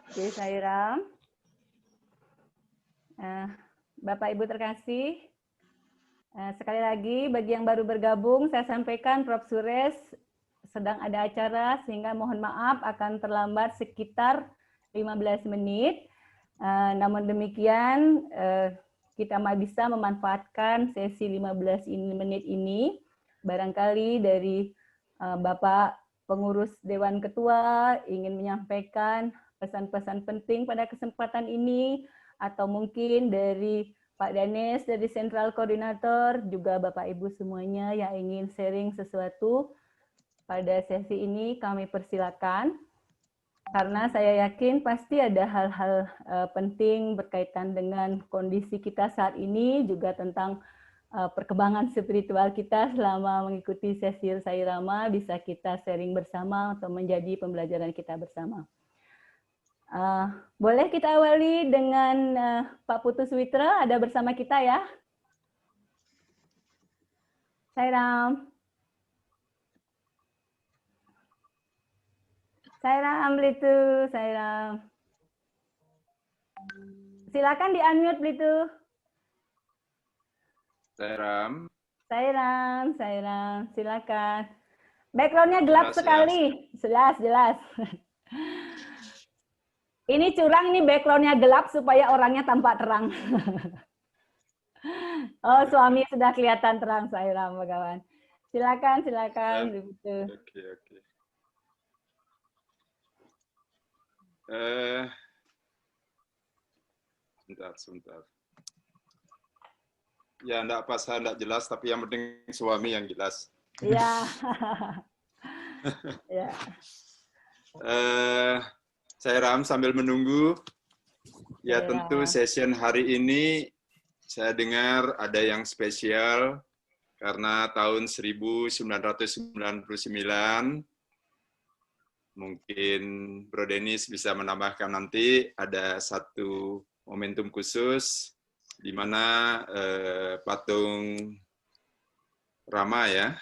Oke, Sairam. Bapak Ibu terkasih, sekali lagi bagi yang baru bergabung, saya sampaikan Prof. Suresh sedang ada acara sehingga mohon maaf akan terlambat sekitar 15 menit. Namun demikian, kita bisa memanfaatkan sesi 15 menit ini. Barangkali dari Bapak Pengurus Dewan Ketua ingin menyampaikan pesan-pesan penting pada kesempatan ini, atau mungkin dari Pak Danes dari Sentral Koordinator, juga Bapak Ibu semuanya yang ingin sharing sesuatu pada sesi ini kami persilakan. Karena saya yakin pasti ada hal-hal penting berkaitan dengan kondisi kita saat ini, juga tentang perkembangan spiritual kita selama mengikuti sesi Sairama, bisa kita sharing bersama atau menjadi pembelajaran kita bersama. Boleh kita awali dengan Pak Putu Switra, ada bersama kita ya. Sairam. Sairam, Blitu, Sairam. Silakan di-unmute, Blitu. Sairam. Sairam, silakan. Background-nya gelap sekali. Ya. Jelas. Ini curang nih, background-nya gelap supaya orangnya tampak terang. Oh, suami sudah kelihatan terang, Sairam, kawan. Silakan. Oke. Sebentar. Ya, enggak apa, saya enggak jelas, tapi yang penting suami yang jelas. Iya. Ya. Saya Ram sambil menunggu. Ya, tentu session hari ini saya dengar ada yang spesial karena tahun 1999. Mungkin Bro Denis bisa menambahkan nanti ada satu momentum khusus di mana patung Rama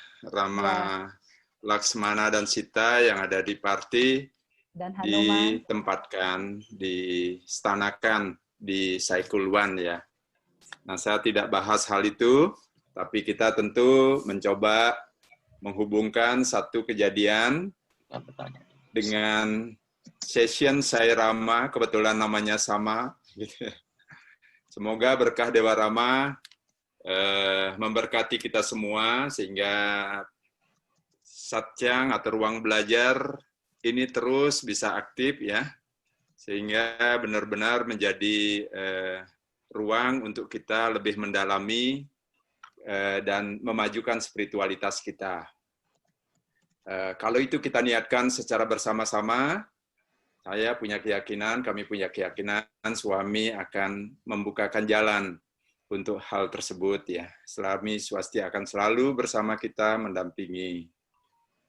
Laksmana dan Sita yang ada di Parti dan ditempatkan, distanakan di Saikulwan ya. Nah, saya tidak bahas hal itu, tapi kita tentu mencoba menghubungkan satu kejadian dengan session Sairama, kebetulan namanya sama. Semoga berkah Dewa Rama memberkati kita semua, sehingga Satyang atau ruang belajar ini terus bisa aktif ya, sehingga benar-benar menjadi ruang untuk kita lebih mendalami dan memajukan spiritualitas kita. Kalau itu kita niatkan secara bersama-sama, saya punya keyakinan, kami punya keyakinan suami akan membukakan jalan untuk hal tersebut ya. Suami swasti akan selalu bersama kita mendampingi.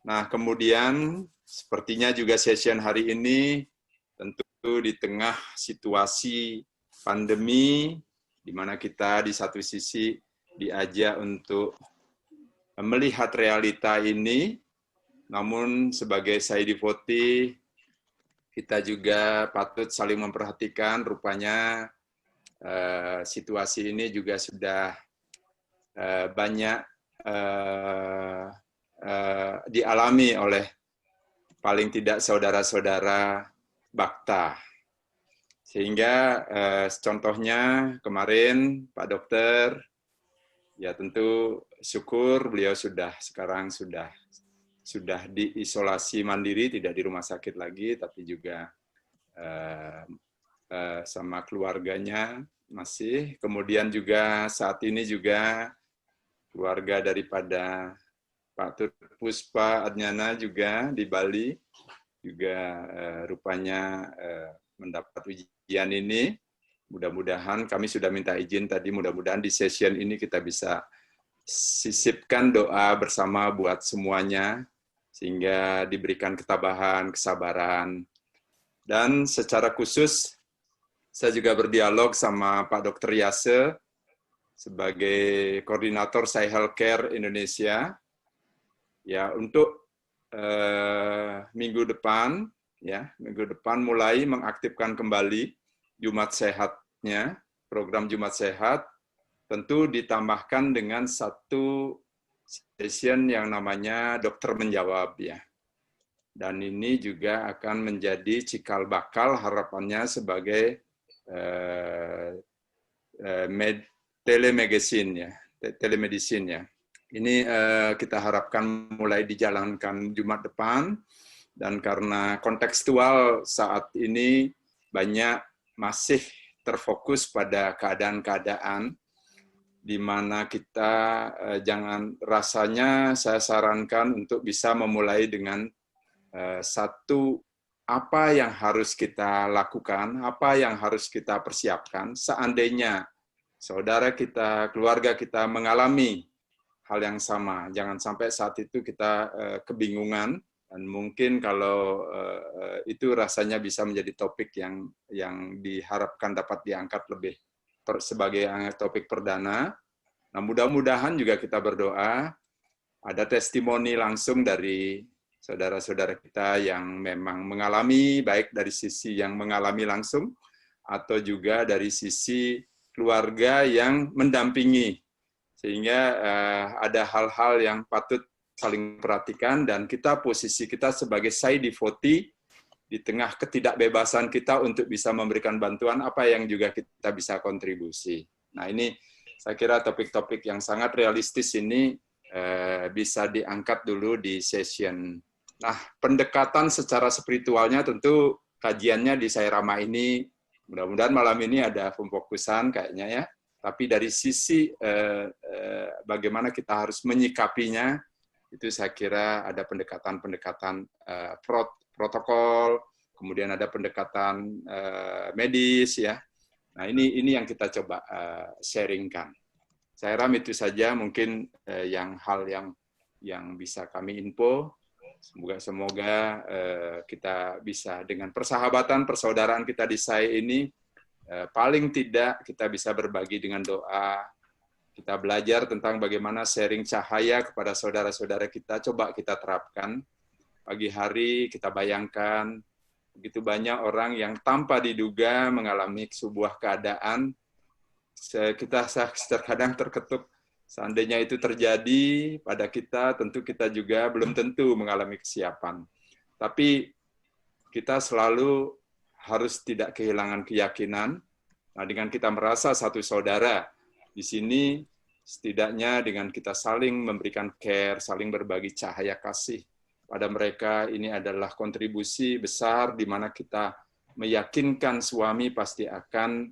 Nah, kemudian sepertinya juga session hari ini tentu di tengah situasi pandemi, di mana kita di satu sisi diajak untuk melihat realita ini, namun sebagai saya devotee, kita juga patut saling memperhatikan. Rupanya situasi ini juga sudah banyak dialami oleh paling tidak saudara-saudara Bhakta. Sehingga contohnya kemarin Pak Dokter, ya tentu syukur beliau sekarang sudah diisolasi mandiri, tidak di rumah sakit lagi, tapi juga sama keluarganya masih. Kemudian juga saat ini juga keluarga daripada Pak Tut Puspa Adnyana juga di Bali, juga rupanya mendapat ujian ini. Mudah-mudahan kami sudah minta izin tadi, mudah-mudahan di session ini kita bisa sisipkan doa bersama buat semuanya, sehingga diberikan ketabahan, kesabaran. Dan secara khusus, saya juga berdialog sama Pak Dr. Yase, sebagai koordinator Sai Healthcare Indonesia, ya untuk minggu depan, ya, minggu depan mulai mengaktifkan kembali Jumat Sehatnya, program Jumat Sehat, tentu ditambahkan dengan satu session yang namanya dokter menjawab ya. Dan ini juga akan menjadi cikal bakal harapannya sebagai telemedicine ya. Ini kita harapkan mulai dijalankan Jumat depan, dan karena kontekstual saat ini banyak masih terfokus pada keadaan-keadaan di mana kita rasanya saya sarankan untuk bisa memulai dengan satu, apa yang harus kita lakukan, apa yang harus kita persiapkan seandainya saudara kita, keluarga kita mengalami hal yang sama. Jangan sampai saat itu kita kebingungan, dan mungkin kalau itu rasanya bisa menjadi topik yang diharapkan dapat diangkat lebih sebagai topik perdana. Nah, mudah-mudahan juga kita berdoa ada testimoni langsung dari saudara-saudara kita yang memang mengalami, baik dari sisi yang mengalami langsung atau juga dari sisi keluarga yang mendampingi, sehingga ada hal-hal yang patut saling perhatikan, dan posisi kita sebagai sai devotee di tengah ketidakbebasan kita untuk bisa memberikan bantuan, apa yang juga kita bisa kontribusi. Nah, ini saya kira topik-topik yang sangat realistis ini bisa diangkat dulu di session. Nah, pendekatan secara spiritualnya tentu kajiannya di Sai Rama ini, mudah-mudahan malam ini ada pemfokusan kayaknya ya, tapi dari sisi bagaimana kita harus menyikapinya, itu saya kira ada pendekatan-pendekatan protokol, kemudian ada pendekatan medis ya. Nah, ini yang kita coba sharingkan. Saya ram itu saja mungkin hal yang bisa kami info. Semoga kita bisa dengan persahabatan, persaudaraan kita di SAI ini, paling tidak kita bisa berbagi dengan doa. Kita belajar tentang bagaimana sharing cahaya kepada saudara-saudara kita, coba kita terapkan. Pagi hari kita bayangkan, begitu banyak orang yang tanpa diduga mengalami sebuah keadaan, kita terkadang terketuk. Seandainya itu terjadi pada kita, tentu kita juga belum tentu mengalami kesiapan. Tapi kita selalu harus tidak kehilangan keyakinan. Nah, dengan kita merasa satu saudara, di sini setidaknya dengan kita saling memberikan care, saling berbagi cahaya kasih pada mereka, ini adalah kontribusi besar di mana kita meyakinkan suami pasti akan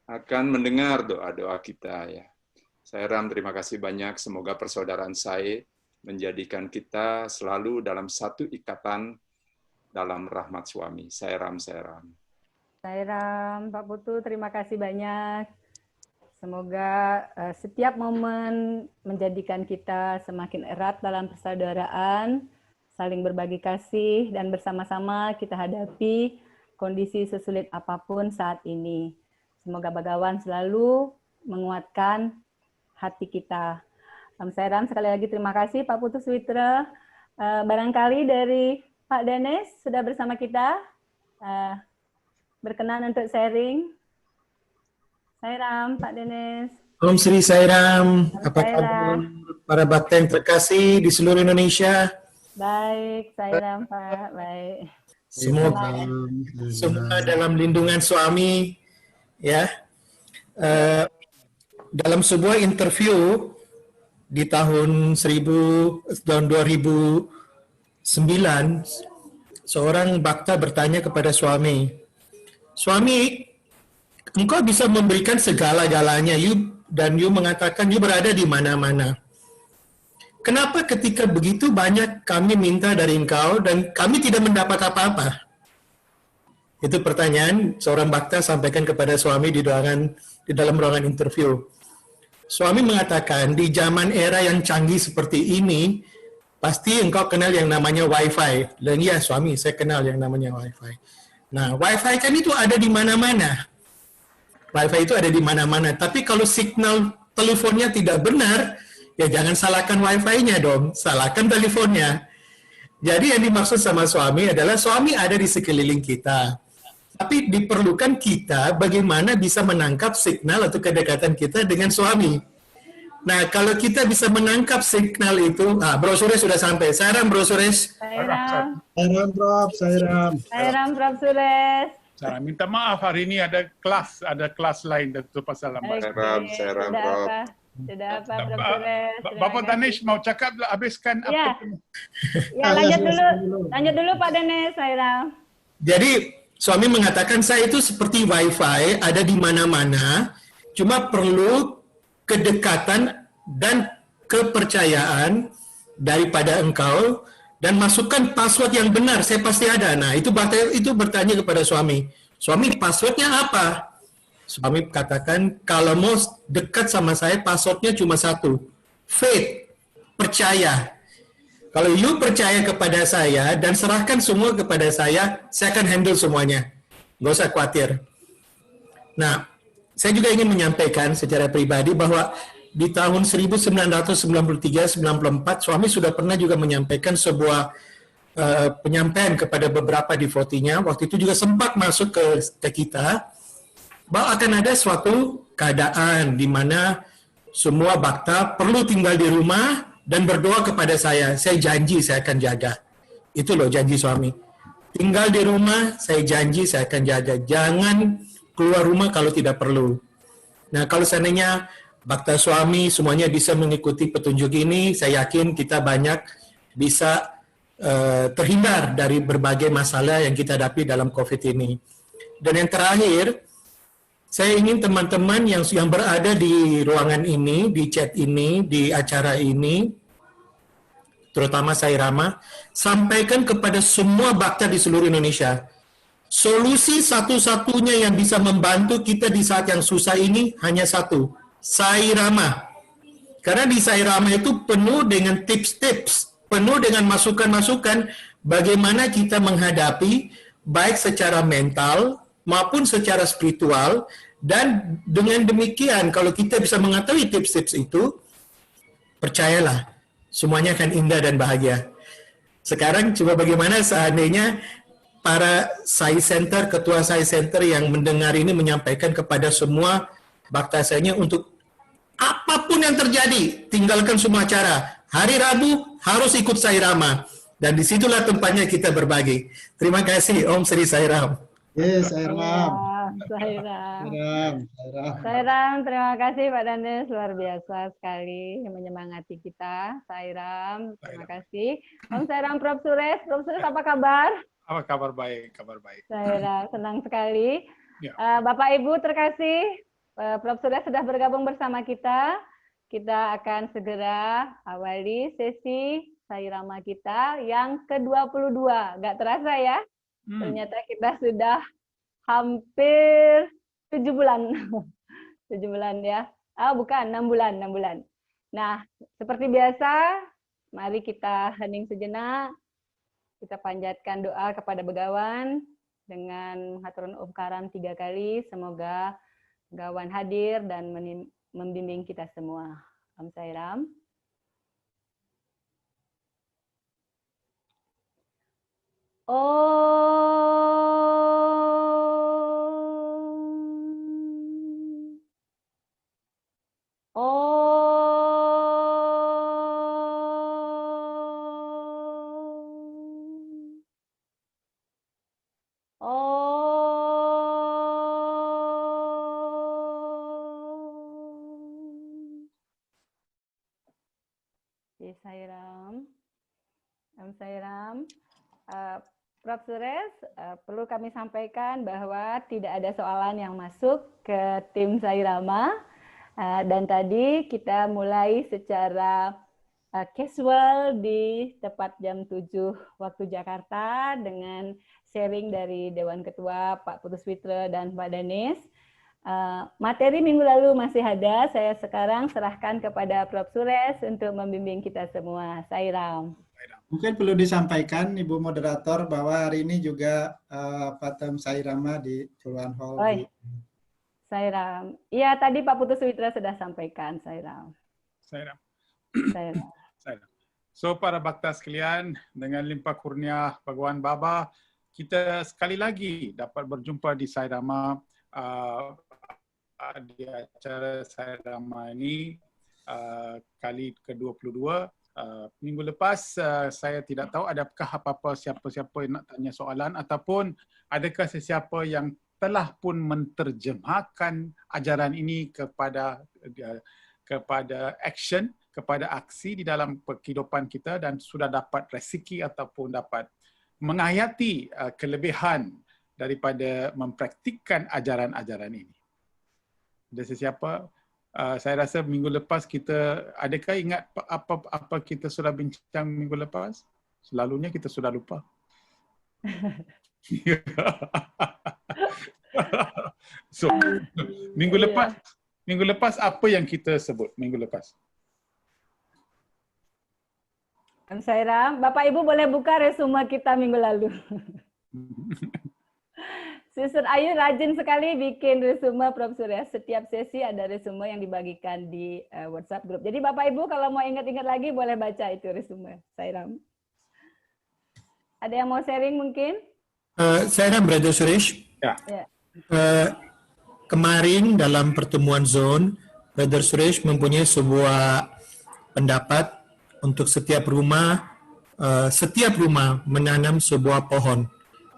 akan mendengar doa-doa kita ya. Saya ram terima kasih banyak, semoga persaudaraan saya menjadikan kita selalu dalam satu ikatan dalam rahmat suami. Saya ram. Saya ram, Pak Putu, terima kasih banyak. Semoga setiap momen menjadikan kita semakin erat dalam persaudaraan, saling berbagi kasih, dan bersama-sama kita hadapi kondisi sesulit apapun saat ini. Semoga Bhagawan selalu menguatkan hati kita. Saya ram, sekali lagi terima kasih Pak Putu Switra. Barangkali dari Pak Danes sudah bersama kita, berkenan untuk sharing. Sairam, Pak Danes. Om Sri Sairam, apa kabar para bakti yang terkasih di seluruh Indonesia? Baik, Sairam Pak, baik. Semua dalam lindungan suami, ya. Dalam sebuah interview di tahun 2009, seorang bakta bertanya kepada suami, engkau bisa memberikan segala-galanya, dan you mengatakan you berada di mana-mana. Kenapa ketika begitu banyak kami minta dari engkau dan kami tidak mendapat apa-apa? Itu pertanyaan seorang bakta sampaikan kepada suami di dalam ruangan interview. Suami mengatakan, di zaman era yang canggih seperti ini, pasti engkau kenal yang namanya Wi-Fi. Dan ya suami, saya kenal yang namanya Wi-Fi. Nah, Wi-Fi kan itu ada di mana-mana. Wi-Fi itu ada di mana-mana. Tapi kalau signal teleponnya tidak benar, ya jangan salahkan Wi-Fi-nya dong, salahkan teleponnya. Jadi yang dimaksud sama suami adalah suami ada di sekeliling kita. Tapi diperlukan kita bagaimana bisa menangkap signal atau kedekatan kita dengan suami. Nah, kalau kita bisa menangkap signal itu, Bro Suresh sudah sampai. Salam Bro Suresh. Sairam. Sairam, Prof. Sairam. Sairam, Prof. Suresh. Saya minta maaf hari ini ada kelas lain itu pasal lambat. Sairam, Sudah Prof. apa? Sudah apa, Prof. Suresh? Terima Bapak kasih. Danish mau cakap, habiskan Ya. apa? Ya, lanjut dulu Pak Danes, Sairam. Jadi suami mengatakan saya itu seperti wifi, ada di mana-mana, cuma perlu kedekatan dan kepercayaan daripada engkau dan masukkan password yang benar, saya pasti ada. Nah, itu bertanya kepada suami. Suami, passwordnya apa? Suami katakan, kalau mau dekat sama saya, passwordnya cuma satu. Faith, percaya. Kalau you percaya kepada saya dan serahkan semua kepada saya akan handle semuanya. Nggak usah khawatir. Nah, saya juga ingin menyampaikan secara pribadi bahwa di tahun 1993-94, suami sudah pernah juga menyampaikan sebuah penyampaian kepada beberapa devotinya. Waktu itu juga sempat masuk ke kita, bahwa akan ada suatu keadaan di mana semua bhakta perlu tinggal di rumah dan berdoa kepada saya. Saya janji saya akan jaga. Itu loh janji suami. Tinggal di rumah, saya janji saya akan jaga. Jangan keluar rumah kalau tidak perlu. Nah, kalau seandainya bhakta suami semuanya bisa mengikuti petunjuk ini, saya yakin kita banyak bisa terhindar dari berbagai masalah yang kita hadapi dalam COVID ini. Dan yang terakhir, saya ingin teman-teman yang berada di ruangan ini, di chat ini, di acara ini, terutama Sairama, sampaikan kepada semua bhakta di seluruh Indonesia. Solusi satu-satunya yang bisa membantu kita di saat yang susah ini hanya satu, Sairama. Karena di Sairama itu penuh dengan tips-tips, penuh dengan masukan-masukan bagaimana kita menghadapi baik secara mental maupun secara spiritual, dan dengan demikian kalau kita bisa mengetahui tips-tips itu, percayalah semuanya akan indah dan bahagia. Sekarang coba bagaimana seandainya para Sai Center, ketua Sai Center yang mendengar ini menyampaikan kepada semua bhakta saya untuk apapun yang terjadi, tinggalkan semua acara. Hari Rabu harus ikut Sairama. Dan disitulah tempatnya kita berbagi. Terima kasih, Om Sri Sairam. Yes, Sairam. Sairam. Sairam. Sairam. Sairam, terima kasih Pak Danes, luar biasa sekali menyemangati kita. Sairam, terima kasih. Om Sairam, Prof. Suresh. Prof. Suresh, apa kabar? Apa kabar baik, kabar baik. Sairam, senang sekali. Ya. Bapak Ibu terkasih, Prof. Suresh sudah bergabung bersama kita. Kita akan segera awali sesi Sairama kita yang ke-22. Nggak terasa ya? Ternyata kita sudah hampir 7 bulan. 7 bulan ya. Bukan, 6 bulan, 6 bulan. Nah, seperti biasa, mari kita hening sejenak. Kita panjatkan doa kepada Begawan dengan haturun omkaram 3 kali. Semoga Begawan hadir dan membimbing kita semua. Om Sairam. Sairam, Om Sairam, Prof. Suresh, perlu kami sampaikan bahwa tidak ada soalan yang masuk ke tim Sairama, dan tadi kita mulai secara casual di tepat jam 7 waktu Jakarta dengan sharing dari Dewan Ketua Pak Putus Witra dan Pak Danes. Materi minggu lalu masih ada, saya sekarang serahkan kepada Prof. Suresh untuk membimbing kita semua. Sairam. Mungkin perlu disampaikan Ibu Moderator bahwa hari ini juga Patem Sairama di Puluhan Hall. Oh, Sairam. Iya, tadi Pak Putus Witra sudah sampaikan, Sairam. Sairam. Sairam. So para bakta sekalian, dengan limpah kurnia Bhagawan Baba, kita sekali lagi dapat berjumpa di Sairama, di acara Sairama ini kali ke-22. Minggu lepas saya tidak tahu adakah apa-apa siapa-siapa yang nak tanya soalan ataupun adakah sesiapa yang telah pun menterjemahkan ajaran ini kepada action, kepada aksi di dalam kehidupan kita dan sudah dapat resiki ataupun dapat menghayati kelebihan daripada mempraktikkan ajaran-ajaran ini. Ada sesiapa? Saya rasa minggu lepas kita, adakah ingat apa kita sudah bincang minggu lepas? Selalunya kita sudah lupa. So, minggu lepas apa yang kita sebut minggu lepas? Sairam, Bapak Ibu boleh buka resume kita minggu lalu. Suster Ayu rajin sekali bikin resume Prof. Surya. Setiap sesi ada resume yang dibagikan di WhatsApp group. Jadi Bapak Ibu kalau mau ingat-ingat lagi boleh baca itu resume. Sairam. Ada yang mau sharing mungkin? Sairam, Brother Suresh. Ya. Kemarin dalam pertemuan zone, Brother Suresh mempunyai sebuah pendapat untuk setiap rumah menanam sebuah pohon.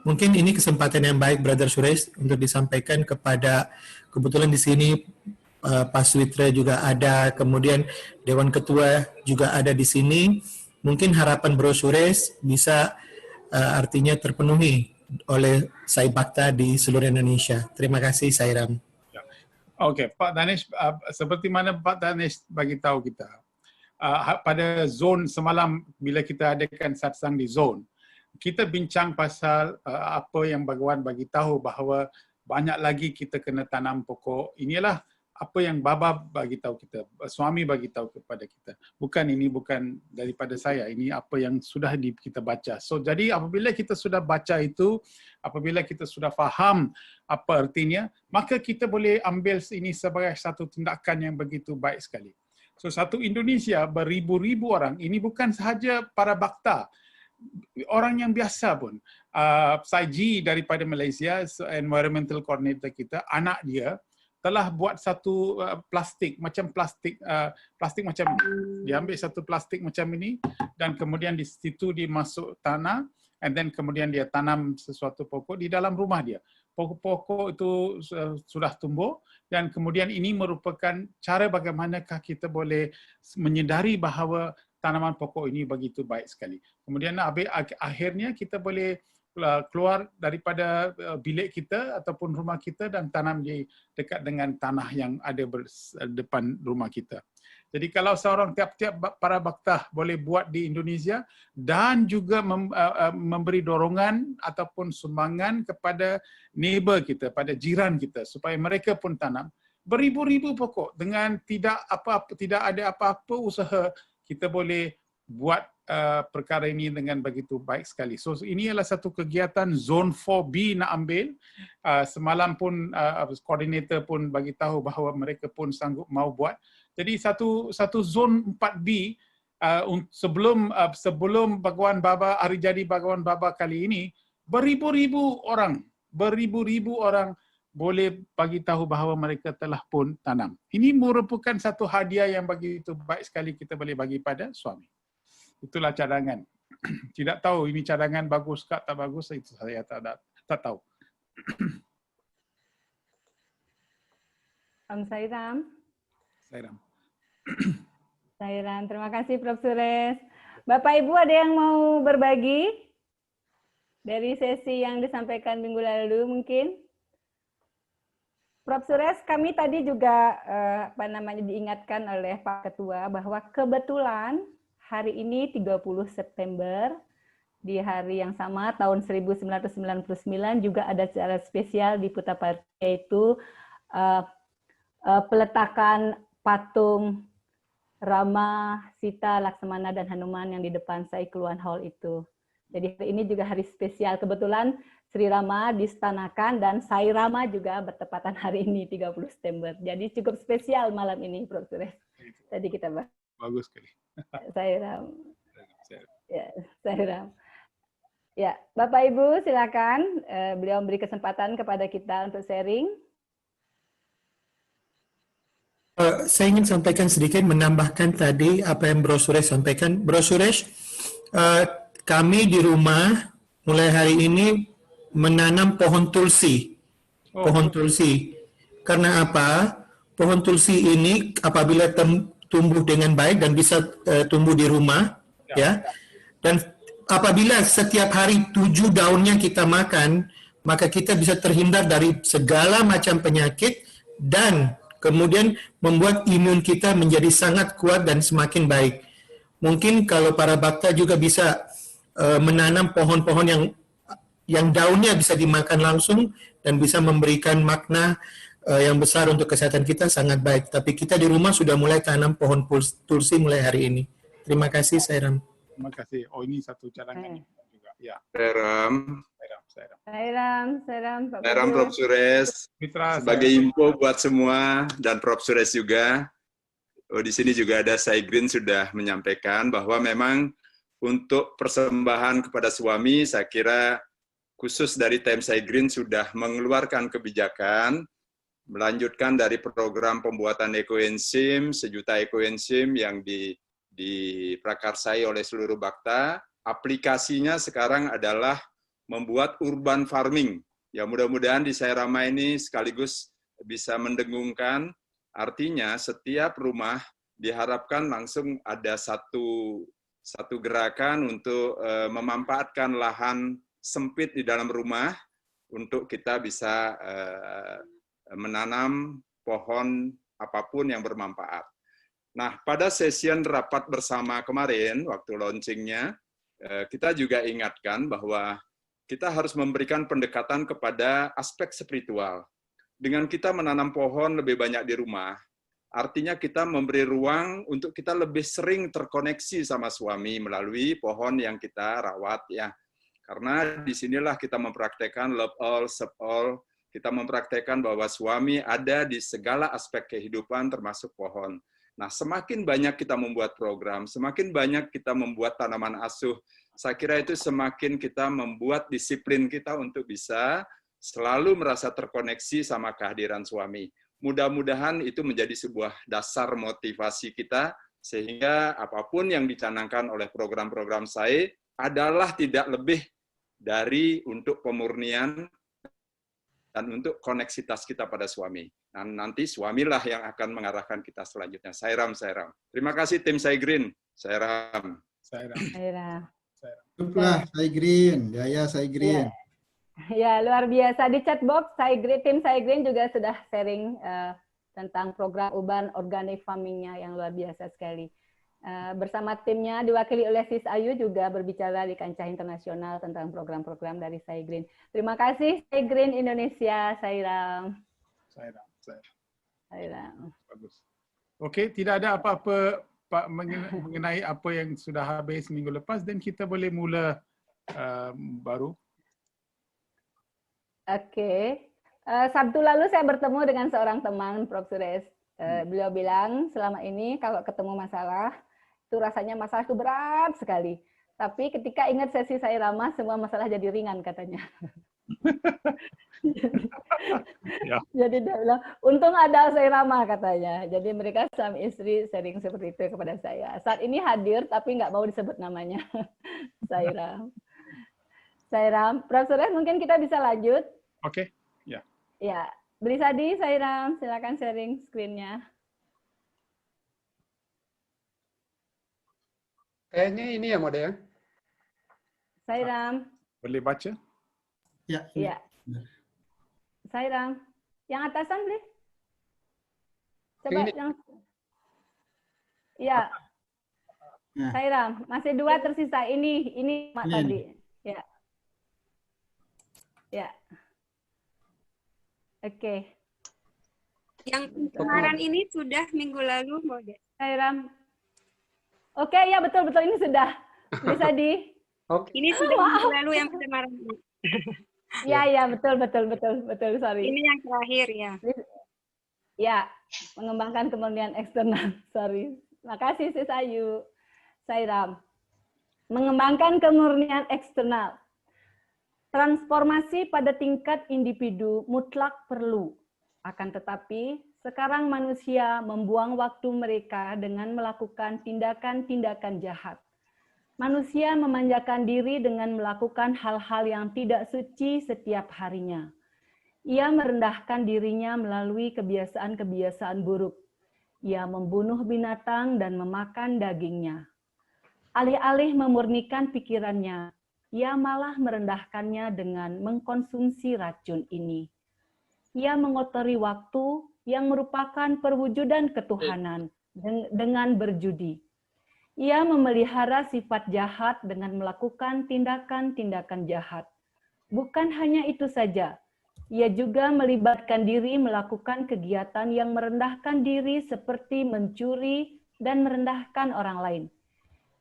Mungkin ini kesempatan yang baik, Brother Suresh, untuk disampaikan kepada, kebetulan di sini Pak Switra juga ada, kemudian Dewan Ketua juga ada di sini. Mungkin harapan Bro Suresh bisa artinya terpenuhi oleh Sai Bakta di seluruh Indonesia. Terima kasih, Sairam. Okey, Pak Danesh, seperti mana Pak Danesh bagi tahu kita, pada zone semalam bila kita adakan satsang di zone, kita bincang pasal apa yang Bhagawan bagi tahu bahawa banyak lagi kita kena tanam pokok. Inilah apa yang Baba bagi tahu kita, suami bagi tahu kepada kita. Bukan daripada saya, ini apa yang sudah kita baca. So jadi apabila kita sudah baca itu, apabila kita sudah faham apa artinya, maka kita boleh ambil ini sebagai satu tindakan yang begitu baik sekali. So satu Indonesia beribu-ribu orang, ini bukan sahaja para bakta, orang yang biasa pun. Saiji daripada Malaysia, environmental coordinator kita, anak dia telah buat satu plastik macam ini. Dia ambil satu plastik macam ini dan kemudian di situ dia masuk tanah and then kemudian dia tanam sesuatu pokok di dalam rumah dia. Pokok-pokok itu sudah tumbuh dan kemudian ini merupakan cara bagaimanakah kita boleh menyedari bahawa tanaman pokok ini begitu baik sekali. Kemudian akhirnya kita boleh keluar daripada bilik kita ataupun rumah kita dan tanam di dekat dengan tanah yang ada depan rumah kita. Jadi kalau seorang tiap-tiap para bakta boleh buat di Indonesia dan juga memberi dorongan ataupun sumbangan kepada neighbor kita, pada jiran kita supaya mereka pun tanam beribu-ribu pokok dengan tidak ada apa-apa usaha, kita boleh buat perkara ini dengan begitu baik sekali. So ini adalah satu kegiatan Zone 4B nak ambil. Semalam pun koordinator pun bagi tahu bahawa mereka pun sanggup mau buat. Jadi satu Zone 4B sebelum Bhagawan Baba, hari jadi Bhagawan Baba kali ini, beribu-ribu orang boleh bagi tahu bahawa mereka telah pun tanam. Ini merupakan satu hadiah yang begitu baik sekali kita boleh bagi pada suami. Itulah cadangan. Tidak tahu ini cadangan bagus ke tak bagus, itu saya tak tahu. Sairam. Sairam. Terima kasih Prof. Suresh. Bapak Ibu ada yang mau berbagi dari sesi yang disampaikan minggu lalu mungkin? Prof. Suresh, kami tadi juga diingatkan oleh Pak Ketua bahwa kebetulan hari ini 30 September, di hari yang sama tahun 1999 juga ada acara spesial di Puttaparthi, yaitu peletakan patung Rama, Sita, Laksamana, dan Hanuman yang di depan Sai Keluan Hall itu. Jadi hari ini juga hari spesial. Kebetulan Sri Rama distanakan dan Sai Rama juga bertepatan hari ini 30 September. Jadi cukup spesial malam ini, Prof. Suresh. Tadi kita bahas. Bagus sekali. Sai Rama. Ya, Sairam. Ya, Bapak Ibu silakan. Beliau memberi kesempatan kepada kita untuk sharing. Saya ingin sampaikan sedikit, menambahkan tadi apa yang Bro Suresh sampaikan. Bro Suresh, kami di rumah mulai hari ini menanam pohon tulsi. Pohon tulsi. Karena apa? Pohon tulsi ini apabila tumbuh dengan baik dan bisa tumbuh di rumah, ya. Dan apabila setiap hari 7 daunnya kita makan, maka kita bisa terhindar dari segala macam penyakit dan kemudian membuat imun kita menjadi sangat kuat dan semakin baik. Mungkin kalau para bakta juga bisa menanam pohon-pohon yang daunnya bisa dimakan langsung dan bisa memberikan makna yang besar untuk kesehatan kita, sangat baik. Tapi kita di rumah sudah mulai tanam pohon tulsi mulai hari ini. Terima kasih, Sairam. Terima kasih. Oh, ini satu cadangan juga. Ya. Sairam, Pak Prof. Suresh. Mitra, Sebagai info buat semua dan Prof. Suresh juga, di sini juga ada Saigrin sudah menyampaikan bahwa memang untuk persembahan kepada suami, saya kira khusus dari Tim Saigrin sudah mengeluarkan kebijakan, melanjutkan dari program pembuatan ekoenzim, 1 juta ekoenzim yang diprakarsai oleh seluruh bakta. Aplikasinya sekarang adalah membuat urban farming. Ya, mudah-mudahan di Sairama ini sekaligus bisa mendengungkan, artinya setiap rumah diharapkan langsung ada satu gerakan untuk memanfaatkan lahan sempit di dalam rumah untuk kita bisa menanam pohon apapun yang bermanfaat. Nah, pada session rapat bersama kemarin, waktu launchingnya, kita juga ingatkan bahwa kita harus memberikan pendekatan kepada aspek spiritual. Dengan kita menanam pohon lebih banyak di rumah, artinya kita memberi ruang untuk kita lebih sering terkoneksi sama suami melalui pohon yang kita rawat, ya. Karena disinilah kita mempraktekkan love all, serve all, kita mempraktekkan bahwa suami ada di segala aspek kehidupan termasuk pohon. Nah, semakin banyak kita membuat program, semakin banyak kita membuat tanaman asuh, saya kira itu semakin kita membuat disiplin kita untuk bisa selalu merasa terkoneksi sama kehadiran suami. Mudah-mudahan itu menjadi sebuah dasar motivasi kita, sehingga apapun yang dicanangkan oleh program-program saya adalah tidak lebih dari untuk pemurnian dan untuk koneksitas kita pada suami. Dan nanti suamilah yang akan mengarahkan kita selanjutnya. Sairam. Terima kasih tim Saigrin. Sairam. Cukuplah Saigrin, Jaya Saigrin. Ya, luar biasa. Di chatbox, tim Saigrin juga sudah sharing tentang program urban organic farming-nya yang luar biasa sekali. Bersama timnya diwakili oleh Sis Ayu juga berbicara di kancah internasional tentang program-program dari Saigrin. Terima kasih Saigrin Indonesia, Sairam. Bagus. Okey, tidak ada apa-apa Pak mengenai apa yang sudah habis minggu lepas, dan kita boleh mula baru. Oke. Sabtu lalu saya bertemu dengan seorang teman, Prof. Suresh. Beliau bilang selama ini kalau ketemu masalah, itu rasanya masalah itu berat sekali. Tapi ketika ingat sesi Sairama, semua masalah jadi ringan katanya. Ya. Jadi dia bilang, untung ada Sairama katanya. Jadi mereka suami istri sharing seperti itu kepada saya. Saat ini hadir tapi nggak mau disebut namanya. Sairam. Prof. Suresh, mungkin kita bisa lanjut. Oke, ya. Ya, Blisadi, Sairam, silakan sharing screen-nya. Kayaknya ini ya Mode ya. Sairam. Boleh baca? Ya. Iya. Sairam. Yang atasan, Blis? Coba Ini. yang... Iya. Nah. Sairam, masih 2 tersisa. Ini Mak tadi. Ya. Ya. Oke. Yang kemarin ini sudah minggu lalu, Mode. Sairam. Oke, ya betul ini sudah. Bisa di. Oke. Ini sudah minggu lalu yang kemarin. Ya, betul, sorry. Ini yang terakhir ya. Ya, mengembangkan kemurnian eksternal. Sorry. Makasih Sis Ayu. Sairam. Mengembangkan kemurnian eksternal. Transformasi pada tingkat individu mutlak perlu. Akan tetapi, sekarang manusia membuang waktu mereka dengan melakukan tindakan-tindakan jahat. Manusia memanjakan diri dengan melakukan hal-hal yang tidak suci setiap harinya. Ia merendahkan dirinya melalui kebiasaan-kebiasaan buruk. Ia membunuh binatang dan memakan dagingnya. Alih-alih memurnikan pikirannya, ia malah merendahkannya dengan mengkonsumsi racun ini. Ia mengotori waktu yang merupakan perwujudan ketuhanan dengan berjudi. Ia memelihara sifat jahat dengan melakukan tindakan-tindakan jahat. Bukan hanya itu saja, ia juga melibatkan diri melakukan kegiatan yang merendahkan diri seperti mencuri dan merendahkan orang lain.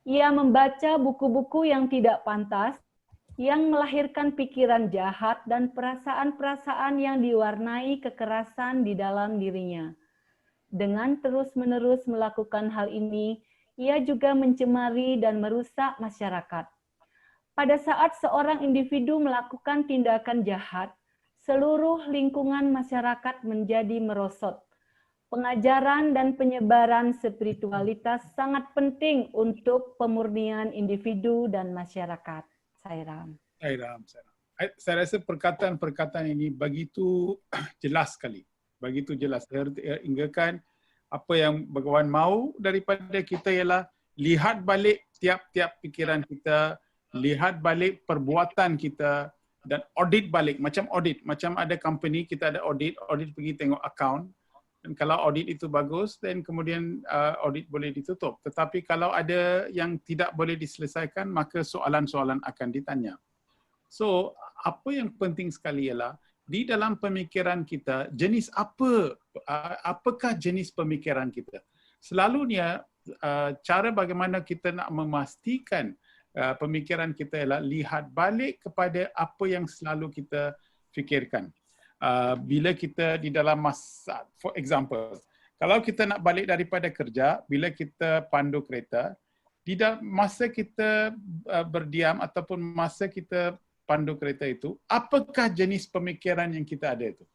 Ia membaca buku-buku yang tidak pantas, yang melahirkan pikiran jahat dan perasaan-perasaan yang diwarnai kekerasan di dalam dirinya. Dengan terus-menerus melakukan hal ini, ia juga mencemari dan merusak masyarakat. Pada saat seorang individu melakukan tindakan jahat, seluruh lingkungan masyarakat menjadi merosot. Pengajaran dan penyebaran spiritualitas sangat penting untuk pemurnian individu dan masyarakat. Sairam. Saya rasa perkataan-perkataan ini begitu jelas sekali. Begitu jelas. Hinggakan apa yang Bhagawan mahu daripada kita ialah lihat balik tiap-tiap pikiran kita, lihat balik perbuatan kita, dan audit balik. Macam audit. Macam ada company, kita ada audit pergi tengok account. Dan kalau audit itu bagus, dan kemudian audit boleh ditutup. Tetapi kalau ada yang tidak boleh diselesaikan, maka soalan-soalan akan ditanya. So, apa yang penting sekali ialah, di dalam pemikiran kita, jenis apakah jenis pemikiran kita? Selalunya, cara bagaimana kita nak memastikan pemikiran kita ialah lihat balik kepada apa yang selalu kita fikirkan. Bila kita di dalam masa, for example, kalau kita nak balik daripada kerja, bila kita pandu kereta, di dalam masa kita berdiam ataupun masa kita pandu kereta itu, apakah jenis pemikiran yang kita ada itu?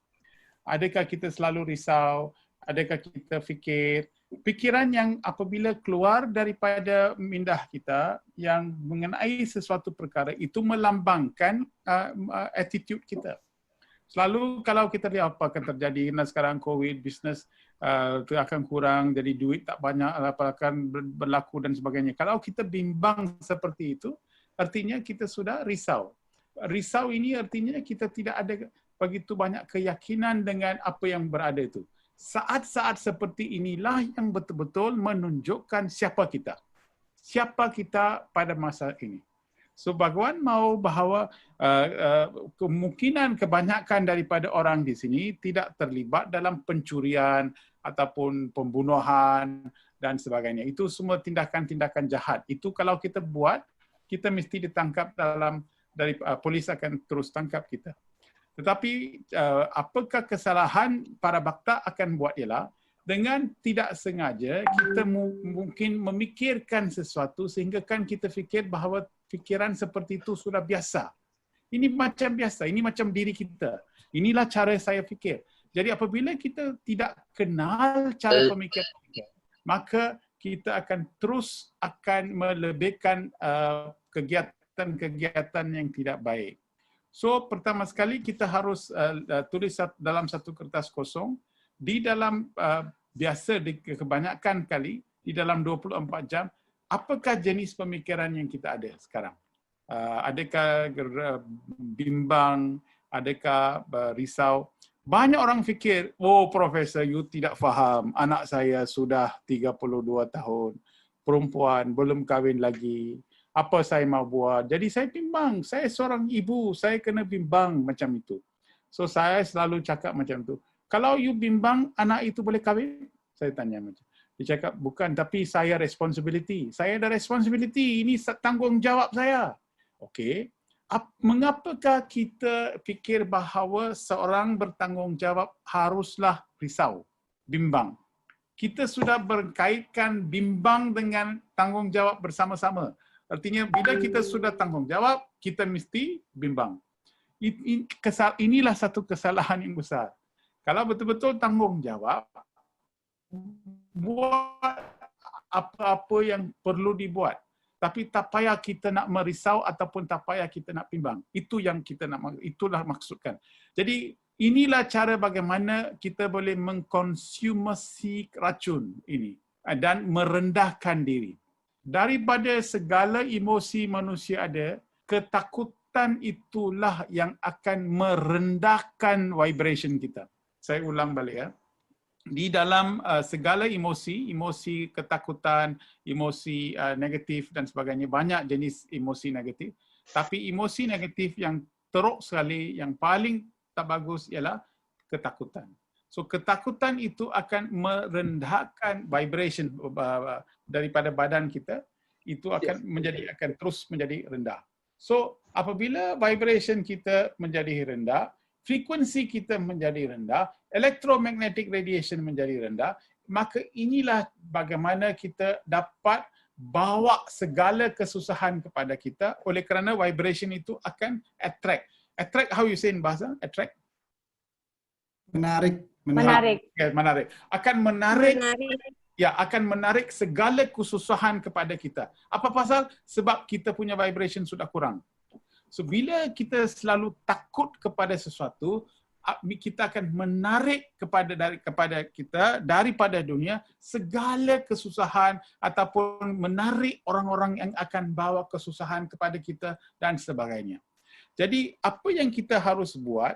Adakah kita selalu risau? Adakah kita fikir? Pikiran yang apabila keluar daripada minda kita yang mengenai sesuatu perkara itu melambangkan attitude kita. Selalu kalau kita lihat apa akan terjadi, sekarang COVID, bisnes akan kurang, jadi duit tak banyak, apa akan berlaku dan sebagainya. Kalau kita bimbang seperti itu, artinya kita sudah risau. Risau ini artinya kita tidak ada begitu banyak keyakinan dengan apa yang berada itu. Saat-saat seperti inilah yang betul-betul menunjukkan siapa kita. Siapa kita pada masa ini. So, Bhagawan mahu bahawa kemungkinan kebanyakan daripada orang di sini tidak terlibat dalam pencurian ataupun pembunuhan dan sebagainya. Itu semua tindakan-tindakan jahat. Itu kalau kita buat, kita mesti ditangkap dari polis akan terus tangkap kita. Tetapi apakah kesalahan para bhakta akan buat ialah dengan tidak sengaja kita mungkin memikirkan sesuatu sehingga kan kita fikir bahawa fikiran seperti itu sudah biasa. Ini macam biasa, ini macam diri kita. Inilah cara saya fikir. Jadi apabila kita tidak kenal cara pemikiran kita, maka kita akan terus melebihkan kegiatan-kegiatan yang tidak baik. So pertama sekali kita harus tulis dalam satu kertas kosong di dalam biasa kebanyakan kali di dalam 24 jam apakah jenis pemikiran yang kita ada sekarang. Adakah bimbang, adakah risau. Banyak orang fikir, oh Profesor, you tidak faham, anak saya sudah 32 tahun, perempuan, belum kahwin lagi, apa saya mau buat. Jadi saya bimbang, saya seorang ibu, saya kena bimbang macam itu. So saya selalu cakap macam itu. Kalau you bimbang, anak itu boleh kahwin? Saya tanya macam. Dia cakap, bukan, tapi saya responsibility. Saya ada responsibility, ini tanggungjawab saya. Okey. Mengapakah kita fikir bahawa seorang bertanggungjawab haruslah risau, bimbang? Kita sudah berkaitkan bimbang dengan tanggungjawab bersama-sama. Artinya bila kita sudah tanggungjawab, kita mesti bimbang. Inilah satu kesalahan yang besar. Kalau betul-betul tanggungjawab, buat apa-apa yang perlu dibuat. Tapi tak payah kita nak merisau ataupun tak payah kita nak bimbang. Itu yang kita nak, itulah maksudkan. Jadi inilah cara bagaimana kita boleh mengkonsumsi racun ini dan merendahkan diri. Daripada segala emosi manusia ada, ketakutan itulah yang akan merendahkan vibration kita. Saya ulang balik ya. Di dalam segala emosi, emosi ketakutan, emosi negatif dan sebagainya, banyak jenis emosi negatif. Tapi emosi negatif yang teruk sekali, yang paling tak bagus ialah ketakutan. So ketakutan itu akan merendahkan vibration daripada badan kita, itu akan akan terus menjadi rendah. So apabila vibration kita menjadi rendah, frekuensi kita menjadi rendah, electromagnetic radiation menjadi rendah, maka inilah bagaimana kita dapat bawa segala kesusahan kepada kita oleh kerana vibration itu akan attract. Attract, how you say in bahasa? Attract? Menarik. Okay, menarik. Akan menarik. Ya, akan menarik segala kesusahan kepada kita. Apa pasal? Sebab kita punya vibration sudah kurang. So, bila kita selalu takut kepada sesuatu, kita akan menarik kepada kita daripada dunia segala kesusahan ataupun menarik orang-orang yang akan bawa kesusahan kepada kita dan sebagainya. Jadi, apa yang kita harus buat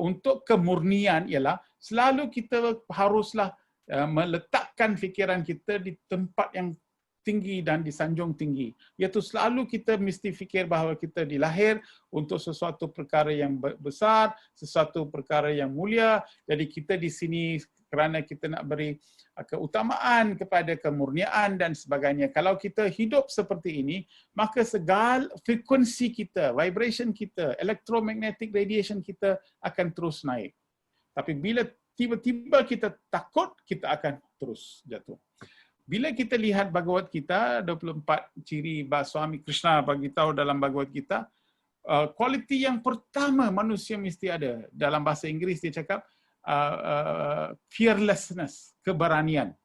untuk kemurnian ialah selalu kita haruslah meletakkan fikiran kita di tempat yang tinggi dan disanjung tinggi. Iaitu selalu kita mesti fikir bahawa kita dilahir untuk sesuatu perkara yang besar, sesuatu perkara yang mulia. Jadi kita di sini kerana kita nak beri keutamaan kepada kemurnian dan sebagainya. Kalau kita hidup seperti ini, maka segala frekuensi kita, vibration kita, electromagnetic radiation kita akan terus naik. Tapi bila tiba-tiba kita takut, kita akan terus jatuh. Bila kita lihat Bhagavad Gita, 24 ciri Swami Krishna bagi tahu dalam Bhagavad Gita, kualiti yang pertama manusia mesti ada. Dalam bahasa Inggeris dia cakap, fearlessness, keberanian.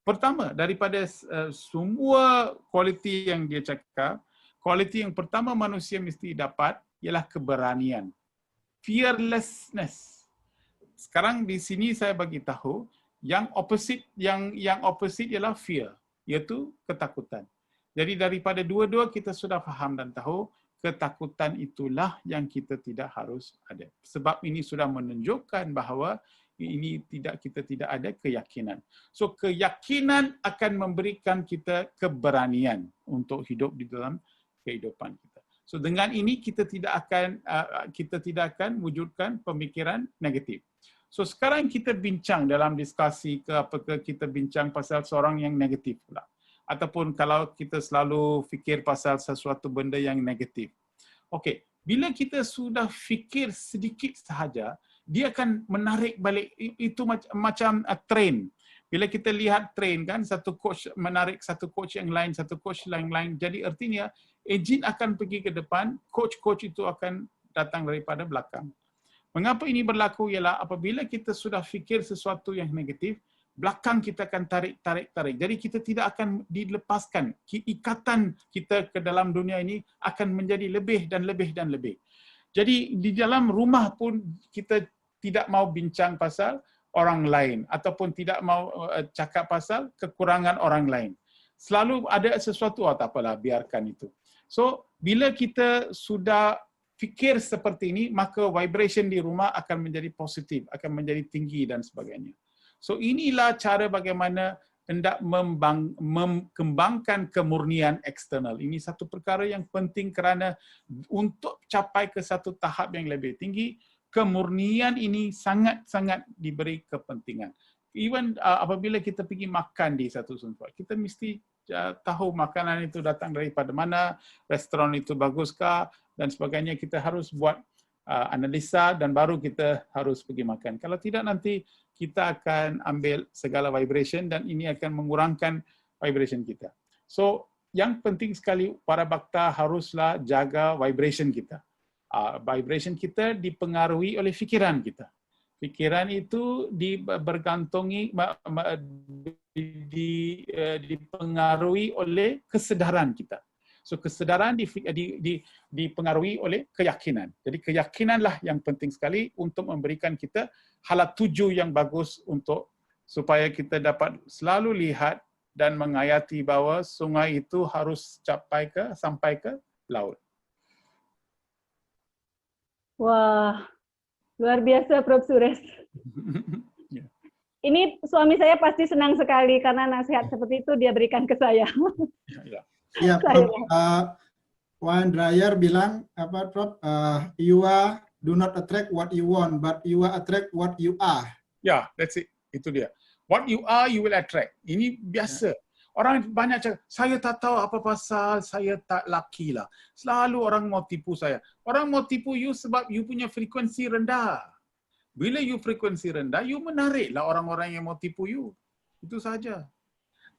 Pertama, daripada semua kualiti yang dia cakap, kualiti yang pertama manusia mesti dapat ialah keberanian. Fearlessness. Sekarang di sini saya bagi tahu yang opposite ialah fear, iaitu ketakutan. Jadi daripada dua-dua kita sudah faham dan tahu ketakutan itulah yang kita tidak harus ada. Sebab ini sudah menunjukkan bahawa kita tidak ada keyakinan. So keyakinan akan memberikan kita keberanian untuk hidup di dalam kehidupan kita. So dengan ini kita tidak akan wujudkan pemikiran negatif. So sekarang kita bincang dalam diskusi apakah kita bincang pasal seorang yang negatif pula. Ataupun kalau kita selalu fikir pasal sesuatu benda yang negatif. Okey, bila kita sudah fikir sedikit sahaja, dia akan menarik balik. Itu macam train. Bila kita lihat train kan, satu coach menarik satu coach yang lain, satu coach yang lain. Jadi artinya, enjin akan pergi ke depan, coach-coach itu akan datang daripada belakang. Mengapa ini berlaku ialah apabila kita sudah fikir sesuatu yang negatif, belakang kita akan tarik. Jadi kita tidak akan dilepaskan. Ikatan kita ke dalam dunia ini akan menjadi lebih dan lebih dan lebih. Jadi di dalam rumah pun kita tidak mau bincang pasal orang lain ataupun tidak mau cakap pasal kekurangan orang lain. Selalu ada sesuatu, tak apalah, biarkan itu. So bila kita sudah fikir seperti ini, maka vibration di rumah akan menjadi positif, akan menjadi tinggi dan sebagainya. So inilah cara bagaimana hendak mengembangkan kemurnian eksternal. Ini satu perkara yang penting kerana untuk capai ke satu tahap yang lebih tinggi, kemurnian ini sangat-sangat diberi kepentingan. Even apabila kita pergi makan di satu tempat, kita mesti tahu makanan itu datang daripada mana, restoran itu baguskah, dan sebagainya. Kita harus buat analisa dan baru kita harus pergi makan. Kalau tidak, nanti kita akan ambil segala vibration dan ini akan mengurangkan vibration kita. So, yang penting sekali para bhakta haruslah jaga vibration kita. Vibration kita dipengaruhi oleh fikiran kita. Pikiran itu dipengaruhi oleh kesedaran kita. So kesedaran dipengaruhi oleh keyakinan. Jadi keyakinanlah yang penting sekali untuk memberikan kita halat tuju yang bagus untuk supaya kita dapat selalu lihat dan menghayati bahwa sungai itu harus sampai ke laut. Wah, luar biasa Prof. Suresh. Ya. Ini suami saya pasti senang sekali karena nasihat seperti itu dia berikan ke saya. Ya. Ya, Prof. Wan Dreyer bilang apa, Prof? You do not attract what you want, but you attract what you are. Ya, that's it. Itu dia. What you are, you will attract. Ini biasa. Orang banyak cakap, saya tak tahu apa pasal, saya tak laki lah. Selalu orang mau tipu saya. Orang mau tipu you sebab you punya frekuensi rendah. Bila you frekuensi rendah, you menariklah orang-orang yang mau tipu you. Itu saja.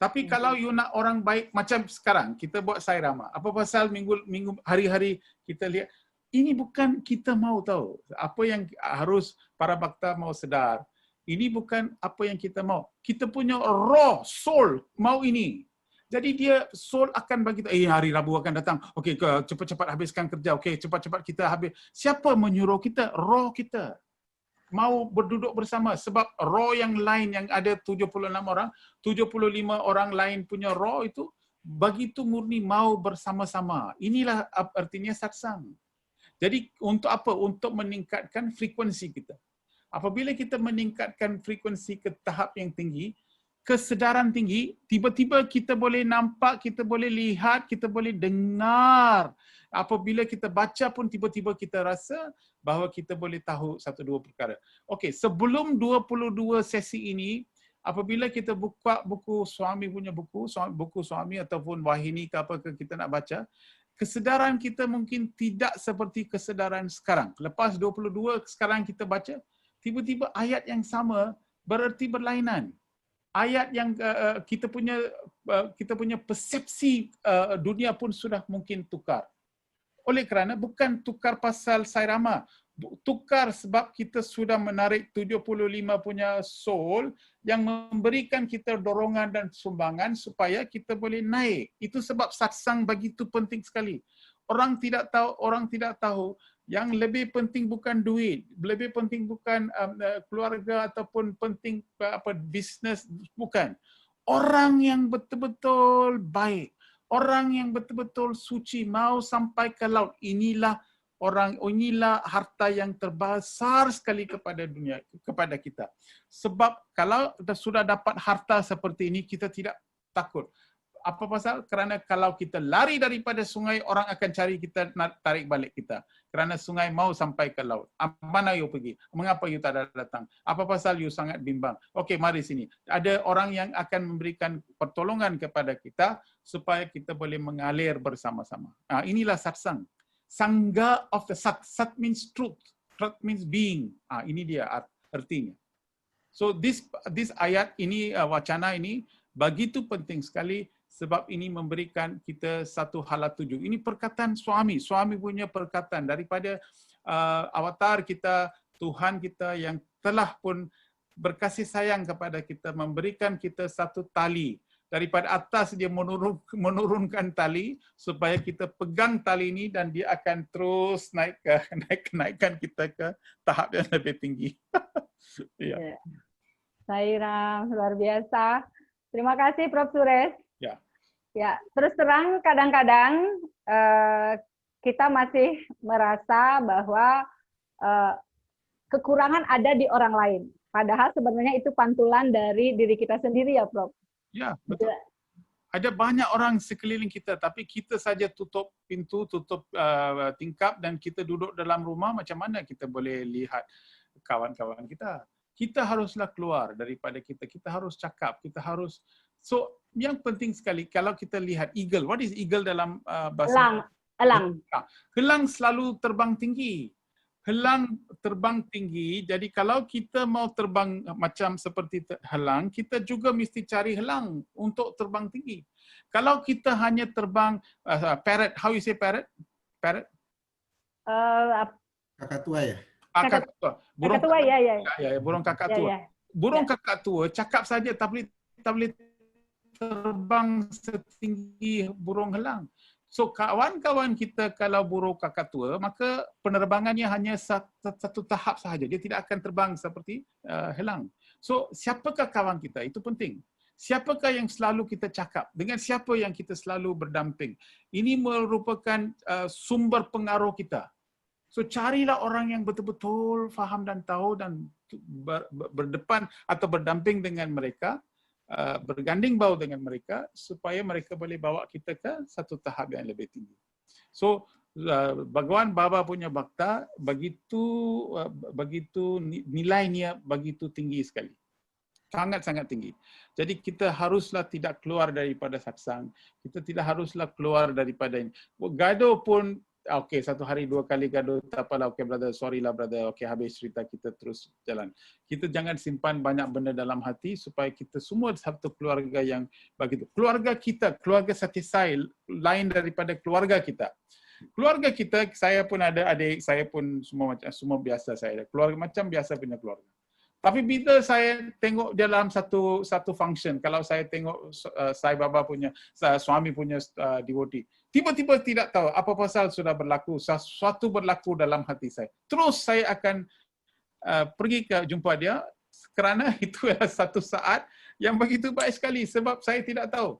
Tapi kalau you nak orang baik, macam sekarang, kita buat Sairama. Apa pasal minggu hari-hari kita lihat, ini bukan kita mau tahu. Apa yang harus para bhakta mau sedar. Ini bukan apa yang kita mau. Kita punya raw soul mau ini. Jadi dia soul akan bagi kita, hari Rabu akan datang. Okey, cepat-cepat habiskan kerja. Okey, cepat-cepat kita habis. Siapa menyuruh kita? Raw kita. Mau berduduk bersama. Sebab raw yang lain yang ada 76 orang, 75 orang lain punya raw itu begitu murni mau bersama-sama. Inilah artinya satsang. Jadi untuk apa? Untuk meningkatkan frekuensi kita. Apabila kita meningkatkan frekuensi ke tahap yang tinggi, kesedaran tinggi, tiba-tiba kita boleh nampak, kita boleh lihat, kita boleh dengar. Apabila kita baca pun tiba-tiba kita rasa bahawa kita boleh tahu satu dua perkara. Okey, sebelum 22 sesi ini, apabila kita buka buku suami punya buku suami ataupun Wahini ke apa ke kita nak baca, kesedaran kita mungkin tidak seperti kesedaran sekarang. Lepas 22 sekarang kita baca, tiba-tiba ayat yang sama bererti berlainan. Ayat yang kita punya persepsi dunia pun sudah mungkin tukar. Oleh kerana bukan tukar pasal Sairama, tukar sebab kita sudah menarik 75 punya soul yang memberikan kita dorongan dan sumbangan supaya kita boleh naik. Itu sebab satsang begitu penting sekali. Orang tidak tahu yang lebih penting bukan duit, lebih penting bukan keluarga ataupun penting bisnes, bukan. Orang yang betul-betul baik, orang yang betul-betul suci mau sampai ke laut. Inilah harta yang terbesar sekali kepada dunia, kepada kita. Sebab kalau kita sudah dapat harta seperti ini, kita tidak takut. Apa pasal? Kerana kalau kita lari daripada sungai, orang akan cari kita, nak tarik balik kita. Kerana sungai mau sampai ke laut. Mana you pergi? Mengapa you tak datang? Apa pasal you sangat bimbang? Okey, mari sini. Ada orang yang akan memberikan pertolongan kepada kita supaya kita boleh mengalir bersama-sama. Inilah satsang. Sangha of the sat. Sat means truth. Truth means being. Ini dia artinya. So this ayat ini, wacana ini begitu penting sekali. Sebab ini memberikan kita satu halat tuju. Ini perkataan suami punya perkataan daripada avatar kita, Tuhan kita yang telah pun berkasih sayang kepada kita, memberikan kita satu tali. Daripada atas dia menurunkan tali supaya kita pegang tali ini dan dia akan terus naikkan kita ke tahap yang lebih tinggi. Ya. Sairam, luar biasa. Terima kasih Prof. Suresh. Ya, terus terang kadang-kadang kita masih merasa bahwa kekurangan ada di orang lain. Padahal sebenarnya itu pantulan dari diri kita sendiri ya, Prof. Ya, betul. Ada banyak orang sekeliling kita, tapi kita saja tutup pintu, tutup tingkap dan kita duduk dalam rumah, macam mana kita boleh lihat kawan-kawan kita? Kita haruslah keluar daripada kita. Kita harus cakap, kita harus. So, yang penting sekali kalau kita lihat eagle. What is eagle dalam bahasa? Elang. Elang selalu terbang tinggi. Helang terbang tinggi, jadi kalau kita mau terbang macam seperti helang, kita juga mesti cari helang untuk terbang tinggi. Kalau kita hanya terbang parrot, how you say parrot? Parrot? Kakatua ya. Kakatua. Burung Kakatua, ya. ya, burung kakatua. Ya. Burung kakatua cakap saja tak boleh terbang setinggi burung helang. So kawan-kawan kita kalau burung kakatua, maka penerbangannya hanya satu tahap sahaja. Dia tidak akan terbang seperti helang. So siapakah kawan kita? Itu penting. Siapakah yang selalu kita cakap? Dengan siapa yang kita selalu berdamping? Ini merupakan sumber pengaruh kita. So carilah orang yang betul-betul faham dan tahu dan berdepan atau berdamping dengan mereka, berganding bahu dengan mereka supaya mereka boleh bawa kita ke satu tahap yang lebih tinggi. So Bhagawan Baba punya bakta begitu nilainya begitu tinggi sekali. Sangat-sangat tinggi. Jadi kita haruslah tidak keluar daripada satsang. Kita tidak haruslah keluar daripada ini. Gaduh pun okey, satu hari dua kali gaduh tak apalah. Okey brother, sorry lah brother. Okey, habis cerita, kita terus jalan. Kita jangan simpan banyak benda dalam hati supaya kita semua satu keluarga yang begitu. Keluarga kita, keluarga Satisai lain daripada keluarga kita. Keluarga kita, saya pun ada adik, saya pun semua biasa saya. Keluarga macam biasa punya keluarga. Tapi bila saya tengok dalam satu function, kalau saya tengok Sai Baba punya, suami punya devotee, tiba-tiba tidak tahu apa pasal sudah berlaku, sesuatu berlaku dalam hati saya. Terus saya akan pergi ke jumpa dia kerana itu adalah satu saat yang begitu baik sekali sebab saya tidak tahu.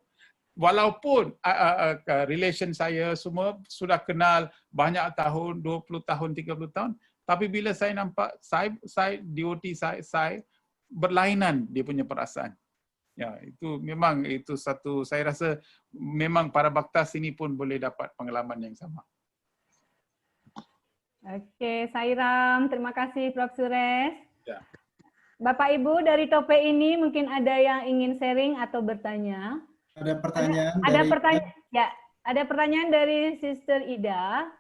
Walaupun relation saya semua sudah kenal banyak tahun, 20 tahun, 30 tahun, tapi bila saya nampak saya devotee saya berlainan dia punya perasaan. Ya, itu memang itu satu, saya rasa memang para bakta sini pun boleh dapat pengalaman yang sama. Oke, Sairam, terima kasih Prof. Suresh. Ya. Bapak Ibu dari Tope ini mungkin ada yang ingin sharing atau bertanya. Ada pertanyaan Ada pertanyaan dari Sister Ida.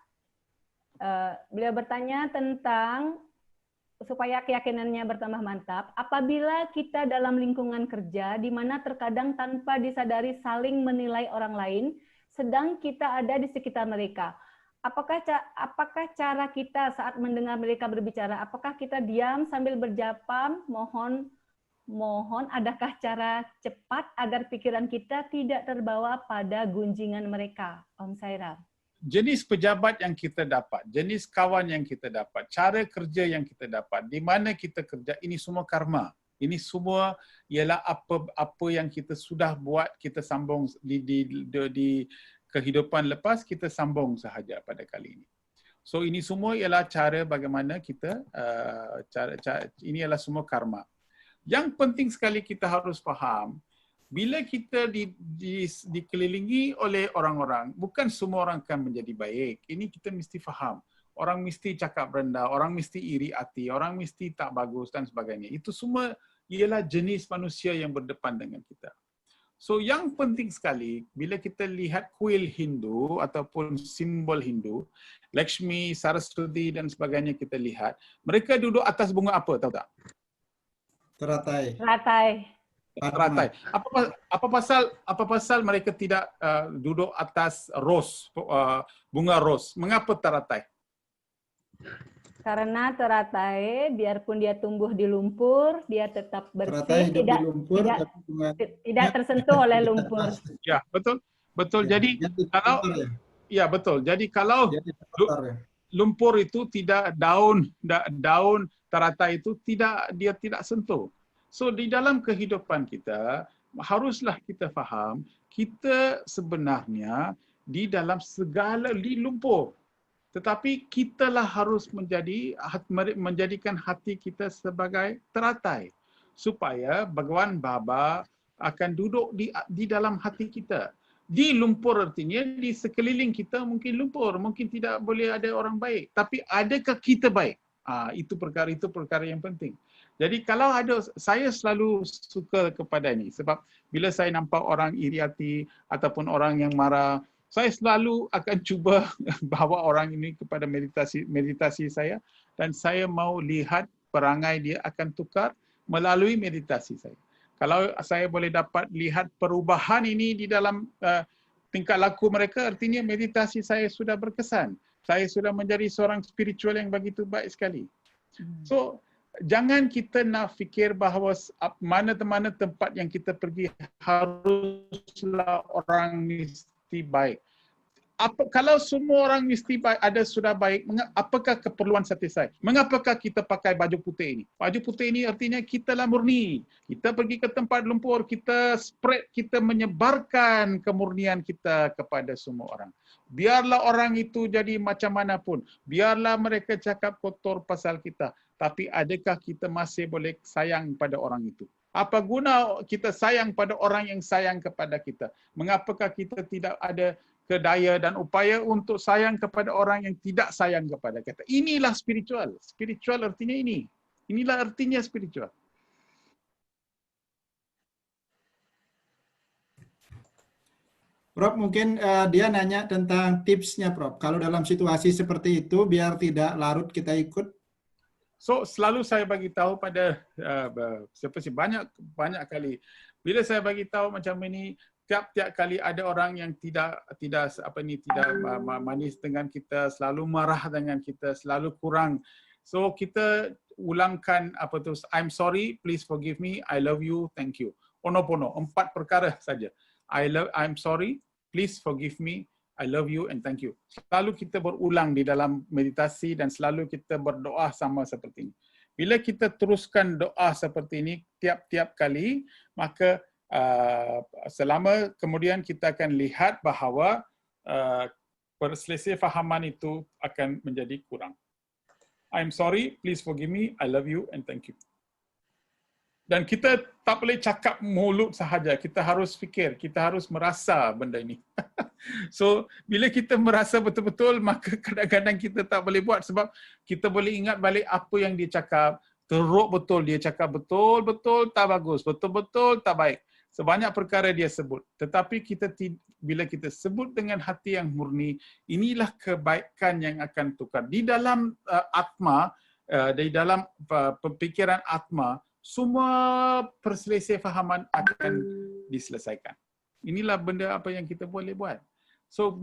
Beliau bertanya tentang supaya keyakinannya bertambah mantap, apabila kita dalam lingkungan kerja di mana terkadang tanpa disadari saling menilai orang lain, sedang kita ada di sekitar mereka. Apakah cara kita saat mendengar mereka berbicara, apakah kita diam sambil berjapam, mohon adakah cara cepat agar pikiran kita tidak terbawa pada gunjingan mereka? Om Sairam. Jenis pejabat yang kita dapat, jenis kawan yang kita dapat, cara kerja yang kita dapat, di mana kita kerja, ini semua karma. Ini semua ialah apa yang kita sudah buat, kita sambung di kehidupan lepas, kita sambung sahaja pada kali ini. So ini semua ialah cara bagaimana kita, ini ialah semua karma. Yang penting sekali kita harus faham, bila kita dikelilingi oleh orang-orang, bukan semua orang akan menjadi baik. Ini kita mesti faham. Orang mesti cakap rendah, orang mesti iri hati, orang mesti tak bagus dan sebagainya. Itu semua ialah jenis manusia yang berdepan dengan kita. So yang penting sekali, bila kita lihat kuil Hindu ataupun simbol Hindu, Lakshmi, Saraswati dan sebagainya kita lihat, mereka duduk atas bunga apa, tahu tak? Teratai. Teratai. Apa pasal mereka tidak duduk atas bunga ros? Mengapa teratai? Karena teratai biarpun dia tumbuh di lumpur, dia tetap bersih, tidak tersentuh oleh lumpur. Ya, betul. Jadi kalau lumpur itu tidak daun teratai itu dia tidak sentuh. So di dalam kehidupan kita, haruslah kita faham, kita sebenarnya di dalam segala di lumpur. Tetapi kitalah harus menjadikan hati kita sebagai teratai. Supaya Bhagawan Baba akan duduk di dalam hati kita. Di lumpur artinya, di sekeliling kita mungkin lumpur, mungkin tidak boleh ada orang baik. Tapi adakah kita baik? Itu perkara yang penting. Jadi kalau saya selalu suka kepada ini sebab bila saya nampak orang iri hati ataupun orang yang marah, Saya selalu akan cuba bawa orang ini kepada meditasi saya, dan saya mau lihat perangai dia akan tukar melalui meditasi saya. Kalau saya boleh dapat lihat perubahan ini di dalam tingkah laku mereka, artinya meditasi saya sudah berkesan. Saya sudah menjadi seorang spiritual yang begitu baik sekali. So, jangan kita nak fikir bahawa mana-mana tempat yang kita pergi haruslah orang mesti baik. Kalau semua orang mesti baik, sudah baik, apakah keperluan satisfy? Mengapakah kita pakai baju putih ini? Baju putih ini artinya kita lah murni. Kita pergi ke tempat lumpur, kita spread, kita menyebarkan kemurnian kita kepada semua orang. Biarlah orang itu jadi macam mana pun, biarlah mereka cakap kotor pasal kita, tapi adakah kita masih boleh sayang pada orang itu? Apa guna kita sayang pada orang yang sayang kepada kita? Mengapakah kita tidak ada kedaya dan upaya untuk sayang kepada orang yang tidak sayang kepada kita? Inilah spiritual. Spiritual artinya ini. Inilah artinya spiritual. Prof, mungkin dia nanya tentang tipsnya, Prof. Kalau dalam situasi seperti itu, biar tidak larut kita ikut. So, selalu saya bagi tahu pada banyak kali. Bila saya bagi tahu macam ini, tiap-tiap kali ada orang yang tidak manis dengan kita, selalu marah dengan kita, selalu kurang. So, kita ulangkan I'm sorry, please forgive me, I love you, thank you. Ono-pono, 4 perkara saja. I'm sorry, please forgive me, I love you and thank you. Selalu kita berulang di dalam meditasi dan selalu kita berdoa sama seperti ini. Bila kita teruskan doa seperti ini tiap-tiap kali, maka selama kemudian kita akan lihat bahawa perselisih fahaman itu akan menjadi kurang. I'm sorry, please forgive me, I love you and thank you. Dan kita tak boleh cakap mulut sahaja, kita harus fikir, kita harus merasa benda ini. So, bila kita merasa betul-betul, maka kadang-kadang kita tak boleh buat sebab kita boleh ingat balik apa yang dia cakap, teruk betul, dia cakap betul-betul tak bagus, betul-betul tak baik. Sebanyak perkara dia sebut. Tetapi bila kita sebut dengan hati yang murni, inilah kebaikan yang akan tukar. Di dalam atma, di dalam pemikiran atma, semua perselisih fahaman akan diselesaikan. Inilah benda apa yang kita boleh buat. So,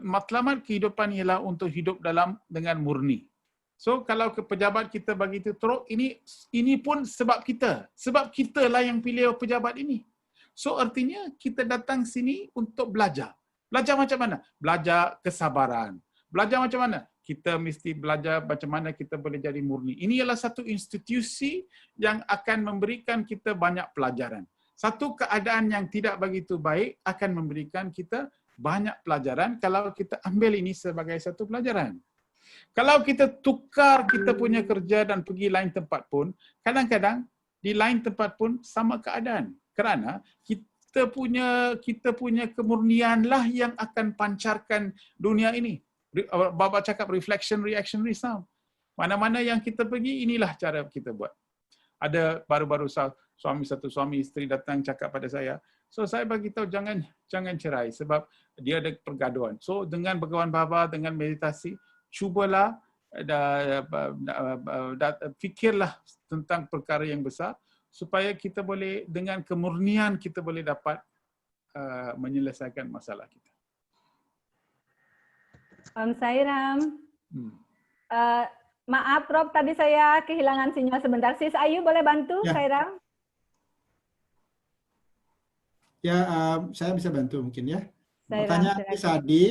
matlamat kehidupan ialah untuk hidup dengan murni. So, kalau ke pejabat kita begitu teruk, ini pun sebab kita. Sebab kita lah yang pilih pejabat ini. So, artinya kita datang sini untuk belajar. Belajar macam mana? Belajar kesabaran. Belajar macam mana? Kita mesti belajar macam mana kita boleh jadi murni. Ini ialah satu institusi yang akan memberikan kita banyak pelajaran. Satu keadaan yang tidak begitu baik akan memberikan kita banyak pelajaran kalau kita ambil ini sebagai satu pelajaran. Kalau kita tukar kita punya kerja dan pergi lain tempat pun, kadang-kadang di lain tempat pun sama keadaan. Kerana kita punya kemurnianlah yang akan pancarkan dunia ini. Bapa cakap reflection, reaction, resound. Mana-mana yang kita pergi, inilah cara kita buat. Ada baru-baru satu suami isteri datang cakap pada saya, so saya bagi tahu jangan cerai sebab dia ada pergaduhan. So dengan berkawan bapa, dengan meditasi, cubalah fikirlah tentang perkara yang besar supaya kita boleh dengan kemurnian kita boleh dapat menyelesaikan masalah kita. Om Sairam. Maaf Prof, tadi saya kehilangan sinyal sebentar. Sis Ayu boleh bantu Ya. Sairam? Ya, saya bisa bantu mungkin ya. Sairam, Pertanyaan silakan. tadi,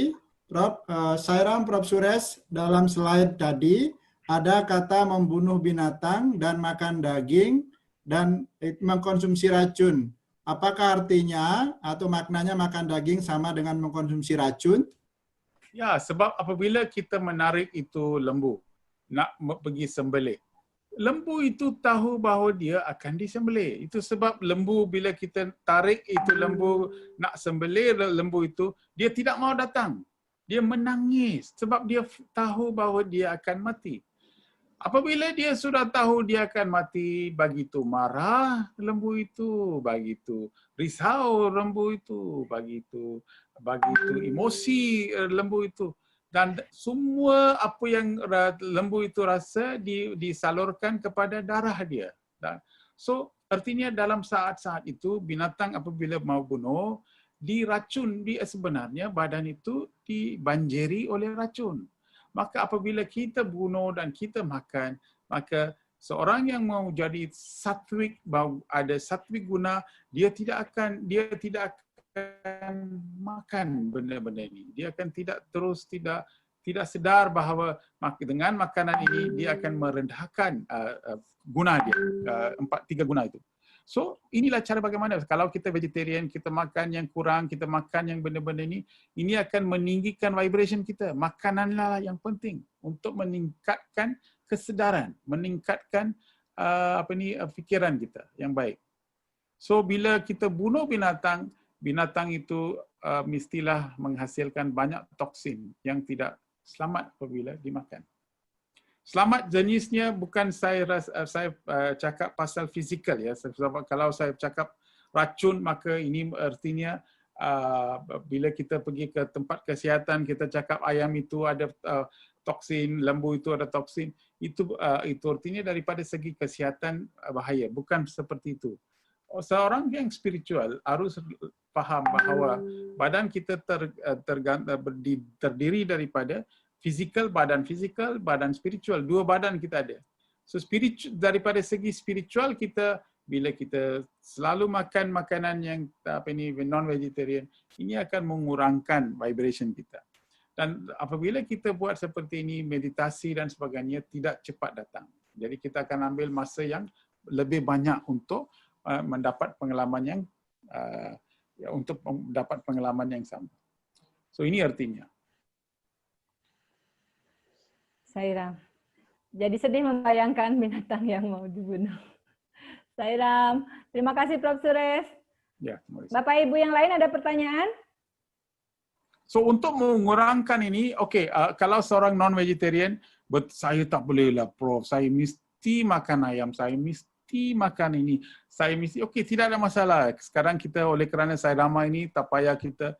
Prof, Sairam, Prof Suresh, dalam slide tadi ada kata membunuh binatang dan makan daging dan mengkonsumsi racun. Apakah artinya atau maknanya makan daging sama dengan mengkonsumsi racun? Ya, sebab apabila kita menarik itu lembu, nak pergi sembelih, lembu itu tahu bahawa dia akan disembelih. Itu sebab lembu bila kita tarik itu lembu nak sembelih lembu itu, dia tidak mau datang. Dia menangis sebab dia tahu bahawa dia akan mati. Apabila dia sudah tahu dia akan mati, begitu marah lembu itu, begitu risau lembu itu, begitu emosi lembu itu. Dan semua apa yang lembu itu rasa disalurkan kepada darah dia. So artinya dalam saat-saat itu binatang apabila mau bunuh, diracun, dia sebenarnya badan itu dibanjiri oleh racun. Maka apabila kita bunuh dan kita makan, maka seorang yang mau jadi satwik, ada satwik guna, dia tidak akan makan benda-benda ini. Dia akan tidak sedar bahawa dengan makanan ini dia akan merendahkan guna dia, 3 guna itu. So inilah cara bagaimana kalau kita vegetarian, kita makan yang kurang, kita makan yang benda-benda ini akan meninggikan vibration kita. Makananlah yang penting untuk meningkatkan kesedaran, meningkatkan fikiran kita yang baik. So bila kita bunuh binatang itu mestilah menghasilkan banyak toksin yang tidak selamat apabila dimakan. Selamat jenisnya bukan saya cakap pasal fizikal ya. Kalau saya cakap racun, maka ini artinya bila kita pergi ke tempat kesihatan, kita cakap ayam itu ada toksin, lembu itu ada toksin, itu artinya daripada segi kesihatan bahaya. Bukan seperti itu. Seorang yang spiritual harus faham bahawa badan kita terdiri daripada badan fizikal, badan spiritual. 2 badan kita ada. So daripada segi spiritual kita, bila kita selalu makan makanan yang non-vegetarian, ini akan mengurangkan vibration kita. Dan apabila kita buat seperti ini, meditasi dan sebagainya tidak cepat datang. Jadi kita akan ambil masa yang lebih banyak untuk mendapat pengalaman yang sama. So ini artinya. Sairam. Jadi sedih membayangkan binatang yang mau dibunuh. Sairam. Terima kasih Prof. Suresh. Ya, terima kasih. Bapak Ibu yang lain ada pertanyaan? So untuk mengurangkan ini, kalau seorang non-vegetarian, saya tak boleh lah Prof. Saya mesti makan ayam, saya mesti makan ini. Tidak ada masalah. Sekarang kita oleh kerana Sairama ini, tak payah kita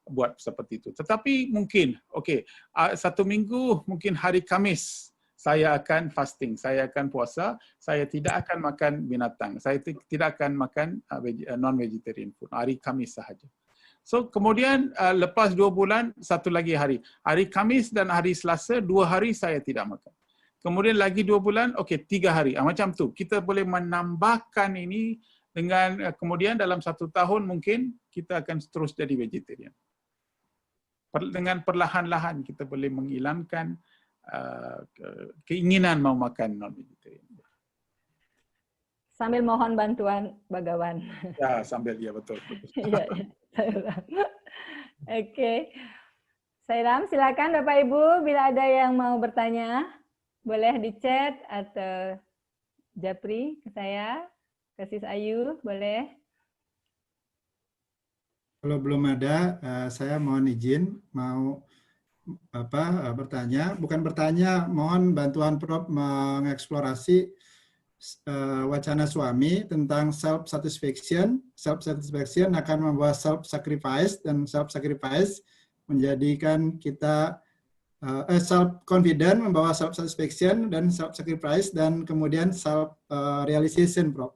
buat seperti itu. Tetapi mungkin, 1 minggu, mungkin hari Khamis, saya akan fasting, saya akan puasa, saya tidak akan makan binatang, saya tidak akan makan non-vegetarian food, hari Khamis sahaja. So kemudian lepas 2 bulan, 1 lagi hari. Hari Khamis dan hari Selasa, 2 hari saya tidak makan. Kemudian lagi 2 bulan, 3 hari. Macam tu. Kita boleh menambahkan ini dengan kemudian dalam 1 tahun mungkin kita akan terus jadi vegetarian. Dengan perlahan-lahan kita boleh menghilangkan keinginan mau makan non-vegetarian. Sambil mohon bantuan Bagawan. Ya, sambil ya betul. Ya. Oke. Sairam, silakan Bapak Ibu bila ada yang mau bertanya, boleh di chat atau japri ke saya, ke Sis Ayu, boleh. Kalau belum ada, saya mohon izin mau bertanya. Bukan bertanya, mohon bantuan Prof mengeksplorasi wacana suami tentang self-satisfaction. Self-satisfaction akan membawa self-sacrifice, dan self-sacrifice menjadikan kita self-confident, membawa self-satisfaction dan self-sacrifice, dan kemudian self-realization, Prof.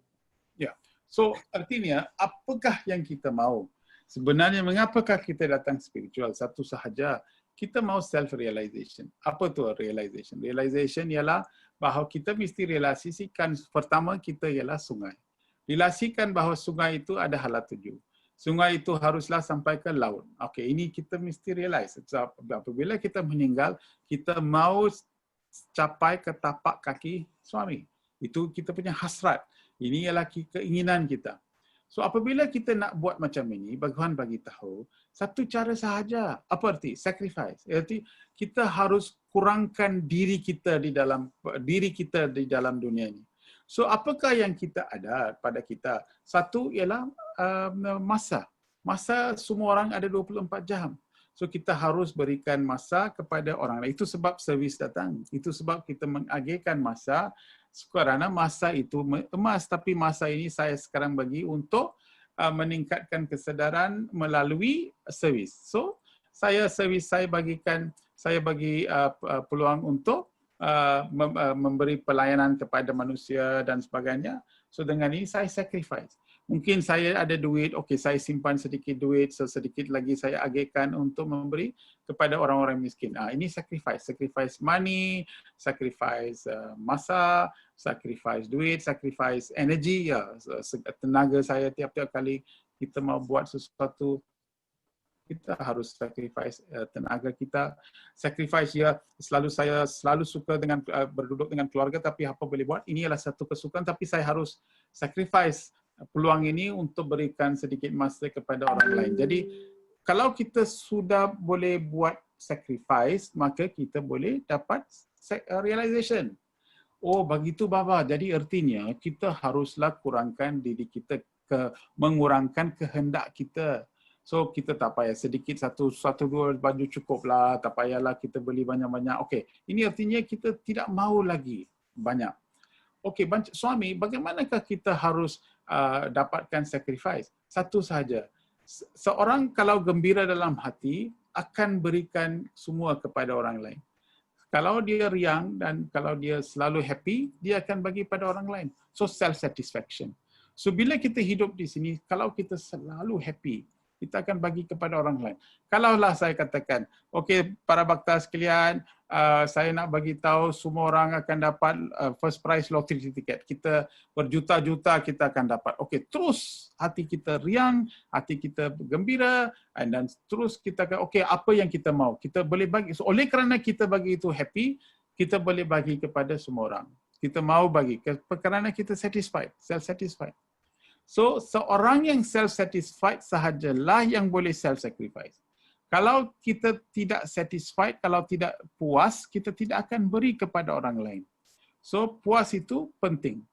Ya, so artinya apakah yang kita mau? Sebenarnya mengapakah kita datang spiritual? Satu sahaja, kita mau self-realization. Apa tu realization? Realization ialah bahawa kita mesti realisasikan, pertama kita ialah sungai. Realisasikan bahawa sungai itu ada hala tuju. Sungai itu haruslah sampai ke laut. Ini kita mesti realize. Apabila kita meninggal, kita mau capai ke tapak kaki suami. Itu kita punya hasrat. Ini ialah keinginan kita. So apabila kita nak buat macam ini, Bhagawan bagi tahu, satu cara sahaja. Apa arti? Sacrifice. Arti kita harus kurangkan diri kita di dalam dunia ini. So apakah yang kita ada pada kita? Satu ialah masa. Masa semua orang ada 24 jam. So kita harus berikan masa kepada orang lain. Itu sebab servis datang. Itu sebab kita mengagihkan masa, kerana masa itu emas, tapi masa ini saya sekarang bagi untuk meningkatkan kesedaran melalui servis. So saya bagi peluang untuk memberi pelayanan kepada manusia dan sebagainya. So dengan ini saya sacrifice. Mungkin saya ada duit, okey saya simpan sedikit duit, sedikit lagi saya agihkan untuk memberi kepada orang-orang miskin. Ini sacrifice money, sacrifice masa, sacrifice duit, sacrifice energy, tenaga saya tiap-tiap kali kita mau buat sesuatu, kita harus sacrifice tenaga kita, sacrifice saya selalu suka dengan berduduk dengan keluarga, tapi apa boleh buat, ini adalah satu kesukaan, tapi saya harus sacrifice peluang ini untuk berikan sedikit masa kepada orang lain. Jadi kalau kita sudah boleh buat sacrifice, maka kita boleh dapat realization. Oh begitu Baba, jadi artinya kita haruslah kurangkan diri kita, mengurangkan kehendak kita. So kita tak payah sedikit, satu dua baju cukuplah, tak payahlah kita beli banyak-banyak. Okey, ini artinya kita tidak mahu lagi banyak. Okey, suami, bagaimanakah kita harus dapatkan sacrifice? Satu sahaja. Seorang kalau gembira dalam hati akan berikan semua kepada orang lain. Kalau dia riang dan kalau dia selalu happy, dia akan bagi pada orang lain. So self-satisfaction. So bila kita hidup di sini, kalau kita selalu happy, kita akan bagi kepada orang lain. Kalaulah saya katakan, okey para bakta sekalian, saya nak bagi tahu semua orang akan dapat first prize lottery ticket. Kita berjuta-juta kita akan dapat. Okey, terus hati kita riang, hati kita gembira, dan terus kita akan, okey apa yang kita mau? Kita boleh bagi. So, oleh kerana kita bagi itu happy, kita boleh bagi kepada semua orang. Kita mau bagi kerana kita satisfied, self-satisfied. So, seorang yang self-satisfied sahajalah yang boleh self-sacrifice. Kalau kita tidak satisfied, kalau tidak puas, kita tidak akan beri kepada orang lain. So, puas itu penting.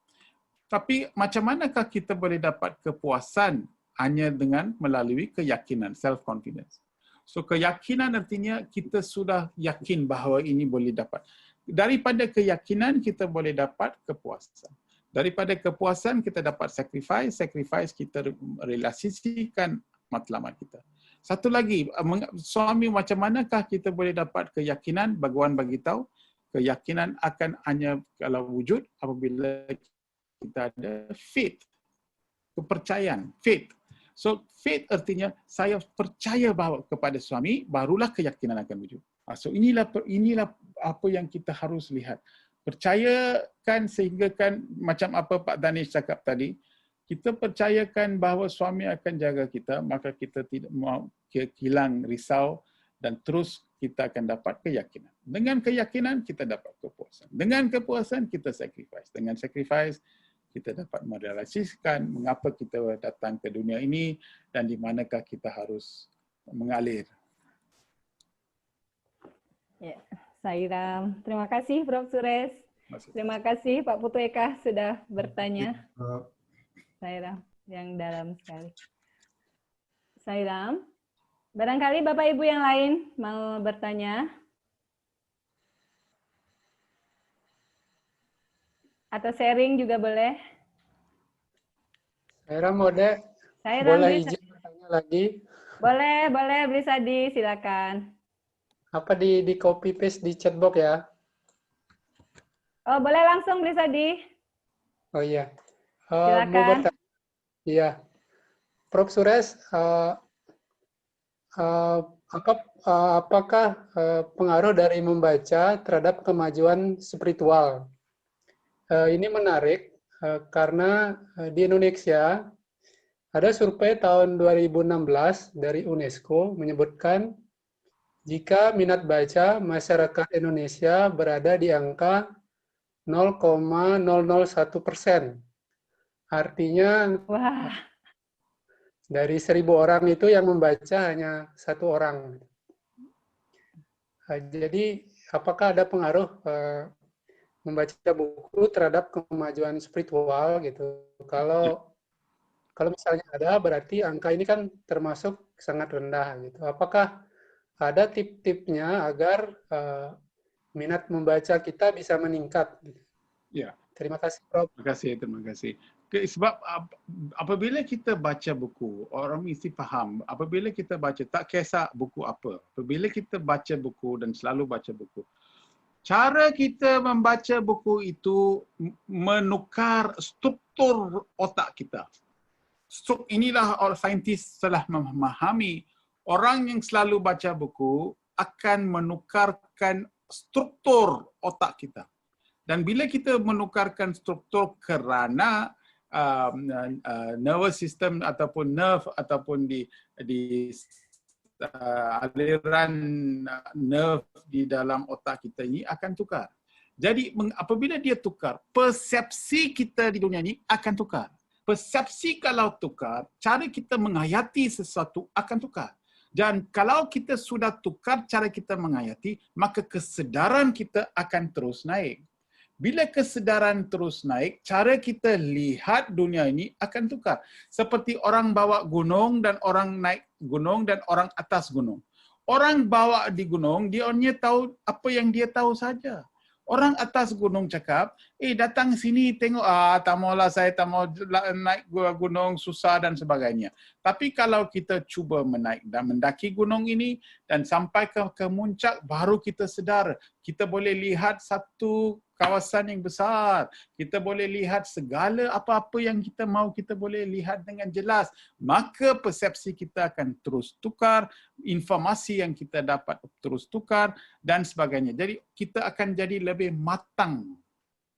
Tapi macam manakah kita boleh dapat kepuasan? Hanya dengan melalui keyakinan, self-confidence. So, keyakinan artinya kita sudah yakin bahawa ini boleh dapat. Daripada keyakinan, kita boleh dapat kepuasan. Daripada kepuasan, kita dapat sacrifice kita relasikan matlamat kita. Satu lagi, suami, macam manakah kita boleh dapat keyakinan? Bhagawan bagi tahu, keyakinan akan hanya kalau wujud apabila kita ada faith, kepercayaan, faith. So faith artinya saya percaya bahawa kepada suami, barulah keyakinan akan wujud. So inilah apa yang kita harus lihat. Percayakan sehingga kan macam apa Pak Danish cakap tadi, kita percayakan bahawa suami akan jaga kita, maka kita tidak mau hilang risau dan terus kita akan dapat keyakinan. Dengan keyakinan kita dapat kepuasan. Dengan kepuasan kita sacrifice. Dengan sacrifice kita dapat merealisasikan mengapa kita datang ke dunia ini dan di manakah kita harus mengalir. Ya, Sairam. Terima kasih Prof. Suresh. Terima kasih Pak Putu Eka sudah bertanya. Sairam yang dalam sekali. Sairam, barangkali Bapak Ibu yang lain mau bertanya? Atau sharing juga boleh? Sairam, Mode, Sairam, boleh izin bertanya lagi? Boleh, Blisadi, silakan. Apa di copy paste di chatbox ya? Oh, boleh langsung Blisadi. Oh iya. Mau Silakan. bertanya. Iya. Prof. Suresh, apakah pengaruh dari membaca terhadap kemajuan spiritual? Ini menarik karena di Indonesia ada survei tahun 2016 dari UNESCO menyebutkan jika minat baca masyarakat Indonesia berada di angka 0,001%. Artinya Wah, dari 1.000 orang itu yang membaca hanya 1 orang. Jadi apakah ada pengaruh membaca buku terhadap kemajuan spiritual gitu? Kalau misalnya ada, berarti angka ini kan termasuk sangat rendah gitu. Apakah ada tip-tipnya agar minat membaca kita bisa meningkat. Ya. Terima kasih, Prof. Terima kasih. Sebab apabila kita baca buku, orang mesti faham. Apabila kita baca, tak kisah buku apa. Apabila kita baca buku dan selalu baca buku, cara kita membaca buku itu menukar struktur otak kita. Inilah orang saintis telah memahami, orang yang selalu baca buku akan menukarkan struktur otak kita. Dan bila kita menukarkan struktur kerana nervous system ataupun nerve ataupun di aliran nerve di dalam otak kita ini akan tukar. Jadi apabila dia tukar, persepsi kita di dunia ini akan tukar. Persepsi kalau tukar, cara kita menghayati sesuatu akan tukar. Dan kalau kita sudah tukar cara kita menghayati, maka kesedaran kita akan terus naik. Bila kesedaran terus naik, cara kita lihat dunia ini akan tukar. Seperti orang bawa gunung dan orang naik gunung dan orang atas gunung. Orang bawa di gunung, dia hanya tahu apa yang dia tahu saja. Orang atas gunung cakap, datang sini tengok, tak maulah saya tak mau naik gunung, susah dan sebagainya. Tapi kalau kita cuba menaik dan mendaki gunung ini dan sampai ke puncak, baru kita sedar, kita boleh lihat satu kawasan yang besar. Kita boleh lihat segala apa-apa yang kita mahu, kita boleh lihat dengan jelas. Maka persepsi kita akan terus tukar, informasi yang kita dapat terus tukar dan sebagainya. Jadi kita akan jadi lebih matang.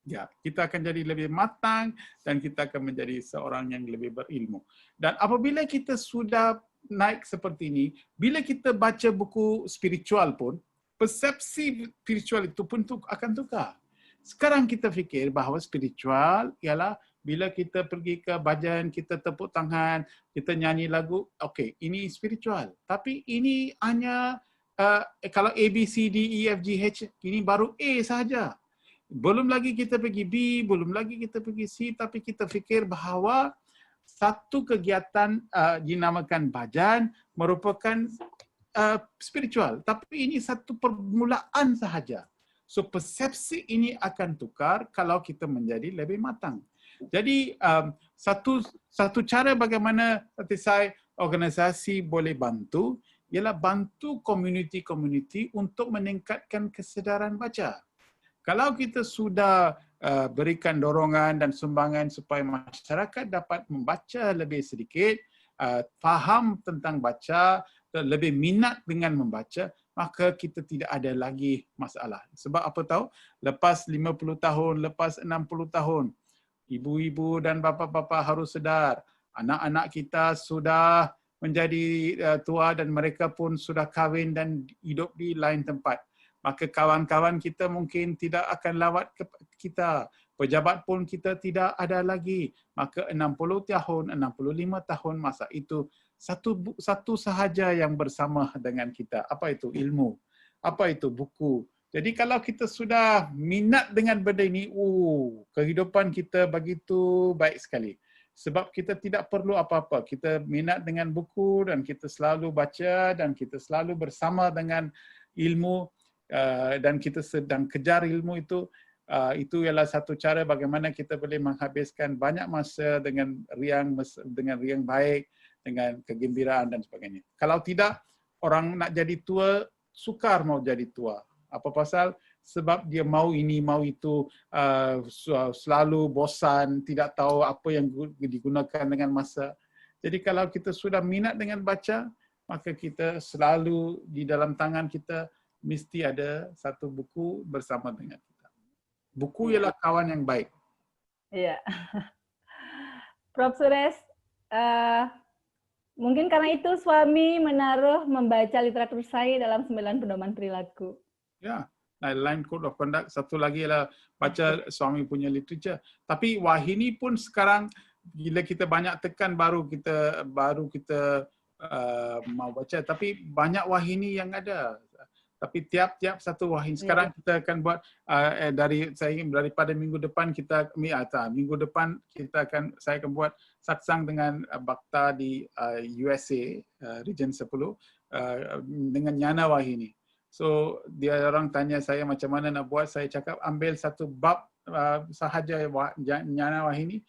Ya, kita akan jadi lebih matang dan kita akan menjadi seorang yang lebih berilmu. Dan apabila kita sudah naik seperti ini, bila kita baca buku spiritual pun, persepsi spiritual itu pun akan tukar. Sekarang kita fikir bahawa spiritual ialah bila kita pergi ke bajan, kita tepuk tangan, kita nyanyi lagu, okey, ini spiritual. Tapi ini hanya, kalau A, B, C, D, E, F, G, H, ini baru A sahaja. Belum lagi kita pergi B, belum lagi kita pergi C, tapi kita fikir bahawa satu kegiatan dinamakan bajan merupakan spiritual. Tapi ini satu permulaan sahaja. So persepsi ini akan tukar kalau kita menjadi lebih matang. Jadi satu cara bagaimana organisasi boleh bantu ialah bantu komuniti-komuniti untuk meningkatkan kesedaran baca. Kalau kita sudah berikan dorongan dan sumbangan supaya masyarakat dapat membaca lebih sedikit, faham tentang baca, lebih minat dengan membaca, maka kita tidak ada lagi masalah. Sebab apa tahu? Lepas 50 tahun, lepas 60 tahun, ibu-ibu dan bapa-bapa harus sedar, anak-anak kita sudah menjadi tua dan mereka pun sudah kahwin dan hidup di lain tempat. Maka kawan-kawan kita mungkin tidak akan lawat ke kita. Pejabat pun kita tidak ada lagi. Maka 60 tahun, 65 tahun masa itu, satu sahaja yang bersama dengan kita. Apa itu? Ilmu. Apa itu? Buku. Jadi kalau kita sudah minat dengan benda ini, kehidupan kita begitu baik sekali. Sebab kita tidak perlu apa-apa. Kita minat dengan buku dan kita selalu baca dan kita selalu bersama dengan ilmu dan kita sedang kejar ilmu itu. Itu ialah satu cara bagaimana kita boleh menghabiskan banyak masa dengan riang baik, dengan kegembiraan dan sebagainya. Kalau tidak, orang nak jadi tua, sukar mau jadi tua. Apa pasal? Sebab dia mau ini, mau itu, selalu bosan, tidak tahu apa yang digunakan dengan masa. Jadi kalau kita sudah minat dengan baca, maka kita selalu di dalam tangan kita mesti ada satu buku bersama dengan kita. Buku ialah kawan yang baik. Iya. Prof. Suresh, mungkin karena itu suami menaruh membaca literatur saya dalam 9 pedoman perilaku. Ya, lain code of conduct. Satu lagi ialah baca suami punya literature. Tapi Wahini pun sekarang bila kita banyak tekan baru kita mau baca. Tapi banyak Wahini yang ada. Tapi tiap-tiap satu wahyu. Sekarang kita akan buat daripada minggu depan saya akan buat satsang dengan Bhakta di USA Region 10 dengan Nyana Wahini. So dia orang tanya saya macam mana nak buat, saya cakap ambil satu bab sahaja Nyana Wahini,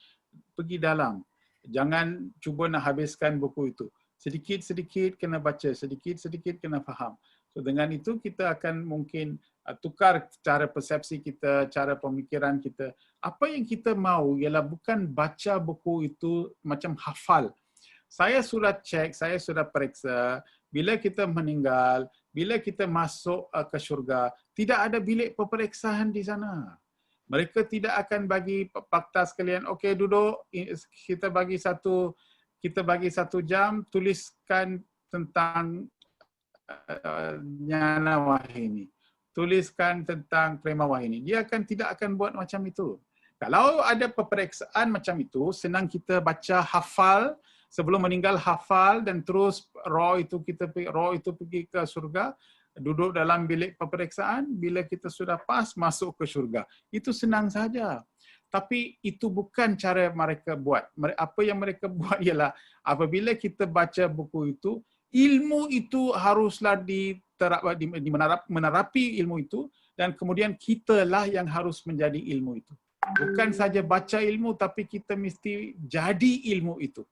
pergi dalam. Jangan cuba nak habiskan buku itu. Sedikit-sedikit kena baca, sedikit-sedikit kena faham. So dengan itu kita akan mungkin tukar cara persepsi kita, cara pemikiran kita. Apa yang kita mahu ialah bukan baca buku itu macam hafal. Saya sudah cek, saya sudah periksa, bila kita meninggal, bila kita masuk ke syurga, tidak ada bilik peperiksaan di sana. Mereka tidak akan bagi fakta sekalian, okey duduk, kita bagi satu jam, tuliskan tentang Nyana Wahini. Tuliskan tentang Prema Wahini. Dia tidak akan buat macam itu. Kalau ada peperiksaan macam itu, senang kita baca hafal, sebelum meninggal hafal dan terus roh itu pergi ke surga, duduk dalam bilik peperiksaan, bila kita sudah pas masuk ke syurga. Itu senang saja. Tapi itu bukan cara mereka buat. Apa yang mereka buat ialah apabila kita baca buku itu, ilmu itu haruslah menerapi ilmu itu, dan kemudian kitalah yang harus menjadi ilmu itu. Bukan saja baca ilmu, tapi kita mesti jadi ilmu itu.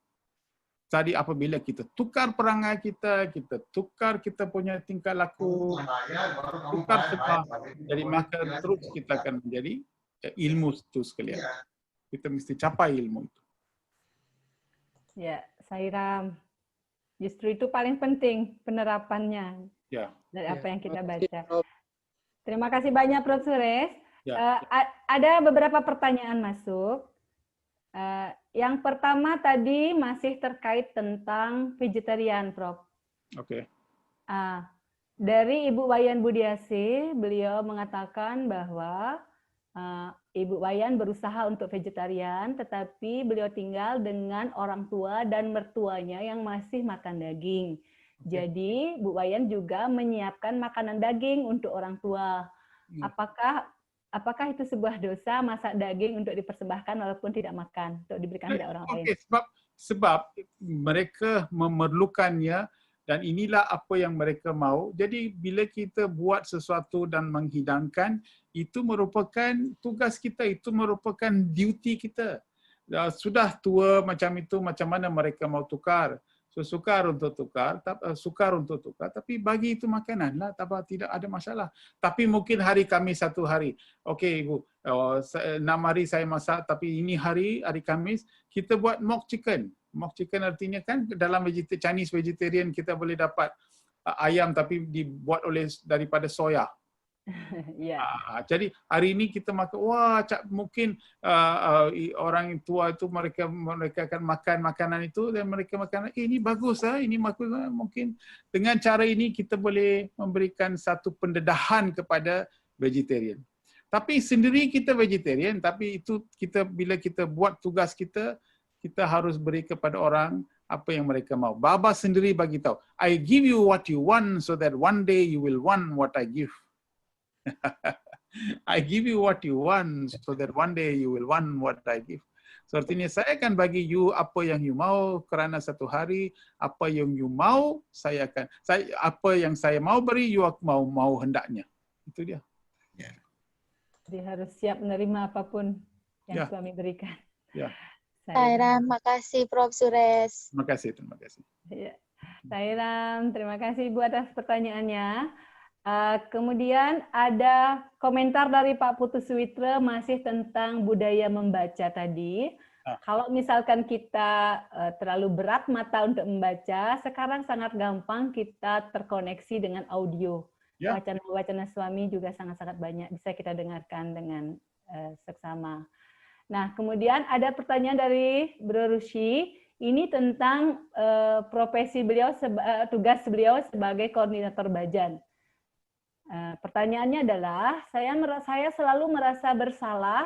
Jadi apabila kita tukar perangai kita tukar kita punya tingkah laku, tukar semua, jadi maka terus kita akan menjadi ilmu itu sekalian. Kita mesti capai ilmu itu. Ya, Sairam. Justru itu paling penting penerapannya dari apa yang kita baca. Terima kasih banyak Prof. Suresh. Ada beberapa pertanyaan masuk. Yang pertama tadi masih terkait tentang vegetarian, Prof. Oke. Dari Ibu Wayan Budiasi, beliau mengatakan bahwa Ibu Wayan berusaha untuk vegetarian, tetapi beliau tinggal dengan orang tua dan mertuanya yang masih makan daging. Jadi Bu Wayan juga menyiapkan makanan daging untuk orang tua. Apakah itu sebuah dosa masak daging untuk dipersembahkan walaupun tidak makan, untuk diberikan kepada orang lain? Sebab mereka memerlukannya dan inilah apa yang mereka mahu. Jadi bila kita buat sesuatu dan menghidangkan, itu merupakan tugas kita, itu merupakan duty kita. Sudah tua macam itu, macam mana mereka mau tukar? So, sukar untuk tukar, tapi bagi itu makanan lah, tidak ada masalah. Tapi mungkin hari Khamis satu hari, okey Ibu, 6 hari saya masak, tapi ini hari Khamis, kita buat mock chicken. Mock chicken artinya kan dalam Chinese vegetarian kita boleh dapat ayam tapi dibuat daripada soya. Jadi hari ini kita makan, mungkin orang tua itu mereka akan makan makanan itu dan mereka makan, ini bagus ini bagus. Mungkin dengan cara ini kita boleh memberikan satu pendedahan kepada vegetarian. Tapi sendiri kita vegetarian, tapi itu bila kita buat tugas kita harus beri kepada orang apa yang mereka mau. Baba sendiri bagi tahu, I give you what you want so that one day you will want what I give. I give you what you want so that one day you will want what I give. So artinya saya akan bagi you apa yang you mau kerana satu hari apa yang you mau apa yang saya mau beri you mau hendaknya. Itu dia. Jadi harus siap menerima apapun yang suami berikan. Sairam, makasih Prof. Suresh. Terima kasih. Sairam, terima kasih Ibu atas pertanyaannya. Kemudian ada komentar dari Pak Putu Suwitra masih tentang budaya membaca tadi. Kalau misalkan kita terlalu berat mata untuk membaca, sekarang sangat gampang kita terkoneksi dengan audio. Wacana-wacana suami juga sangat-sangat banyak bisa kita dengarkan dengan seksama. Nah, kemudian ada pertanyaan dari Bro Rushi. Ini tentang profesi beliau, tugas beliau sebagai koordinator Bajan. Pertanyaannya adalah, saya selalu merasa bersalah,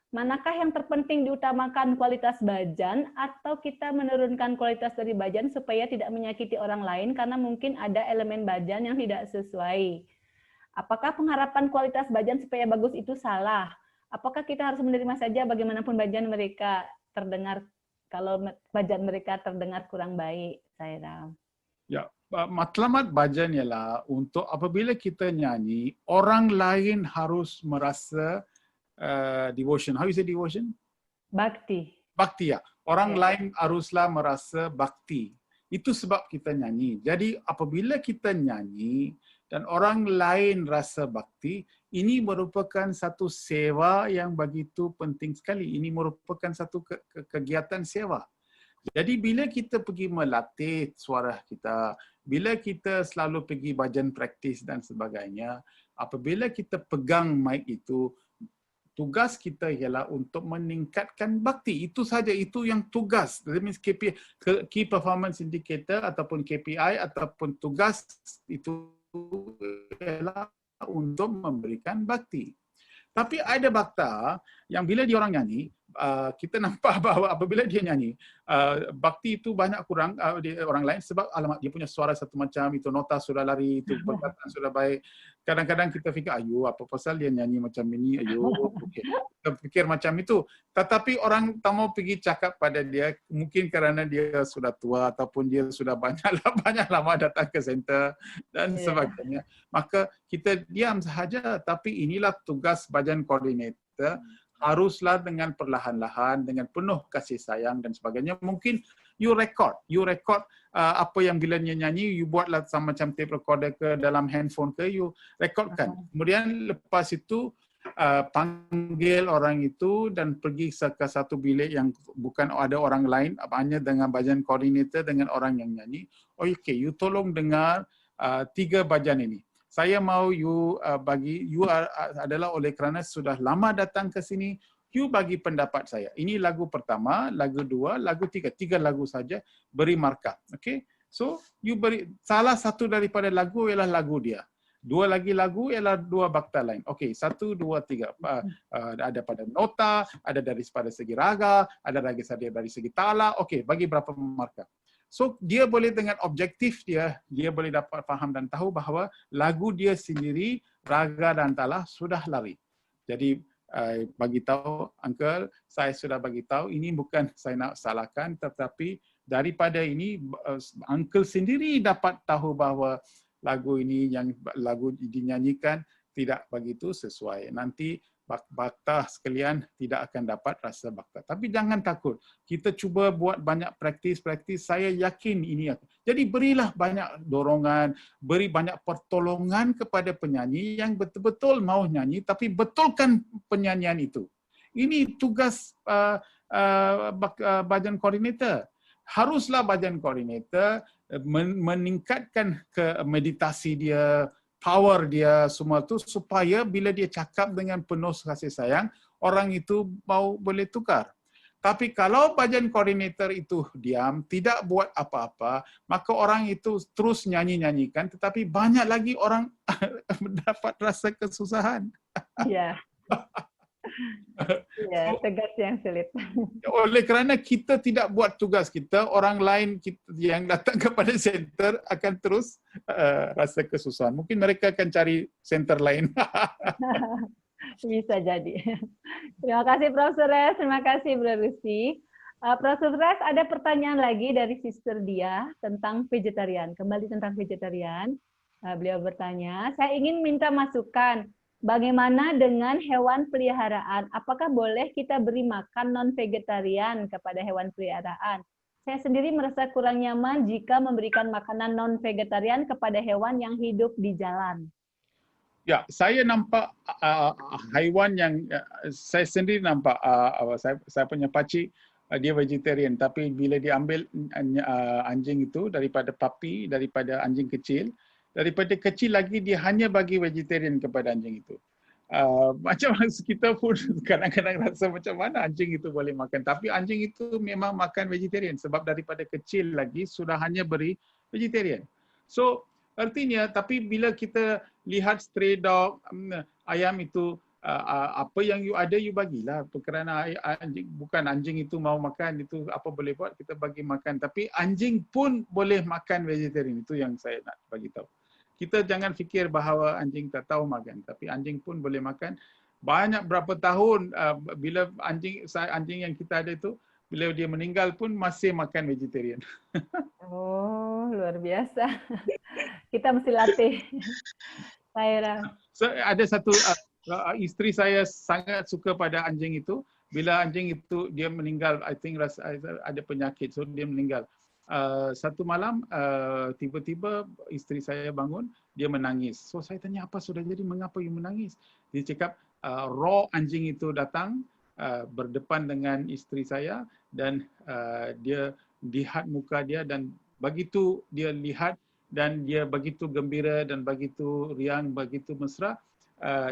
manakah yang terpenting diutamakan kualitas Bajan atau kita menurunkan kualitas dari Bajan supaya tidak menyakiti orang lain karena mungkin ada elemen Bajan yang tidak sesuai. Apakah pengharapan kualitas bajan supaya bagus itu salah? Apakah kita harus menerima saja bagaimanapun bajan mereka terdengar kalau bajan mereka terdengar kurang baik, Sairam? Ya, matlamat bajan ialah untuk apabila kita nyanyi, orang lain harus merasa devotion. How you say devotion? Bakti. Bakti ya. Orang Ya. lain haruslah merasa bakti. Itu sebab kita nyanyi. Jadi apabila kita nyanyi dan orang lain rasa bakti, ini merupakan satu sewa yang begitu penting sekali. Ini merupakan satu kegiatan sewa. Jadi bila kita pergi melatih suara kita, bila kita selalu pergi bajan praktis dan sebagainya, apabila kita pegang mic itu, tugas kita ialah untuk meningkatkan bakti. Itu saja, itu yang tugas. That means KPI, Key Performance Indicator ataupun KPI ataupun tugas itu ialah untuk memberikan bakti. Tapi ada bakta yang bila dia orang nyanyi, kita nampak bahawa apabila dia nyanyi, bakti itu banyak kurang orang lain sebab alamak dia punya suara satu macam, itu nota sudah lari, itu perkataan sudah baik. Kadang-kadang kita fikir, ayo apa pasal dia nyanyi macam ini, ayo. Okay. Kita fikir macam itu. Tetapi orang tak mau pergi cakap pada dia, mungkin kerana dia sudah tua ataupun dia sudah banyak lama datang ke center dan sebagainya. Maka kita diam sahaja, tapi inilah tugas bajan koordinator. Haruslah dengan perlahan-lahan, dengan penuh kasih sayang dan sebagainya. Mungkin you record apa yang bila dia nyanyi, you buatlah sama macam tape recorder ke dalam handphone ke, you recordkan. Kemudian lepas itu panggil orang itu dan pergi ke satu bilik yang bukan ada orang lain, hanya dengan bajan koordinator dengan orang yang nyanyi. Okay, you tolong dengar 3 bajan ini. Saya mau you adalah oleh kerana sudah lama datang ke sini, you bagi pendapat saya. Ini lagu pertama, lagu 2, lagu 3. 3 lagu saja, beri markah. Okay? So, you beri, salah satu daripada lagu ialah lagu dia. 2 lagi lagu ialah 2 bakta lain. Okay, 1, 2, 3. Ada pada nota, ada dari segi raga, ada dari segi tala. Okay, bagi berapa markah. So dia boleh dengan objektif dia boleh dapat faham dan tahu bahawa lagu dia sendiri, raga dan tala sudah lari. Jadi bagi tahu, Uncle, saya sudah bagi tahu, ini bukan saya nak salahkan, tetapi daripada ini Uncle sendiri dapat tahu bahawa lagu ini yang lagu dinyanyikan tidak begitu sesuai. Nanti bakta sekalian tidak akan dapat rasa bakta. Tapi jangan takut. Kita cuba buat banyak praktis. Saya yakin ini akan. Jadi berilah banyak dorongan, beri banyak pertolongan kepada penyanyi yang betul-betul mau nyanyi, tapi betulkan penyanyian itu. Ini tugas bajan koordinator. Haruslah bajan koordinator meningkatkan ke meditasi dia, power dia semua tu supaya bila dia cakap dengan penuh kasih sayang, orang itu boleh tukar. Tapi kalau bajan koordinator itu diam, tidak buat apa-apa, maka orang itu terus nyanyi-nyanyikan, tetapi banyak lagi orang mendapat rasa kesusahan. Ya. Ya, tugas yang sulit. Oleh kerana kita tidak buat tugas kita, orang lain yang datang kepada center akan terus rasa kesusahan. Mungkin mereka akan cari center lain. Bisa jadi. Terima kasih Prof. Suresh, terima kasih Bro Lucy. Prof. Suresh, ada pertanyaan lagi dari Sister Dia tentang vegetarian. Kembali tentang vegetarian. Beliau bertanya, saya ingin minta masukan. Bagaimana dengan hewan peliharaan? Apakah boleh kita beri makan non-vegetarian kepada hewan peliharaan? Saya sendiri merasa kurang nyaman jika memberikan makanan non-vegetarian kepada hewan yang hidup di jalan. Ya, saya nampak haiwan yang saya sendiri nampak saya punya pakcik dia vegetarian, tapi bila dia ambil anjing itu daripada puppy, daripada anjing kecil, daripada kecil lagi dia hanya bagi vegetarian kepada anjing itu. Macam kita pun kadang-kadang rasa macam mana anjing itu boleh makan, tapi anjing itu memang makan vegetarian sebab daripada kecil lagi sudah hanya beri vegetarian. So artinya, tapi bila kita lihat stray dog, ayam itu, apa yang you ada you bagilah, kerana anjing, bukan anjing itu mau makan, itu apa boleh buat, kita bagi makan. Tapi anjing pun boleh makan vegetarian, itu yang saya nak bagi tahu. kita jangan fikir bahawa anjing tak tahu makan, tapi anjing pun boleh makan. Banyak berapa tahun bila anjing yang kita ada itu, bila dia meninggal pun masih makan vegetarian. Oh, luar biasa. Kita mesti latih. Saira. So, ada satu isteri saya sangat suka pada anjing itu. Bila anjing itu dia meninggal, I think ada penyakit, so dia meninggal. Satu malam tiba-tiba isteri saya bangun, dia menangis. So saya tanya, apa sudah jadi, mengapa you menangis? Dia cakap roh anjing itu datang berdepan dengan isteri saya dan dia lihat muka dia, dan begitu dia lihat dan dia begitu gembira dan begitu riang, begitu mesra,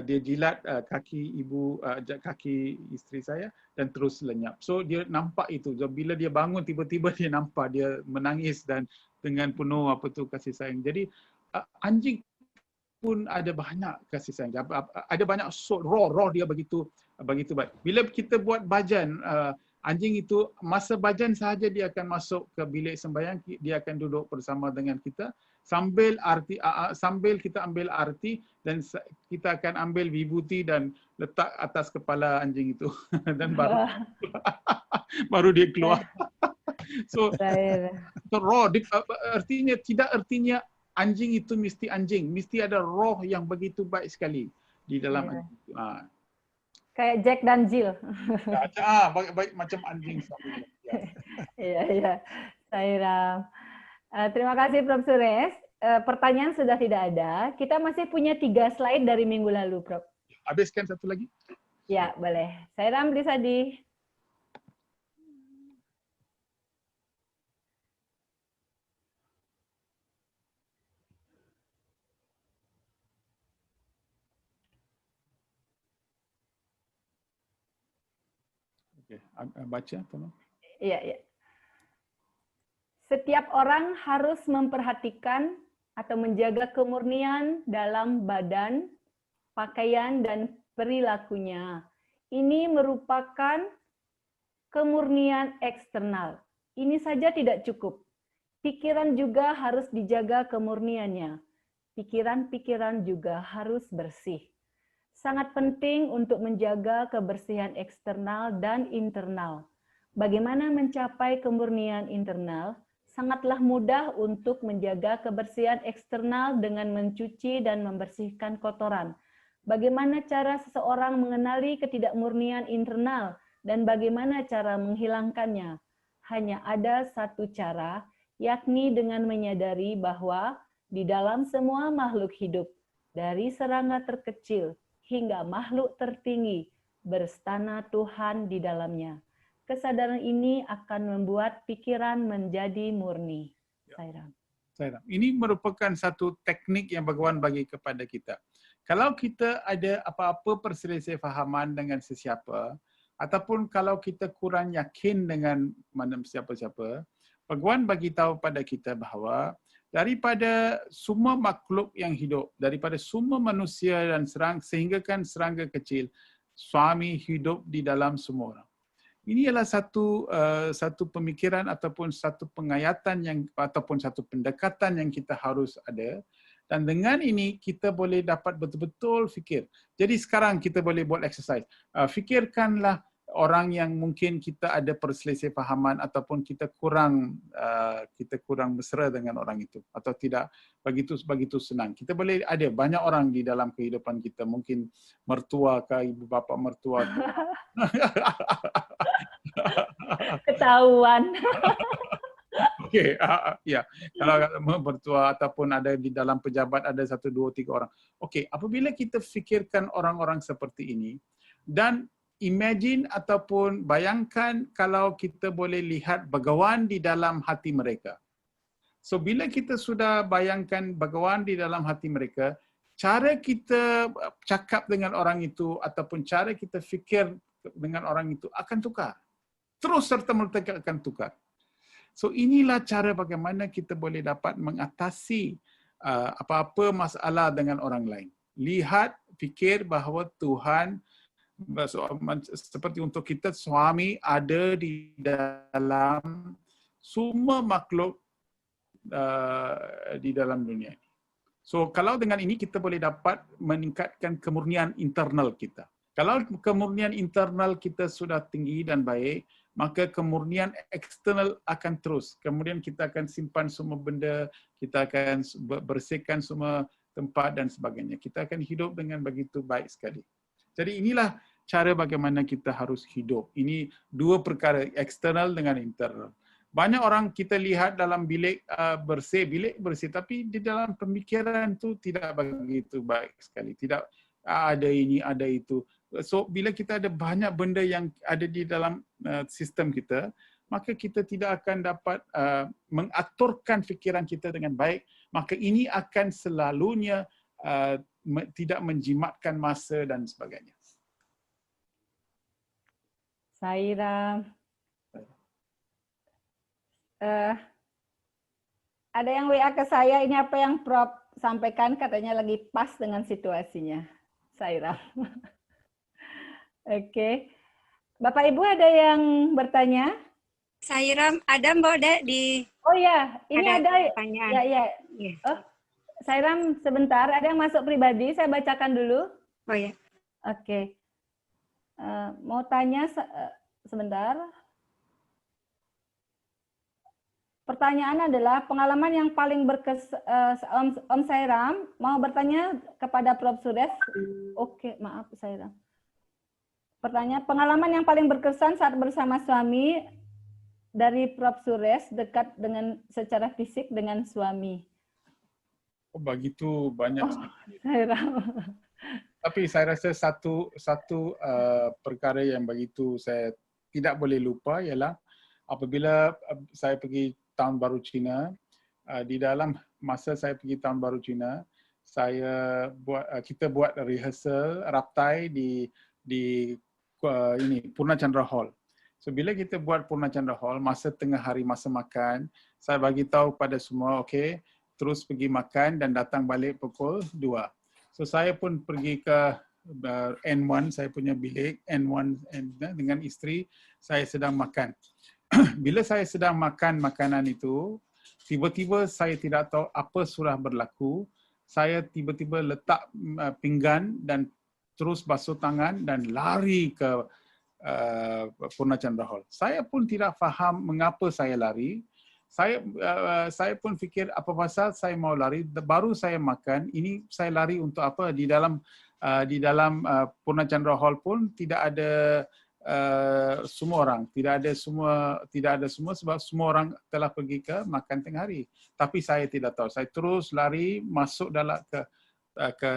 dia jilat kaki isteri saya dan terus lenyap. So dia nampak itu. So, bila dia bangun tiba-tiba dia nampak dia menangis dan dengan penuh kasih sayang. Jadi anjing pun ada banyak kasih sayang. Ada banyak roh dia begitu baik. Bila kita buat bajan, anjing itu masa bajan sahaja dia akan masuk ke bilik sembahyang, dia akan duduk bersama dengan kita sambil kita ambil arti dan kita akan ambil vibuti dan letak atas kepala anjing itu dan baru dia keluar. So roh artinya tidak artinya anjing itu mesti anjing, mesti ada roh yang begitu baik sekali di dalam anjing. Kayak Jack dan Jill. Baik macam anjing. Iya. Saira. Terima kasih Prof. Suresh. Pertanyaan sudah tidak ada. Kita masih punya 3 slide dari minggu lalu, Prof. Habiskan satu lagi? Ya, boleh. Saira Amrisadi. Oke, baca tolong. Iya. Setiap orang harus memperhatikan atau menjaga kemurnian dalam badan, pakaian, dan perilakunya. Ini merupakan kemurnian eksternal. Ini saja tidak cukup. Pikiran juga harus dijaga kemurniannya. Pikiran-pikiran juga harus bersih. Sangat penting untuk menjaga kebersihan eksternal dan internal. Bagaimana mencapai kemurnian internal? Sangatlah mudah untuk menjaga kebersihan eksternal dengan mencuci dan membersihkan kotoran. Bagaimana cara seseorang mengenali ketidakmurnian internal dan bagaimana cara menghilangkannya? Hanya ada satu cara, yakni dengan menyadari bahwa di dalam semua makhluk hidup, dari serangga terkecil hingga makhluk tertinggi, berstana Tuhan di dalamnya. Kesadaran ini akan membuat pikiran menjadi murni. Saira. Ini merupakan satu teknik yang Bhagawan bagi kepada kita. Kalau kita ada apa-apa perselisihan fahaman dengan sesiapa, ataupun kalau kita kurang yakin dengan siapa-siapa, Bhagawan bagi tahu pada kita bahawa daripada semua makhluk yang hidup, daripada semua manusia dan sehinggakan serangga kecil, suami hidup di dalam semua orang. Ini adalah satu pemikiran ataupun satu pengayatan ataupun satu pendekatan yang kita harus ada. Dan dengan ini kita boleh dapat betul-betul fikir. Jadi sekarang kita boleh buat exercise. Fikirkanlah orang yang mungkin kita ada perselisihan fahaman ataupun kita kurang mesra dengan orang itu atau tidak begitu senang. Kita boleh ada banyak orang di dalam kehidupan kita, mungkin mertua ke ibu bapa mertua. Ketahuan. Okey, ya. Kalau mertua ataupun ada di dalam pejabat ada 1, 2, 3 orang. Okey, apabila kita fikirkan orang-orang seperti ini dan imagine ataupun bayangkan kalau kita boleh lihat Bhagawan di dalam hati mereka. So bila kita sudah bayangkan Bhagawan di dalam hati mereka, cara kita cakap dengan orang itu ataupun cara kita fikir dengan orang itu akan tukar. Terus serta-merta akan tukar. So inilah cara bagaimana kita boleh dapat mengatasi apa-apa masalah dengan orang lain. Lihat, fikir bahawa Tuhan, seperti untuk kita, suami ada di dalam semua makhluk di dalam dunia ini. So kalau dengan ini kita boleh dapat meningkatkan kemurnian internal kita. Kalau kemurnian internal kita sudah tinggi dan baik, maka kemurnian eksternal akan terus. Kemudian kita akan simpan semua benda, kita akan bersihkan semua tempat dan sebagainya. Kita akan hidup dengan begitu baik sekali. Jadi inilah cara bagaimana kita harus hidup. Ini dua perkara, eksternal dengan internal. Banyak orang kita lihat dalam bilik bersih, tapi di dalam pemikiran tu tidak begitu baik sekali. Tidak ada ini, ada itu. So bila kita ada banyak benda yang ada di dalam sistem kita, maka kita tidak akan dapat mengaturkan fikiran kita dengan baik. Maka ini akan selalunya tidak menjimatkan masa dan sebagainya. Saira, ada yang WA ke saya, ini apa yang Prof sampaikan katanya lagi pas dengan situasinya. Saira. Oke. Bapak Ibu ada yang bertanya? Saira, ada Mbak di... Oh ya, ini ada pertanyaan. Ya. Oh, Sairam sebentar, ada yang masuk pribadi, saya bacakan dulu. Oh ya. Oke. Mau tanya sebentar. Pertanyaan adalah pengalaman yang paling Om Sairam mau bertanya kepada Prof Suresh. Oke, maaf Sairam. Pertanyaan, pengalaman yang paling berkesan saat bersama suami dari Prof Suresh dekat dengan secara fisik dengan suami. Oh, begitu banyak. Sairam. Tapi saya rasa satu perkara yang begitu saya tidak boleh lupa ialah apabila saya pergi Tahun Baru Cina, di dalam masa saya pergi Tahun Baru Cina, kita buat rehearsal raptai di Purna Chandra Hall. So bila kita buat Purna Chandra Hall, masa tengah hari masa makan, saya bagi tahu pada semua, okey, terus pergi makan dan datang balik pukul 2. So saya pun pergi ke N1, saya punya bilik N1 dengan isteri, saya sedang makan. Bila saya sedang makan makanan itu, tiba-tiba saya tidak tahu apa sudah berlaku. Saya tiba-tiba letak pinggan dan terus basuh tangan dan lari ke Purna Chandra Hall. Saya pun tidak faham mengapa saya lari. Saya pun fikir apa pasal saya mau lari. Baru saya makan, ini saya lari untuk apa? Di dalam Purna Chandra Hall pun tidak ada semua orang, tidak ada semua sebab semua orang telah pergi ke makan tengah hari. Tapi saya tidak tahu. Saya terus lari masuk dalam ke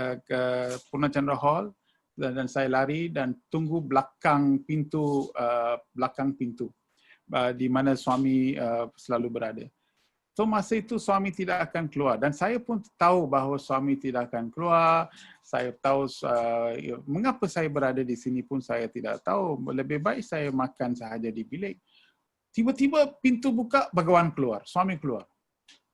Purna Chandra Hall dan saya lari dan tunggu belakang pintu di mana suami selalu berada. So masa itu suami tidak akan keluar dan saya pun tahu bahawa suami tidak akan keluar. Saya tahu mengapa saya berada di sini pun saya tidak tahu. Lebih baik saya makan sahaja di bilik. Tiba-tiba pintu buka, Bhagawan keluar, suami keluar.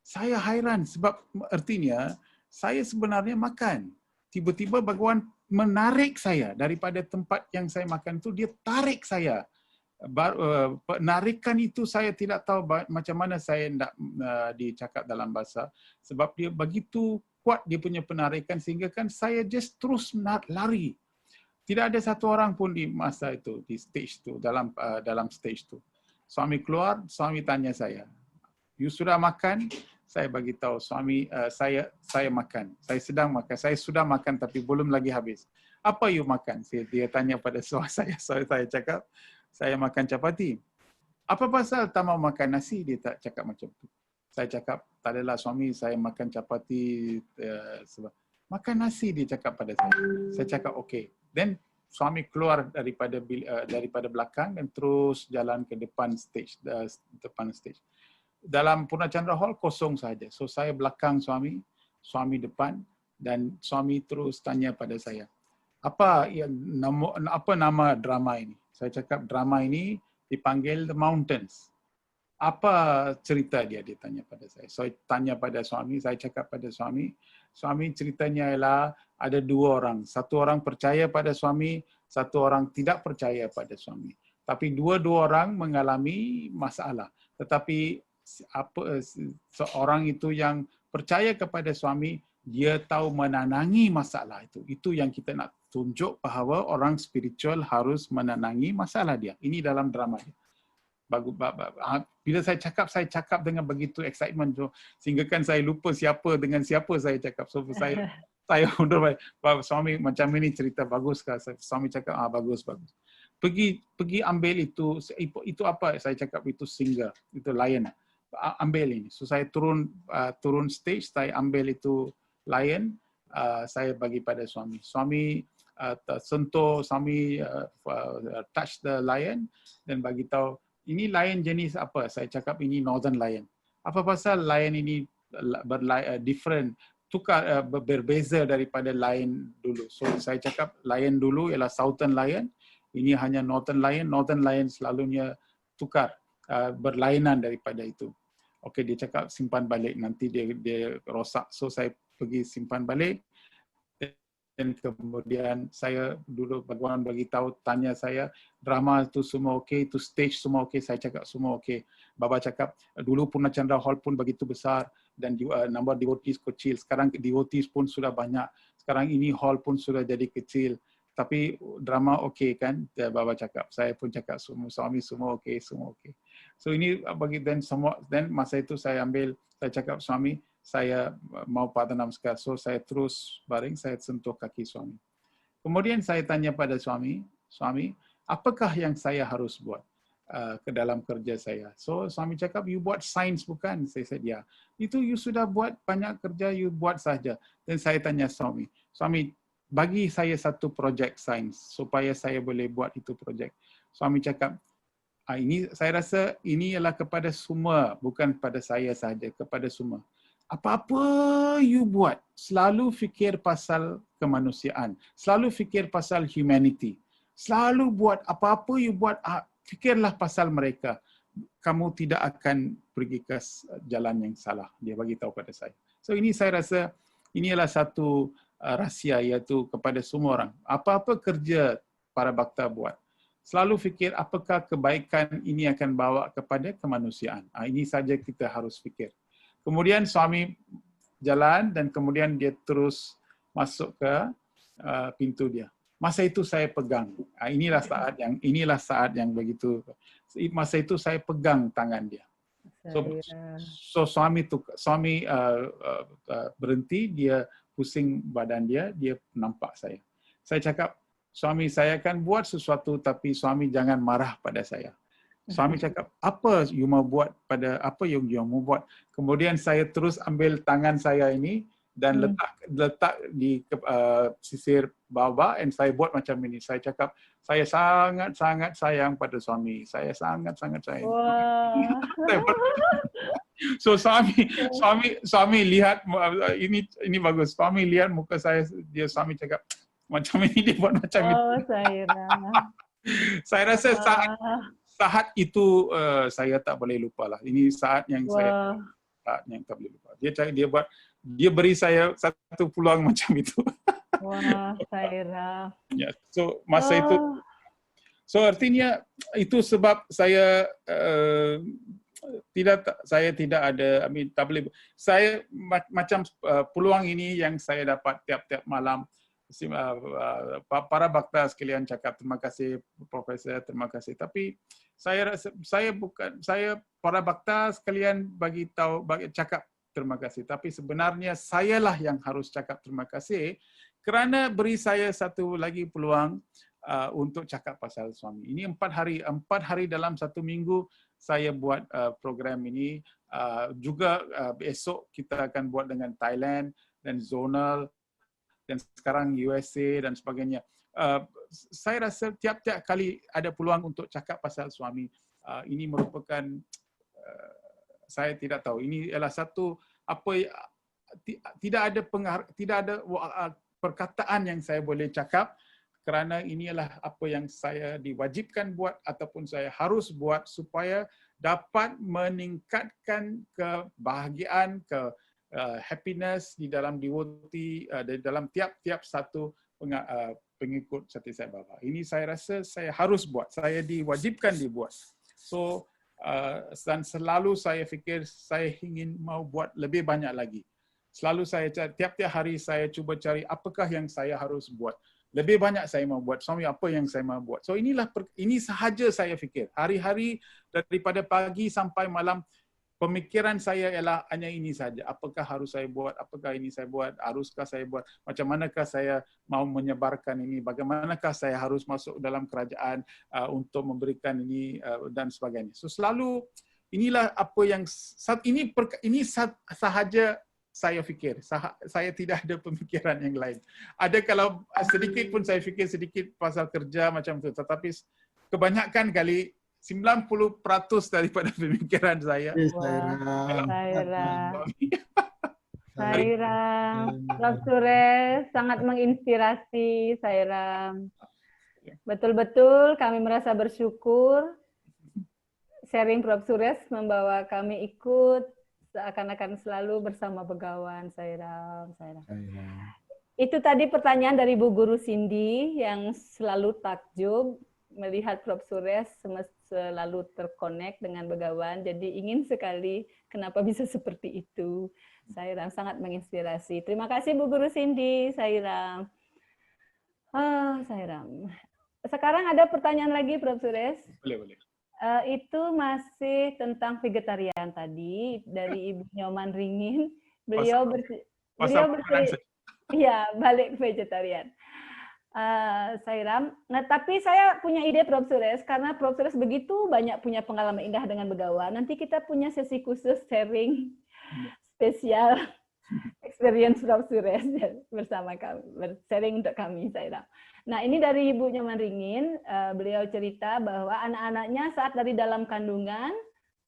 Saya hairan sebab artinya saya sebenarnya makan. Tiba-tiba Bhagawan menarik saya daripada tempat yang saya makan itu, dia tarik saya. Penarikan itu saya tidak tahu macam mana saya nak dicakap dalam bahasa sebab dia begitu kuat dia punya penarikan sehingga kan saya just terus nak lari. Tidak ada satu orang pun di masa itu di stage tu dalam stage tu. Suami keluar, suami tanya saya, "You sudah makan?" Saya bagi tahu suami saya makan. Saya sedang makan. Saya sudah makan tapi belum lagi habis. "Apa you makan?" Dia tanya pada suami saya. So saya cakap, "Saya makan capati." "Apa pasal tak mau makan nasi?" Dia tak cakap macam tu. Saya cakap, "Tak adalah suami, saya makan capati sebab makan nasi," dia cakap pada saya. Saya cakap, "Okey." Then suami keluar daripada belakang dan terus jalan ke depan stage. Dalam Purna Chandra Hall kosong saja. So saya belakang suami depan dan suami terus tanya pada saya, apa nama drama ini? Saya cakap drama ini dipanggil The Mountains. Apa cerita dia? Dia tanya pada saya. So, saya tanya pada suami, saya cakap pada suami ceritanya ialah ada dua orang. Satu orang percaya pada suami, satu orang tidak percaya pada suami. Tapi dua-dua orang mengalami masalah. Tetapi seorang itu yang percaya kepada suami, dia tahu menenangi masalah itu. Itu yang kita nak tunjuk bahawa orang spiritual harus menenangi masalah dia. Ini dalam drama dia. Bila saya cakap dengan begitu excitement, so, sehingga kan saya lupa dengan siapa saya cakap. So saya undur, suami macam ini cerita bagus kah? Suami cakap bagus. Pergi ambil itu apa saya cakap itu singa, itu lion. Ambil ini. So saya turun stage, saya ambil itu lion, saya bagi pada suami. Suami sentuh, suami touch the lion dan bagi tahu ini lion jenis apa. Saya cakap ini northern lion. Apa pasal lion ini different, berbeza daripada lion dulu. So saya cakap lion dulu ialah southern lion, ini hanya northern lion. Northern lion selalunya tukar, berlainan daripada itu. Okey, dia cakap simpan balik, nanti dia rosak. So saya pergi simpan balik dan kemudian saya dulu bagaimana bagi tahu, tanya saya drama itu semua okey, itu stage semua okey. Saya cakap semua okey. Baba cakap dulu Purnachandra Hall pun begitu besar dan nombor devotees kecil. Sekarang devotees pun sudah banyak. Sekarang ini hall pun sudah jadi kecil. Tapi drama okey kan? Baba cakap. Saya pun cakap semua, suami semua okey, semua okey. So ini bagi dan masa itu saya cakap suami, saya mau pada namaskar. So saya terus baring, saya sentuh kaki suami. Kemudian saya tanya pada suami, apakah yang saya harus buat ke dalam kerja saya? So suami cakap, you buat sains bukan? Saya said, ya. Itu you sudah buat banyak kerja, you buat saja. Dan saya tanya suami, bagi saya satu projek sains supaya saya boleh buat itu projek. Suami cakap, ini saya rasa ini ialah kepada semua, bukan pada saya saja, kepada semua. Apa-apa you buat, selalu fikir pasal kemanusiaan, selalu fikir pasal humanity. Selalu buat apa-apa you buat, fikirlah pasal mereka. Kamu tidak akan pergi ke jalan yang salah. Dia bagi tahu pada saya. So ini saya rasa ini adalah satu rahsia, iaitu kepada semua orang. Apa-apa kerja para bhakta buat, selalu fikir apakah kebaikan ini akan bawa kepada kemanusiaan. Ini saja kita harus fikir. Kemudian suami jalan dan kemudian dia terus masuk ke pintu dia. Masa itu saya pegang. Inilah saat yang begitu. Masa itu saya pegang tangan dia. So suami berhenti, dia pusing badan dia nampak saya. Saya cakap, suami saya akan buat sesuatu tapi suami jangan marah pada saya. Suami cakap, apa you mau buat apa yang you mau buat? Kemudian saya terus ambil tangan saya ini dan letak di sisir bawah dan saya buat macam ini. Saya cakap, saya sangat sayang pada suami. Saya sangat sayang. Wow. So suami lihat ini bagus. Suami lihat muka saya, suami cakap macam ini, dia buat macam itu. Saya rasa saat itu saya tak boleh lupa lah. Ini saat yang tak boleh lupa. Dia beri saya satu peluang macam itu. Wah, Saira. Ya, so masa itu, so artinya itu sebab saya tidak ada, tak boleh. Saya macam peluang ini yang saya dapat tiap-tiap malam. Para bhakta sekalian cakap terima kasih Profesor, terima kasih. Tapi saya para bhakta sekalian cakap terima kasih. Tapi sebenarnya sayalah yang harus cakap terima kasih kerana beri saya satu lagi peluang untuk cakap pasal suami. Ini 4 hari dalam 1 minggu saya buat program ini. Juga esok kita akan buat dengan Thailand dan zonal dan sekarang USA dan sebagainya. Saya rasa tiap-tiap kali ada peluang untuk cakap pasal suami. Ini merupakan, saya tidak tahu, ini adalah satu tidak ada perkataan yang saya boleh cakap kerana ini adalah apa yang saya diwajibkan buat ataupun saya harus buat supaya dapat meningkatkan kebahagiaan, happiness di dalam devotee, di dalam tiap-tiap satu pengikut Sati Sai Baba. Ini saya rasa saya harus buat, saya diwajibkan dibuat. So dan selalu saya fikir saya ingin mau buat lebih banyak lagi. Selalu saya cari, tiap-tiap hari saya cuba cari apakah yang saya harus buat. Lebih banyak saya mau buat, suami apa yang saya mau buat. So ini sahaja saya fikir. Hari-hari daripada pagi sampai malam, pemikiran saya ialah hanya ini saja. Apakah harus saya buat? Apakah ini saya buat? Haruskah saya buat? Macam manakah saya mau menyebarkan ini? Bagaimanakah saya harus masuk dalam kerajaan untuk memberikan ini dan sebagainya. So selalu inilah apa yang ini sahaja saya fikir. Saya tidak ada pemikiran yang lain. Ada kalau sedikit pun saya fikir sedikit pasal kerja macam itu. Tetapi kebanyakan kali 90% daripada pemikiran saya. Sairam, Prof. Suresh sangat menginspirasi Sairam. Betul-betul kami merasa bersyukur sharing Prof. Suresh membawa kami ikut seakan-akan selalu bersama Begawan Sairam. Itu tadi pertanyaan dari Bu Guru Cindy yang selalu takjub melihat Prof. Suresh selalu terkonek dengan Begawan, jadi ingin sekali kenapa bisa seperti itu. Sairam sangat menginspirasi. Terima kasih Bu Guru Cindy, Sairam. Sairam. Sekarang ada pertanyaan lagi Prof. Suresh. Boleh. Itu masih tentang vegetarian tadi dari Ibu Nyoman Ringin. Beliau balik vegetarian. Sairam. Nah, tapi saya punya ide Prof. Suresh, karena Prof. Suresh begitu banyak punya pengalaman indah dengan Begawan. Nanti kita punya sesi khusus sharing spesial experience Prof. Suresh bersama kami, sharing untuk kami, Sairam. Nah, ini dari Ibu Nyoman Ringin, beliau cerita bahwa anak-anaknya saat dari dalam kandungan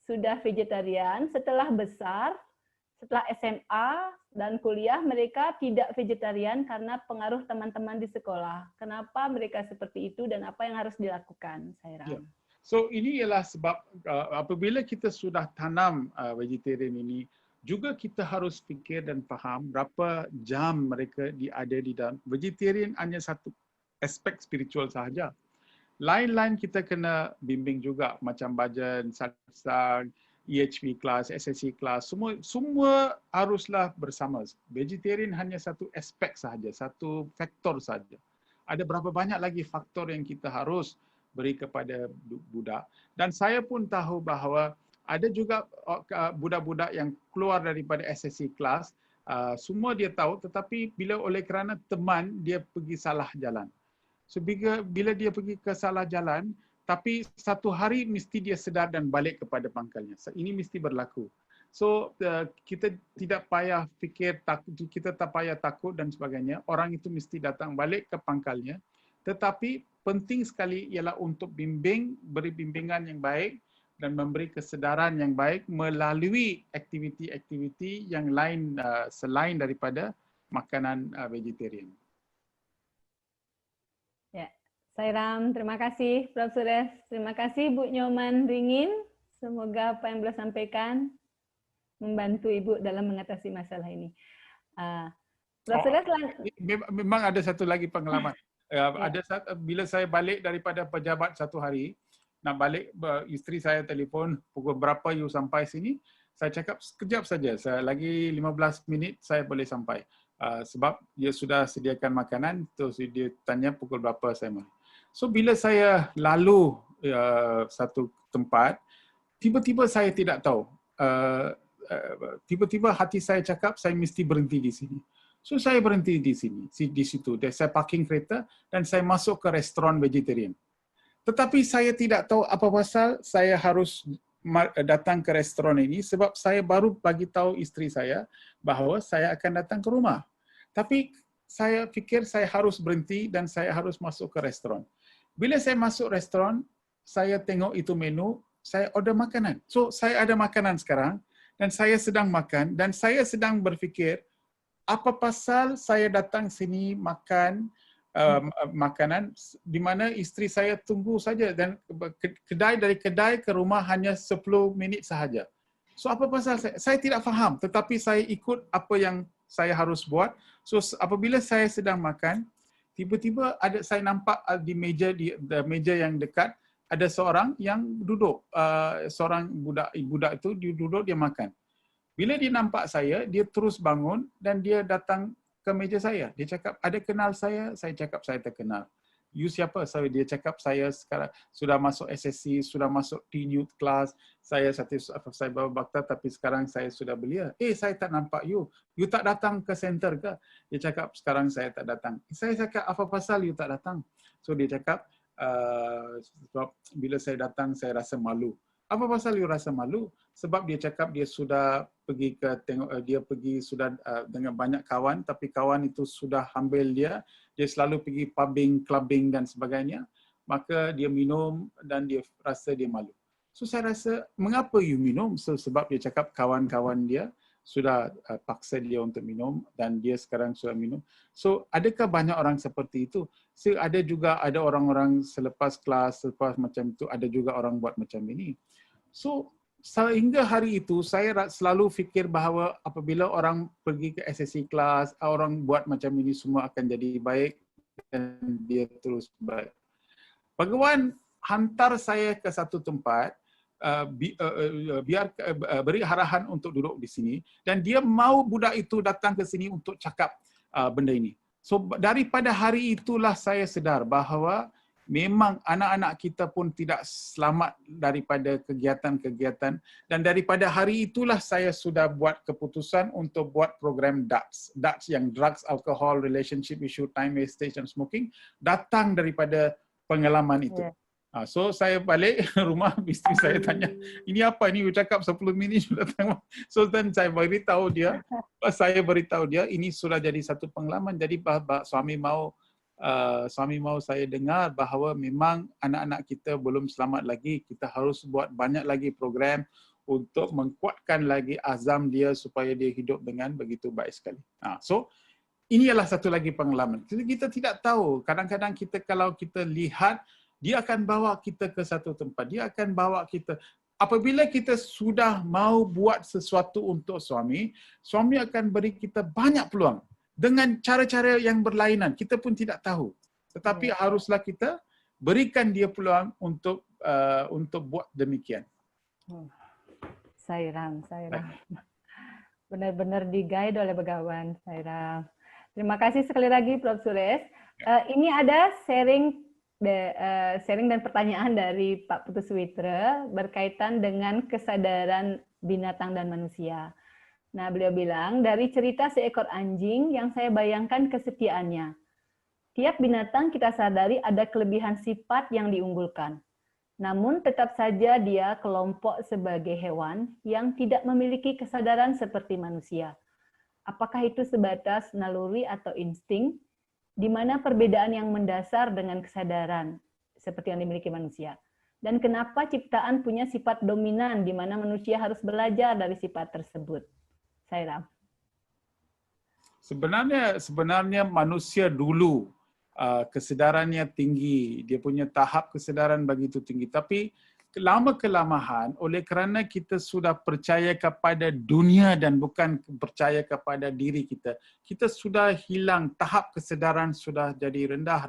sudah vegetarian, setelah besar, setelah SMA dan kuliah mereka tidak vegetarian karena pengaruh teman-teman di sekolah. Kenapa mereka seperti itu dan apa yang harus dilakukan, Sairam? Yeah. So ini ialah sebab apabila kita sudah tanam vegetarian ini, juga kita harus fikir dan faham berapa jam mereka ada di dalam. Vegetarian hanya satu aspek spiritual sahaja. Lain-lain kita kena bimbing juga macam bajan, satsang, EHP kelas, SSC kelas, semua haruslah bersama. Vegetarian hanya satu aspek sahaja, satu faktor sahaja. Ada berapa banyak lagi faktor yang kita harus beri kepada budak. Dan saya pun tahu bahawa ada juga budak-budak yang keluar daripada SSC kelas, semua dia tahu, tetapi bila oleh kerana teman, dia pergi salah jalan. So bila dia pergi ke salah jalan, tapi satu hari mesti dia sedar dan balik kepada pangkalnya. Ini mesti berlaku. So kita tidak payah fikir, kita tak payah takut dan sebagainya. Orang itu mesti datang balik ke pangkalnya. Tetapi penting sekali ialah untuk beri bimbingan yang baik dan memberi kesedaran yang baik melalui aktiviti-aktiviti yang lain selain daripada makanan vegetarian. Sairam, terima kasih Prof. Suresh. Terima kasih Bu Nyoman Ringin. Semoga apa yang beliau sampaikan membantu Ibu dalam mengatasi masalah ini. Prof. Suresh, memang ada satu lagi pengalaman. Ada bila saya balik daripada pejabat satu hari, nak balik, isteri saya telefon, pukul berapa you sampai sini? Saya cakap sekejap saja, lagi 15 minit saya boleh sampai. Sebab dia sudah sediakan makanan, terus dia tanya pukul berapa saya mau. So bila saya lalu satu tempat, tiba-tiba saya tidak tahu. Tiba-tiba hati saya cakap saya mesti berhenti di sini. So saya berhenti di sini, di situ. Saya parking kereta dan saya masuk ke restoran vegetarian. Tetapi saya tidak tahu apa pasal saya harus datang ke restoran ini sebab saya baru bagi tahu isteri saya bahawa saya akan datang ke rumah. Tapi saya fikir saya harus berhenti dan saya harus masuk ke restoran. Bila saya masuk restoran, saya tengok itu menu, saya order makanan. So saya ada makanan sekarang dan saya sedang makan dan saya sedang berfikir apa pasal saya datang sini makan makanan di mana isteri saya tunggu saja dan dari kedai ke rumah hanya 10 minit sahaja. So apa pasal saya tidak faham, tetapi saya ikut apa yang saya harus buat. So apabila saya sedang makan, tiba-tiba saya nampak di meja yang dekat ada seorang yang duduk, seorang budak itu dia duduk, dia makan. Bila dia nampak saya, dia terus bangun dan dia datang ke meja saya. Dia cakap, ada kenal saya? Saya cakap, saya terkenal. You siapa? Dia cakap, saya sekarang sudah masuk SSC, sudah masuk T-Youth class, saya bawa bakta, tapi sekarang saya sudah belia. Saya tak nampak you. You tak datang ke center ke? Dia cakap, sekarang saya tak datang. Saya cakap, apa pasal you tak datang? So dia cakap, sebab bila saya datang, saya rasa malu. Apa pasal you rasa malu? Sebab dia cakap dia sudah pergi sudah dengan banyak kawan, tapi kawan itu sudah ambil dia selalu pergi pubbing, clubbing dan sebagainya, maka dia minum dan dia rasa dia malu. So saya rasa, mengapa you minum? Sebab dia cakap kawan-kawan dia sudah paksa dia untuk minum dan dia sekarang sudah minum. So adakah banyak orang seperti itu? So, ada orang-orang selepas kelas, selepas macam itu, ada juga orang buat macam ini. So sehingga hari itu saya selalu fikir bahawa apabila orang pergi ke SSC kelas, orang buat macam ini semua akan jadi baik dan dia terus baik. Bhagawan hantar saya ke satu tempat, beri arahan untuk duduk di sini dan dia mau budak itu datang ke sini untuk cakap benda ini. So daripada hari itulah saya sedar bahawa memang anak-anak kita pun tidak selamat daripada kegiatan-kegiatan dan daripada hari itulah saya sudah buat keputusan untuk buat program DATS. DATS yang Drugs, Alcohol, Relationship Issue, Time Wastage and Smoking datang daripada pengalaman itu. So saya balik rumah, isteri saya tanya, ini apa ni? You cakap 10 minit sudah datang. So dan saya beritahu dia, ini sudah jadi satu pengalaman. Jadi suami mau saya dengar bahawa memang anak-anak kita belum selamat lagi. Kita harus buat banyak lagi program untuk menguatkan lagi azam dia supaya dia hidup dengan begitu baik sekali. So ini adalah satu lagi pengalaman. Kita tidak tahu. Kadang-kadang kalau kita lihat, dia akan bawa kita ke satu tempat. Dia akan bawa kita. Apabila kita sudah mau buat sesuatu untuk suami akan beri kita banyak peluang. Dengan cara-cara yang berlainan, kita pun tidak tahu. Tetapi haruslah kita berikan dia peluang untuk buat demikian. Sairam. Benar-benar di-guide oleh Bhagawan, Sairam. Terima kasih sekali lagi, Prof. Suresh. Ini ada sharing dan pertanyaan dari Pak Putu Suwitra berkaitan dengan kesadaran binatang dan manusia. Nah, beliau bilang, dari cerita seekor anjing yang saya bayangkan kesetiaannya. Tiap binatang kita sadari ada kelebihan sifat yang diunggulkan. Namun tetap saja dia kelompok sebagai hewan yang tidak memiliki kesadaran seperti manusia. Apakah itu sebatas naluri atau insting, di mana perbedaan yang mendasar dengan kesadaran seperti yang dimiliki manusia? Dan kenapa ciptaan punya sifat dominan di mana manusia harus belajar dari sifat tersebut? Sairam. Sebenarnya manusia dulu kesedarannya tinggi, dia punya tahap kesedaran begitu tinggi. Tapi lama-kelamaan oleh kerana kita sudah percaya kepada dunia dan bukan percaya kepada diri kita, kita sudah hilang tahap kesedaran, sudah jadi rendah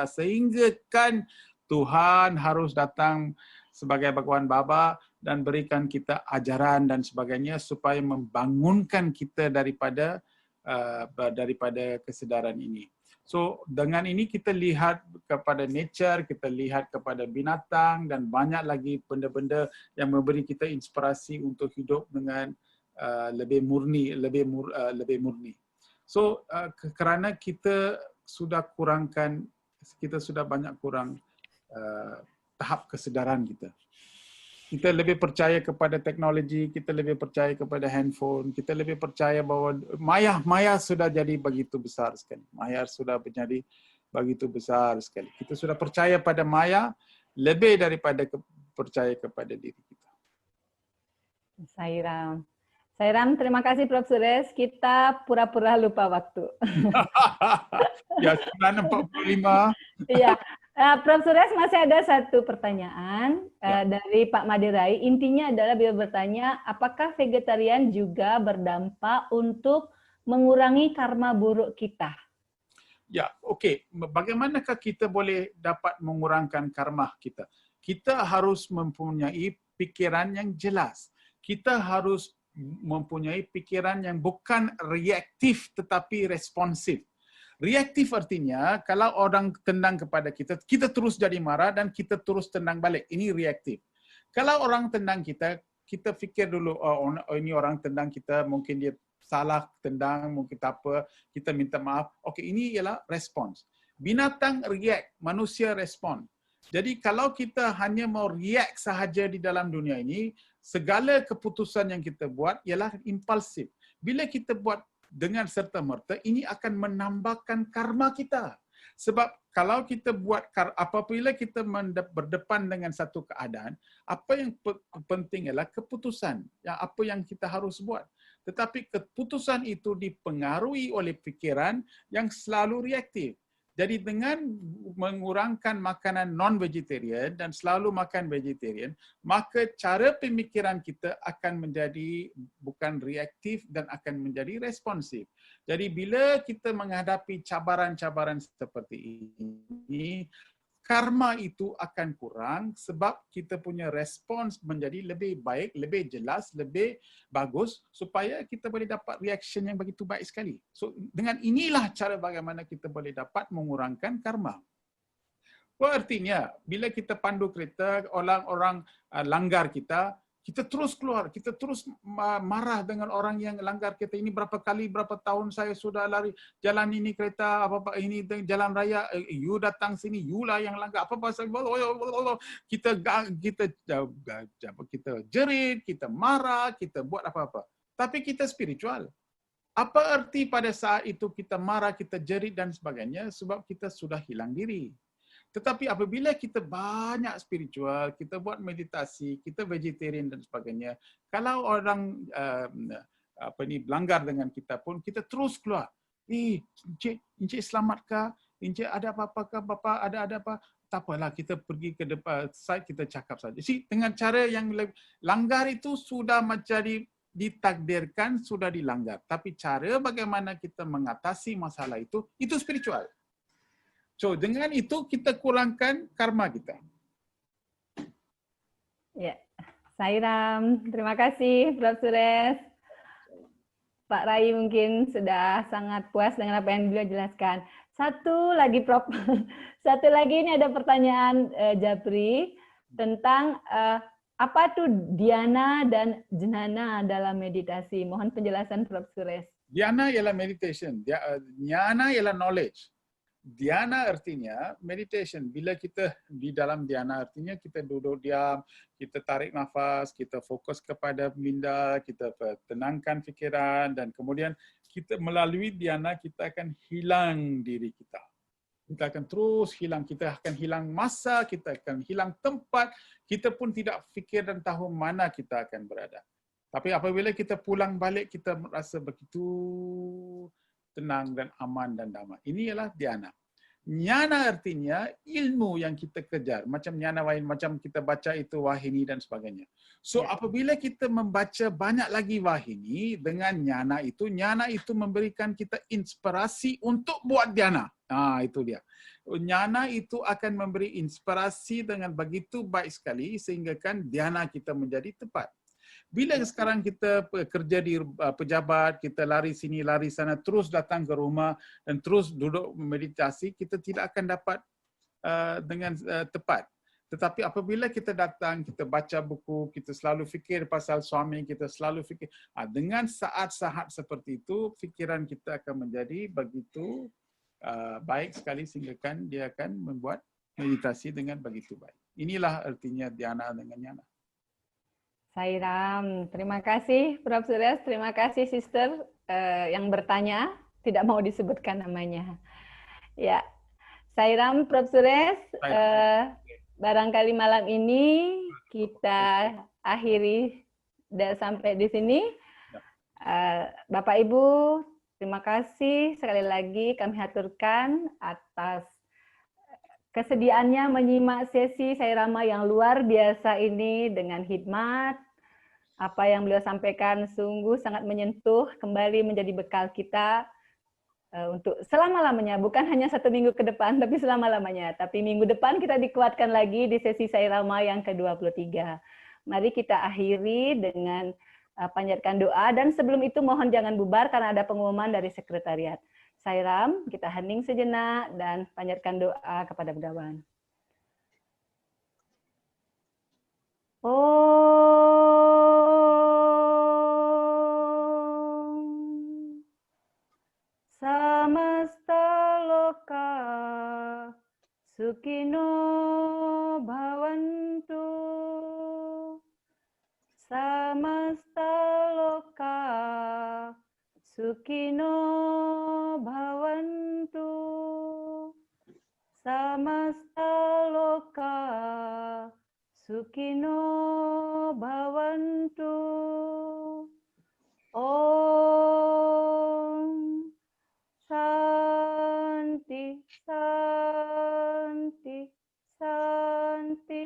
sehingga kan Tuhan harus datang sebagai Bhagawan Baba dan berikan kita ajaran dan sebagainya supaya membangunkan kita daripada kesedaran ini. So dengan ini kita lihat kepada nature, kita lihat kepada binatang dan banyak lagi benda-benda yang memberi kita inspirasi untuk hidup dengan lebih murni. So kerana kita sudah banyak kurang tahap kesedaran kita. Kita lebih percaya kepada teknologi, kita lebih percaya kepada handphone, kita lebih percaya bahawa maya sudah jadi begitu besar sekali. Maya sudah menjadi begitu besar sekali. Kita sudah percaya pada maya lebih daripada percaya kepada diri kita. Sairam, terima kasih Prof. Suresh. Kita pura-pura lupa waktu. Ya, 9:45. Iya. Prof. Suresh, masih ada satu pertanyaan dari Pak Madirai. Intinya adalah beliau bertanya, apakah vegetarian juga berdampak untuk mengurangi karma buruk kita? Ya, okey. Bagaimanakah kita boleh dapat mengurangkan karma kita? Kita harus mempunyai pikiran yang jelas. Kita harus mempunyai pikiran yang bukan reaktif tetapi responsif. Reaktif artinya kalau orang tendang kepada kita, kita terus jadi marah dan kita terus tendang balik. Ini reaktif. Kalau orang tendang kita, kita fikir dulu, oh ini orang tendang kita, mungkin dia salah tendang, mungkin tak apa, kita minta maaf. Okey, ini ialah respons. Binatang react, manusia respon. Jadi kalau kita hanya mau react sahaja di dalam dunia ini, segala keputusan yang kita buat ialah impulsif. Bila kita buat dengan serta-merta, ini akan menambahkan karma kita. Sebab kalau kita buat, apabila kita berdepan dengan satu keadaan, apa yang penting ialah keputusan. Apa yang kita harus buat. Tetapi keputusan itu dipengaruhi oleh fikiran yang selalu reaktif. Jadi dengan mengurangkan makanan non-vegetarian dan selalu makan vegetarian, maka cara pemikiran kita akan menjadi bukan reaktif dan akan menjadi responsif. Jadi bila kita menghadapi cabaran-cabaran seperti ini, karma itu akan kurang sebab kita punya respons menjadi lebih baik, lebih jelas, lebih bagus supaya kita boleh dapat reaction yang begitu baik sekali. So dengan inilah cara bagaimana kita boleh dapat mengurangkan karma. Artinya bila kita pandu kereta, orang-orang langgar kita terus keluar, kita terus marah dengan orang yang langgar kita. Ini berapa tahun saya sudah lari jalan ini kereta, apa ini jalan raya, you datang sini, you lah yang langgar. Apa pasal kita jerit, kita marah, kita buat apa-apa. Tapi kita spiritual. Apa arti pada saat itu kita marah, kita jerit dan sebagainya? Sebab kita sudah hilang diri. Tetapi apabila kita banyak spiritual, kita buat meditasi, kita vegetarian dan sebagainya, kalau orang melanggar dengan kita pun, kita terus keluar. Encik selamatkah? Encik ada apa-apakah? Bapa ada apa? Tak apalah, kita pergi ke depan side, kita cakap saja. Dengan cara yang langgar itu sudah menjadi ditakdirkan, sudah dilanggar. Tapi cara bagaimana kita mengatasi masalah itu spiritual. So, dengan itu kita kurangkan karma kita. Ya, Sairam, terima kasih Prof. Suresh. Pak Rai mungkin sudah sangat puas dengan apa yang beliau jelaskan. Satu lagi Prof. Satu lagi ini ada pertanyaan Japri tentang apa tuh dhyana dan jnana dalam meditasi. Mohon penjelasan Prof. Suresh. Dhyana ialah meditation, jnana ialah knowledge. Dhyana artinya meditation. Bila kita di dalam dhyana artinya kita duduk diam, kita tarik nafas, kita fokus kepada minda, kita tenangkan fikiran dan kemudian kita melalui dhyana kita akan hilang diri kita. Kita akan terus hilang, kita akan hilang masa, kita akan hilang tempat, kita pun tidak fikir dan tahu mana kita akan berada. Tapi apabila kita pulang balik, kita merasa begitu tenang dan aman dan damai. Ini ialah dhyana. Jnana artinya ilmu yang kita kejar. Macam jnana lain, macam kita baca itu wahini dan sebagainya. So apabila kita membaca banyak lagi wahini dengan jnana itu memberikan kita inspirasi untuk buat dhyana. Itu dia. Jnana itu akan memberi inspirasi dengan begitu baik sekali sehingga kan dhyana kita menjadi tepat. Bila sekarang kita kerja di pejabat, kita lari sini, lari sana, terus datang ke rumah dan terus duduk meditasi, kita tidak akan dapat dengan tepat. Tetapi apabila kita datang, kita baca buku, kita selalu fikir pasal suami, kita selalu fikir. Dengan saat-saat seperti itu, fikiran kita akan menjadi begitu baik sekali sehingga kan dia akan membuat meditasi dengan begitu baik. Inilah artinya dhyana dengan jnana. Sairam, terima kasih Prof. Suresh, terima kasih Sister yang bertanya, tidak mau disebutkan namanya. Ya, Sairam, Prof. Suresh, barangkali malam ini kita akhiri sampai di sini. Bapak Ibu, terima kasih sekali lagi kami haturkan atas kesediaannya menyimak sesi Sairama yang luar biasa ini dengan hikmat. Apa yang beliau sampaikan sungguh sangat menyentuh, kembali menjadi bekal kita untuk selama-lamanya. Bukan hanya 1 minggu ke depan, tapi selama-lamanya. Tapi minggu depan kita dikuatkan lagi di sesi Sairama yang ke-23. Mari kita akhiri dengan panjatkan doa, dan sebelum itu mohon jangan bubar karena ada pengumuman dari sekretariat. Sairam, kita hening sejenak dan panjatkan doa kepada Begawan. Om Samasta Loka Sukino Bhavantu Samasta Loka Sukino Bhavantu Samasta Loka Sukino Bhavantu. Om Santi, Santi, Santi.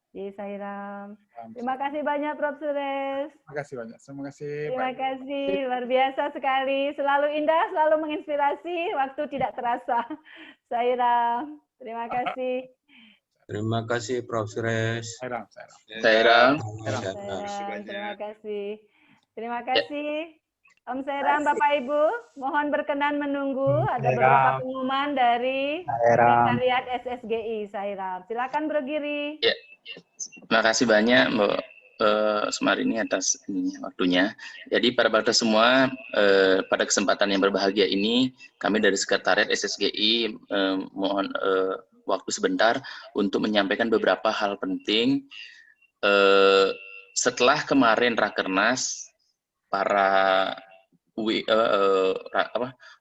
Ji Sairam. Terima kasih banyak Prof. Suresh. Terima kasih banyak. Terima kasih. Terima kasih, luar biasa sekali. Selalu indah, selalu menginspirasi, waktu tidak terasa. Sairam, terima kasih. Terima kasih Prof. Suresh. Sairam. Terima kasih. Terima kasih. Om Sairam, Bapak Ibu, mohon berkenan menunggu. Ada beberapa pengumuman dari Sekretariat SSGI. Sairam, silakan berdiri. Ya, terima kasih banyak Mbak Sumarini atas waktunya. Jadi para bakta semua, pada kesempatan yang berbahagia ini, kami dari Sekretariat SSGI mohon waktu sebentar untuk menyampaikan beberapa hal penting. Setelah kemarin Rakernas, para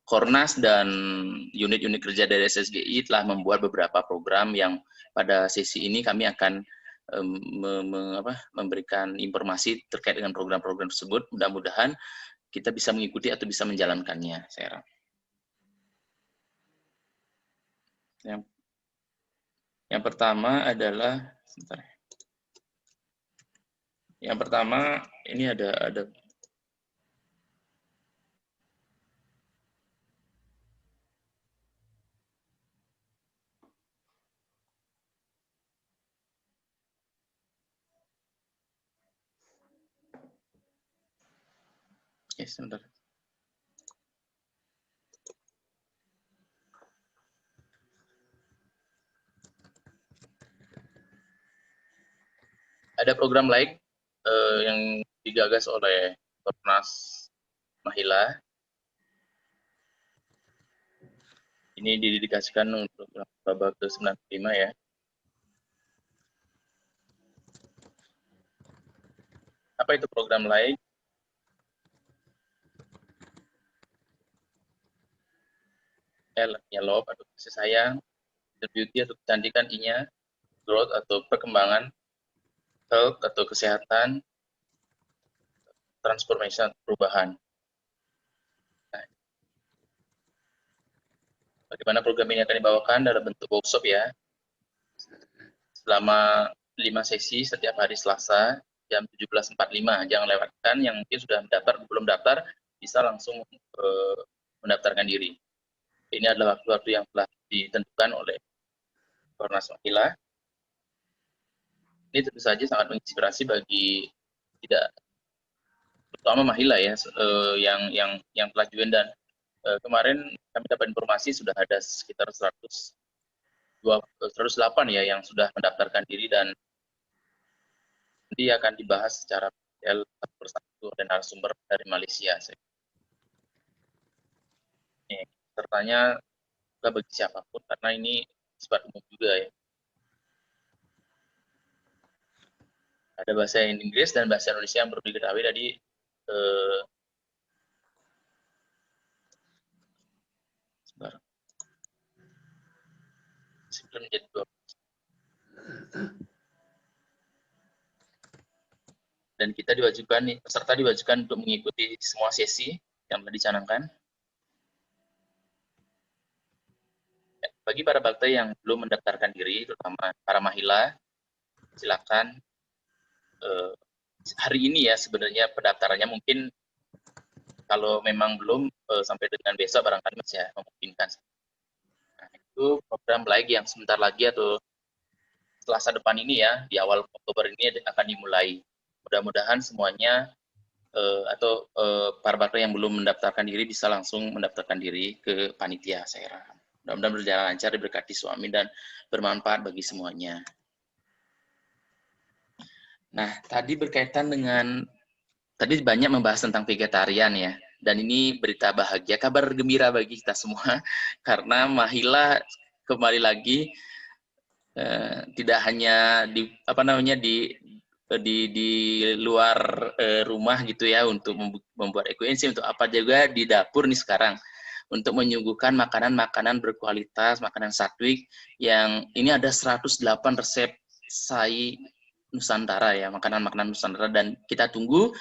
Kornas dan unit-unit kerja dari SSGI telah membuat beberapa program yang pada sesi ini kami akan memberikan informasi terkait dengan program-program tersebut. Mudah-mudahan kita bisa mengikuti atau bisa menjalankannya. Saya yang pertama adalah, sebentar. Yang pertama ini ada sebentar. Ada program lain yang digagas oleh Kornas Mahila. Ini didedikasikan untuk babak ke-95 ya. Apa itu program lain? L-nya love atau kasih sayang, the beauty atau kecantikan, I-nya growth atau perkembangan, health atau kesehatan, transformation atau perubahan. Nah, bagaimana program ini akan dibawakan dalam bentuk workshop ya, selama 5 sesi setiap hari Selasa jam 17.45. Jangan lewatkan, yang mungkin sudah mendaftar, belum daftar, bisa langsung mendaftarkan diri. Ini adalah waktu-waktu yang telah ditentukan oleh Kornas Mahila. Ini tentu saja sangat menginspirasi bagi terutama Mahila ya, yang telah join, dan kemarin kami dapat informasi sudah ada sekitar 108 ya yang sudah mendaftarkan diri, dan nanti akan dibahas secara detail satu persatu dan narasumber dari Malaysia. Sertanya bagi siapapun karena ini sifat umum juga ya. Ada bahasa Inggris dan bahasa Indonesia yang perlu diketahui tadi. Menjadi 2. Dan kita diwajibkan nih, peserta diwajibkan untuk mengikuti semua sesi yang telah dicanangkan. Bagi para bakta yang belum mendaftarkan diri, terutama para Mahila, silakan hari ini ya, sebenarnya pendaftarannya mungkin kalau memang belum sampai dengan besok barangkali masih memungkinkan. Nah, itu program lagi yang sebentar lagi atau Selasa depan ini ya, di awal Oktober ini akan dimulai. mudah-mudahan semuanya atau para bakter yang belum mendaftarkan diri bisa langsung mendaftarkan diri ke panitia Sairam. Mudah-mudahan berjalan lancar, diberkati suami dan bermanfaat bagi semuanya. Nah, tadi berkaitan dengan, tadi banyak membahas tentang vegetarian ya, dan ini berita bahagia, kabar gembira bagi kita semua, karena Mahila kembali lagi tidak hanya di di luar rumah gitu ya untuk membuat ekoenzim, untuk apa juga di dapur nih sekarang untuk menyuguhkan makanan-makanan berkualitas, makanan satwik yang ini ada 108 resep sai Nusantara ya, makanan-makanan Nusantara, dan kita tunggu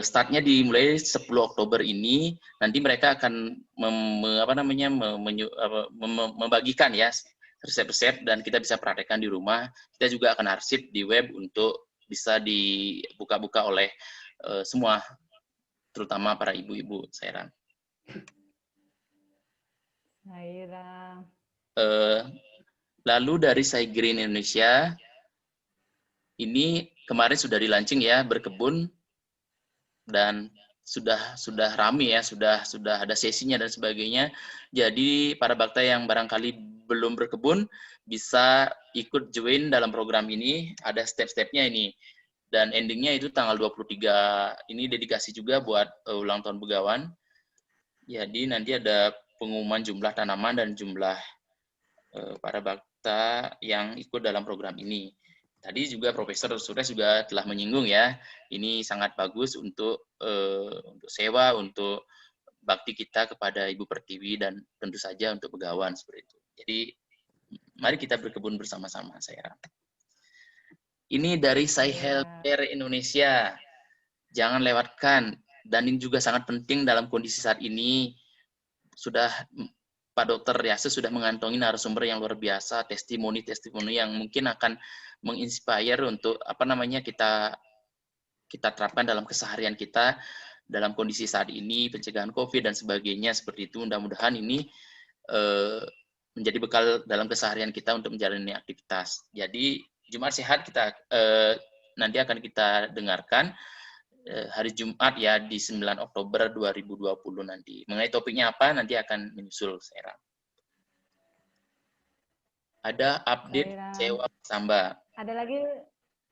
startnya dimulai 10 Oktober ini. Nanti mereka akan membagikan ya resep-resep dan kita bisa praktekkan di rumah. Kita juga akan arsip di web untuk bisa dibuka-buka oleh semua, terutama para ibu-ibu Sairam. Lalu dari Sai Green Indonesia, ini kemarin sudah di-launching ya, berkebun, dan sudah rame ya, sudah ada sesinya dan sebagainya. Jadi para bakta yang barangkali belum berkebun bisa ikut join dalam program ini, ada step-stepnya ini. Dan endingnya itu tanggal 23, ini dedikasi juga buat ulang tahun Begawan. Jadi nanti ada pengumuman jumlah tanaman dan jumlah para bakta yang ikut dalam program ini. Tadi juga Profesor Suresh juga telah menyinggung ya, ini sangat bagus untuk sewa, untuk bakti kita kepada Ibu Pertiwi, dan tentu saja untuk Begawan seperti itu. Jadi mari kita berkebun bersama-sama, saya rasa. Ini dari Sai Healthcare Indonesia. Jangan lewatkan, dan ini juga sangat penting dalam kondisi saat ini. Sudah Pak Dr. Yase sudah mengantongi narasumber yang luar biasa, testimoni-testimoni yang mungkin akan menginspire untuk kita terapkan dalam keseharian kita dalam kondisi saat ini, pencegahan COVID dan sebagainya seperti itu. Mudah-mudahan ini menjadi bekal dalam keseharian kita untuk menjalani aktivitas. Jadi Jumat Sehat kita nanti akan kita dengarkan hari Jumat ya di 9 Oktober 2020 nanti. Mengenai topiknya apa nanti akan menyusul Sairam. Ada update sewa Samba. Ada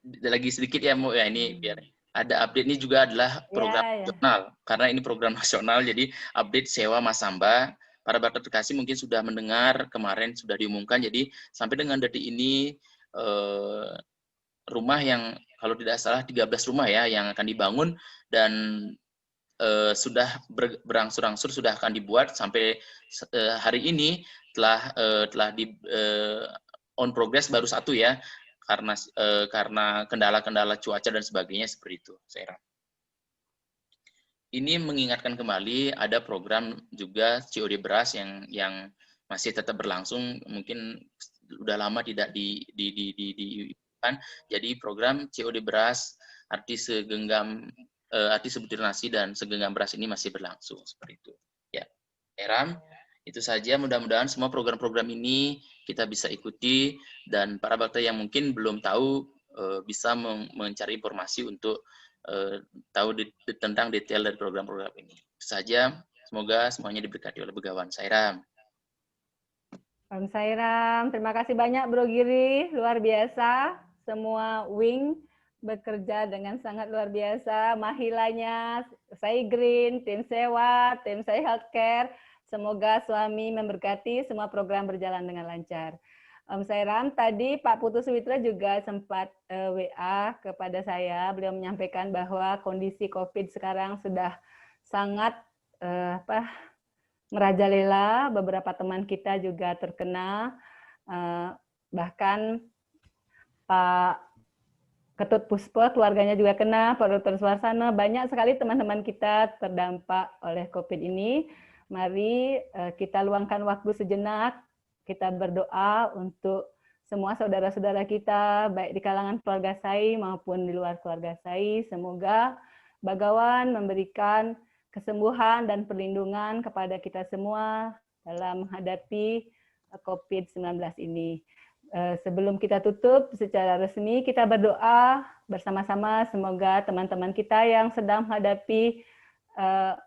lagi sedikit ya Mu ya, ini biar ada update. Ini juga adalah program nasional, karena ini program nasional, jadi update sewa Mas Samba. Para bakter terkasih mungkin sudah mendengar kemarin sudah diumumkan, jadi sampai dengan detik ini rumah yang kalau tidak salah 13 rumah ya yang akan dibangun dan sudah berangsur-angsur sudah akan dibuat sampai hari ini telah di on progress baru satu ya, karena kendala-kendala cuaca dan sebagainya seperti itu, saya rasa. Ini mengingatkan kembali ada program juga COD beras yang masih tetap berlangsung, mungkin udah lama tidak kan. Jadi program COD beras, arti sebutir nasi dan segenggam beras ini masih berlangsung seperti itu. Ya, Eram, itu saja. Mudah-mudahan semua program-program ini kita bisa ikuti, dan para bakta yang mungkin belum tahu bisa mencari informasi untuk tahu tentang detail dari program-program ini. Itu saja. Semoga semuanya diberkati oleh Begawan. Sairam. Om Sairam, terima kasih banyak Bro Giri, luar biasa. Semua wing bekerja dengan sangat luar biasa. Mahilanya, Sai Green, tim sewa, tim Sai Healthcare. Semoga suami memberkati, semua program berjalan dengan lancar. Om Sairam, tadi Pak Putu Suwitra juga sempat WA kepada saya. Beliau menyampaikan bahwa kondisi COVID sekarang sudah sangat merajalela. Beberapa teman kita juga terkena, bahkan Pak Ketut Puspo, keluarganya juga kena, Pak Dr. Suarsana, banyak sekali teman-teman kita terdampak oleh COVID ini. Mari kita luangkan waktu sejenak, kita berdoa untuk semua saudara-saudara kita, baik di kalangan keluarga Sai maupun di luar keluarga Sai. Semoga Bagawan memberikan kesembuhan dan perlindungan kepada kita semua dalam menghadapi COVID-19 ini. Sebelum kita tutup secara resmi, kita berdoa bersama-sama semoga teman-teman kita yang sedang menghadapi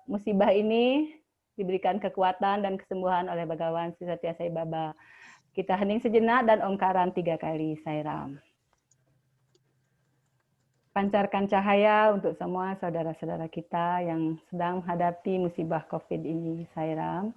musibah ini diberikan kekuatan dan kesembuhan oleh Bhagawan Sri Satya Sai Baba. Kita hening sejenak dan omkaran 3 kali, Sairam. Pancarkan cahaya untuk semua saudara-saudara kita yang sedang menghadapi musibah COVID ini, Sairam.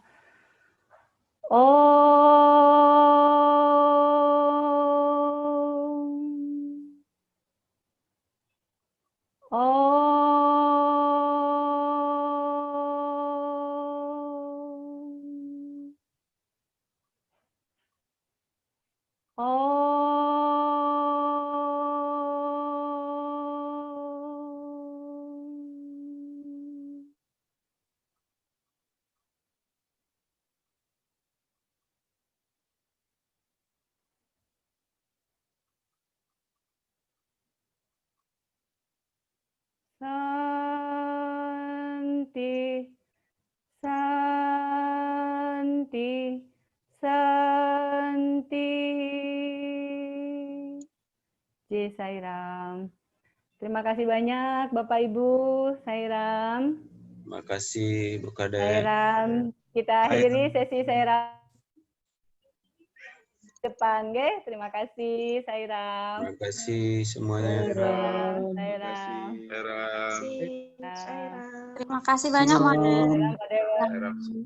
Santi, Santi, Santi. Jai Sairam. Terima kasih banyak Bapak Ibu, Sairam. Terima kasih Bu Kade. Sairam. Kita akhiri sesi Sairam depan, nggih. Terima kasih Sairam. Terima kasih semuanya. Sairam. Terima kasih banyak, Mode.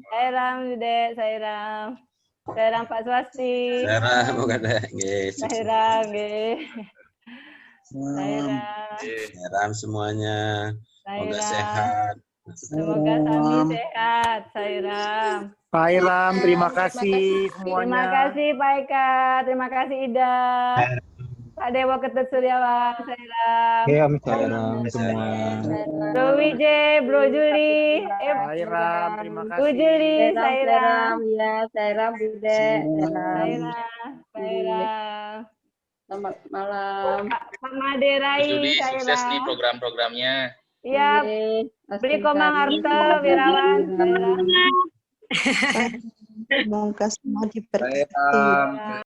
Sairam, Dek. Sairam. Sairam Pak Swasti. Sairam Bu Kade. Nggih. Sairam, nggih. Sairam. Sairam semuanya. Semoga Sairam. sehat. Semoga Sami sehat, Sairam. Sairam, terima kasih semuanya. Terima kasih Pak Eka, terima kasih Ida. Pak Dewa Ketut Suryawan, Sairam. Om Sairam semua. Bro Wijay, Bro Juli. Sairam, terima kasih. Bu Juli, Sairam. Ya, Sairam Bude. Sairam. Sairam. Selamat malam. Pak Maderai, Juli, sukses Sairam. nih program-programnya. Iya, beli Komang Harta, Wirawan. Semoga semua diberkati.